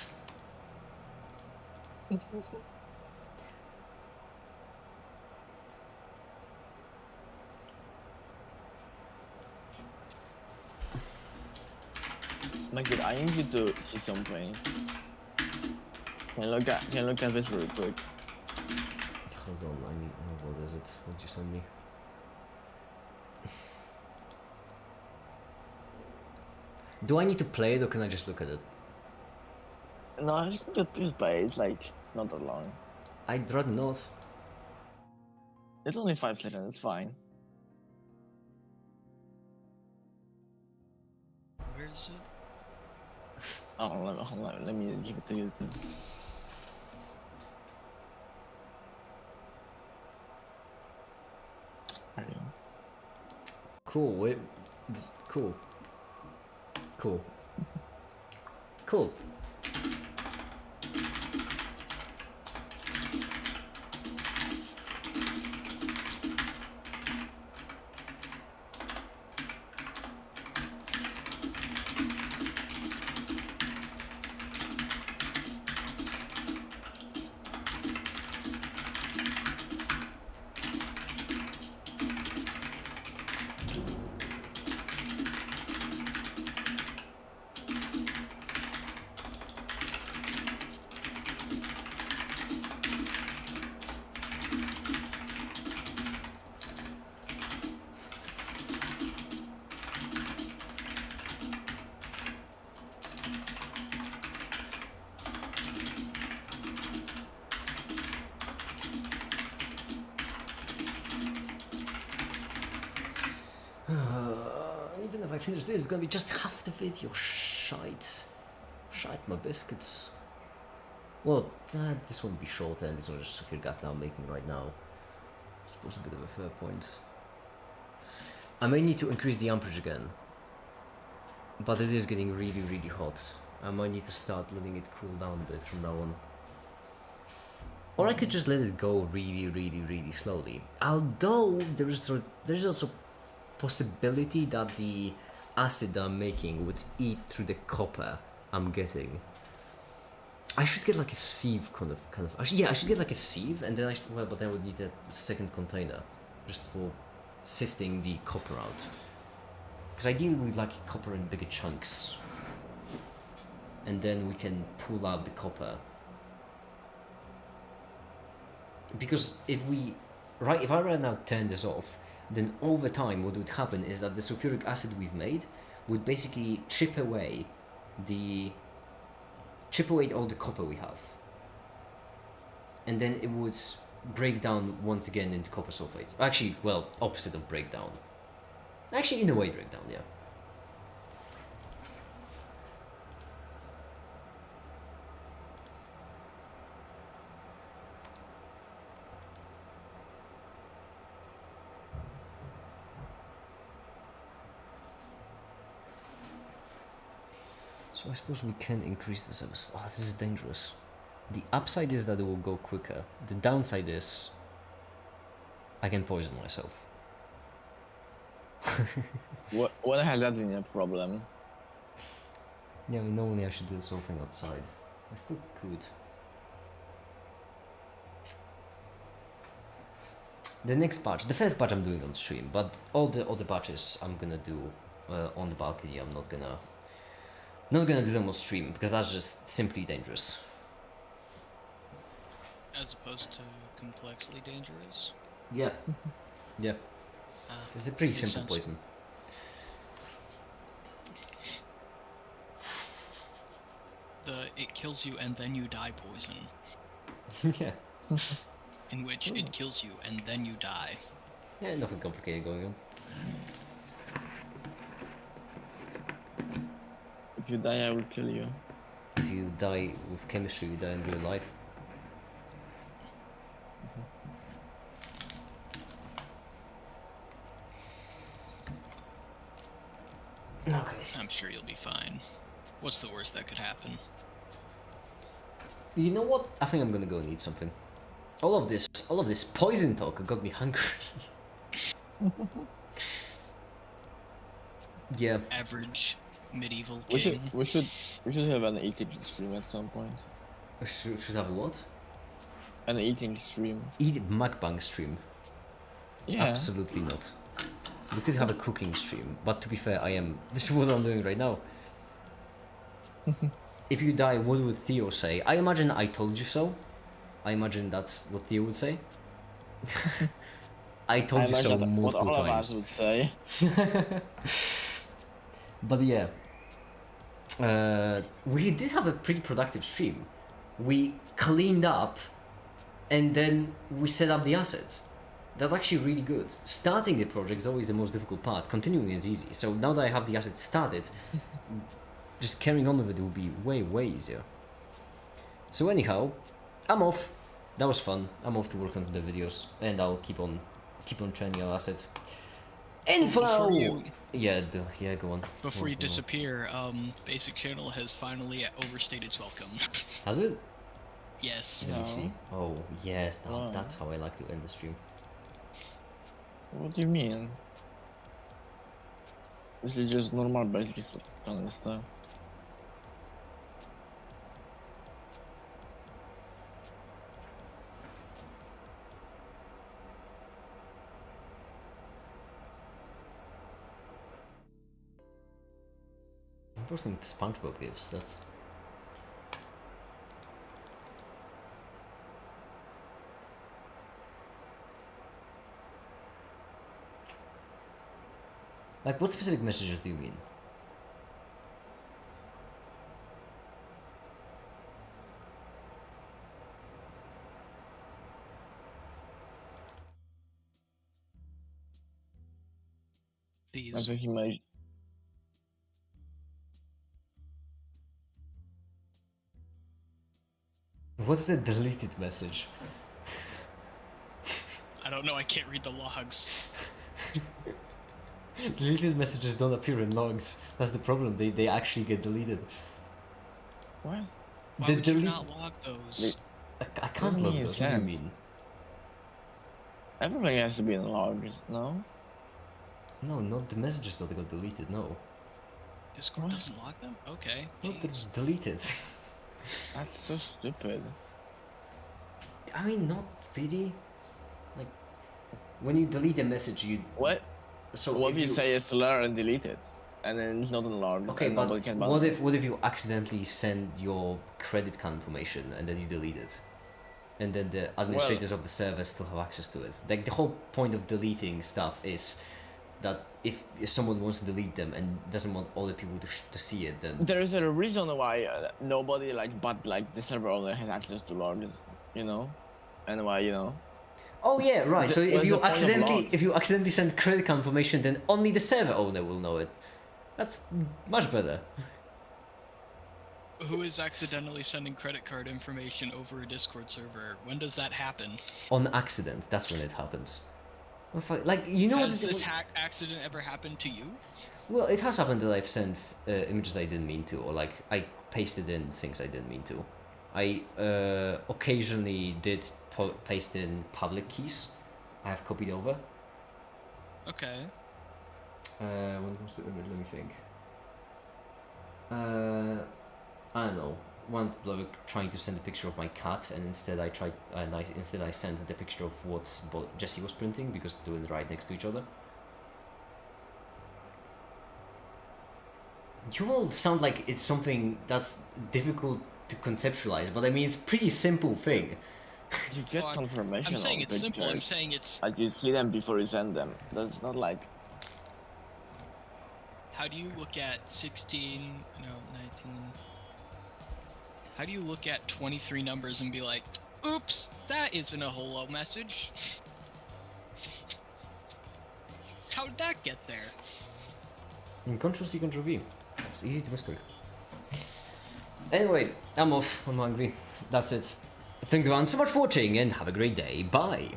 [SPEAKER 3] My god, I need you to see something. Can you look at this real quick?
[SPEAKER 1] Hold on, I need. Oh, what is it? What did you send me? Do I need to play it or can I just look at it?
[SPEAKER 3] No, you can just play. It's like not that long.
[SPEAKER 1] I'd rather not.
[SPEAKER 3] It's only 5 seconds. It's fine.
[SPEAKER 2] Where is it?
[SPEAKER 3] Oh, hold on, let me give it to you too. There you go.
[SPEAKER 1] Cool. Wait. Cool. Cool. Cool. Even if I finish this, it's gonna be just half the video. Shite. Shite my biscuits. Well, this won't be short and this one is just sulfuric gas now I'm making right now. I suppose a bit of a fair point. I may need to increase the amperage again. But it is getting really, really hot. I might need to start letting it cool down a bit from now on. Or I could just let it go really, really, really slowly. Although there's also possibility that the acid that I'm making would eat through the copper I'm getting. I should get like a sieve kind of. I should get like a sieve, and then but then I would need a second container, just for sifting the copper out. Because ideally we'd like copper in bigger chunks, and then we can pull out the copper. Because if I right now turn this off, then over time what would happen is that the sulfuric acid we've made would basically chip away all the copper we have, and then it would break down once again into copper sulfate. Actually, well, opposite of breakdown. Actually, in a way, breakdown, yeah. So I suppose we can increase this. Oh, this is dangerous. The upside is that it will go quicker. The downside is I can poison myself.
[SPEAKER 3] What has that been a problem?
[SPEAKER 1] Yeah, I mean, normally I should do this whole thing outside. I still could. The next batch, the first batch I'm doing on stream, but all the other batches I'm gonna do on the balcony. I'm not gonna do them on stream because that's just simply dangerous.
[SPEAKER 2] As opposed to complexly dangerous.
[SPEAKER 1] Yeah. Yeah. It's a pretty
[SPEAKER 2] Makes
[SPEAKER 1] simple
[SPEAKER 2] sense.
[SPEAKER 1] poison.
[SPEAKER 2] It kills you and then you die poison,
[SPEAKER 1] Yeah.
[SPEAKER 2] in which it kills you and then you die.
[SPEAKER 1] Yeah, nothing complicated going on.
[SPEAKER 3] If you die, I will kill you.
[SPEAKER 1] If you die with chemistry, you die in real life. Okay.
[SPEAKER 2] I'm sure you'll be fine. What's the worst that could happen?
[SPEAKER 1] You know what? I think I'm gonna go and eat something. All of this poison talk got me hungry. Yeah.
[SPEAKER 2] Average medieval
[SPEAKER 3] We
[SPEAKER 2] king.
[SPEAKER 3] should have an eating stream at some point.
[SPEAKER 1] Should have a what?
[SPEAKER 3] An eating stream.
[SPEAKER 1] Eat mukbang stream.
[SPEAKER 3] Yeah.
[SPEAKER 1] Absolutely not. We could have a cooking stream, but to be fair, this is what I'm doing right now. If you die, what would Theo say? I imagine I told you so. I imagine that's what Theo would say. I told you so
[SPEAKER 3] imagine what
[SPEAKER 1] multiple
[SPEAKER 3] all of us
[SPEAKER 1] times.
[SPEAKER 3] would say.
[SPEAKER 1] But yeah, we did have a pretty productive stream. We cleaned up, and then we set up the asset. That's actually really good. Starting the project is always the most difficult part. Continuing is easy. So now that I have the asset started, just carrying on with it will be way, way easier. So anyhow, I'm off. That was fun. I'm off to work on the videos, and I'll keep on training our asset. Inflow. Yeah, go on.
[SPEAKER 2] Before you
[SPEAKER 1] Go on.
[SPEAKER 2] disappear, Basic Channel has finally overstayed its welcome.
[SPEAKER 1] Has it?
[SPEAKER 2] Yes.
[SPEAKER 1] Let me see.
[SPEAKER 3] No.
[SPEAKER 1] Oh yes,
[SPEAKER 3] Wow.
[SPEAKER 1] that's how I like to end the stream.
[SPEAKER 3] What do you mean? This is just normal basic kind of stuff.
[SPEAKER 1] I'm posting SpongeBob gifs. That's. Like, what specific messages do you mean?
[SPEAKER 3] I
[SPEAKER 2] These.
[SPEAKER 3] think he might.
[SPEAKER 1] What's the deleted message?
[SPEAKER 2] I don't know. I can't read the logs.
[SPEAKER 1] Deleted messages don't appear in logs. That's the problem. They actually get deleted.
[SPEAKER 3] What?
[SPEAKER 2] Why
[SPEAKER 1] The
[SPEAKER 2] would you
[SPEAKER 1] delete-
[SPEAKER 2] not log those?
[SPEAKER 1] I can't
[SPEAKER 3] Doesn't
[SPEAKER 1] log
[SPEAKER 3] make
[SPEAKER 1] those. What do you
[SPEAKER 3] sense.
[SPEAKER 1] mean?
[SPEAKER 3] Everything has to be in logs, no?
[SPEAKER 1] No, not the messages that got deleted. No,
[SPEAKER 2] Discord
[SPEAKER 3] What?
[SPEAKER 2] doesn't log them? Okay.
[SPEAKER 1] not the
[SPEAKER 2] Jeez.
[SPEAKER 1] deleted.
[SPEAKER 3] That's so stupid.
[SPEAKER 1] I mean, not really. Like, when you delete a message, you
[SPEAKER 3] What?
[SPEAKER 1] so
[SPEAKER 3] What
[SPEAKER 1] if
[SPEAKER 3] if you say a slur and delete it? And then it's not in logs.
[SPEAKER 1] okay,
[SPEAKER 3] and
[SPEAKER 1] but
[SPEAKER 3] nobody can
[SPEAKER 1] what
[SPEAKER 3] bounce
[SPEAKER 1] if you accidentally send your credit card information and then you delete it, and then the administrators of the server still have access to it? Like the whole point of deleting stuff is that if someone wants to delete them and doesn't want other people to see it, then
[SPEAKER 3] There is a reason why nobody but the server owner has access to logs, you know, and why
[SPEAKER 1] oh yeah, right. So
[SPEAKER 3] What's the point of logs?
[SPEAKER 1] if you accidentally send credit card information, then only the server owner will know it. That's much better.
[SPEAKER 2] Who is accidentally sending credit card information over a Discord server? When does that happen?
[SPEAKER 1] On accident, that's when it happens. Like, you know,
[SPEAKER 2] Has this hack accident ever happened to you?
[SPEAKER 1] well, it has happened that I've sent images I didn't mean to, or like I pasted in things I didn't mean to. I occasionally did paste in public keys. I have copied over.
[SPEAKER 2] Okay.
[SPEAKER 1] When it comes to image, let me think. I don't know. One trying to send a picture of my cat, and instead I sent the picture of what Jesse was printing because they were right next to each other. You all sound like it's something that's difficult to conceptualize, but I mean it's a pretty simple thing.
[SPEAKER 3] You get
[SPEAKER 2] Well,
[SPEAKER 3] confirmation.
[SPEAKER 2] I'm saying
[SPEAKER 3] of
[SPEAKER 2] it's simple. I'm
[SPEAKER 3] pictures.
[SPEAKER 2] saying it's.
[SPEAKER 3] Like you see them before you send them. That's not like.
[SPEAKER 2] How do you look at 16? No, 19. How do you look at 23 numbers and be like, "Oops, that isn't a hello message"? How did that get there?
[SPEAKER 1] In Control-C, Control-V. It's easy to misclick. Anyway, I'm off. I'm hungry. That's it. Thank you everyone so much for watching and have a great day. Bye.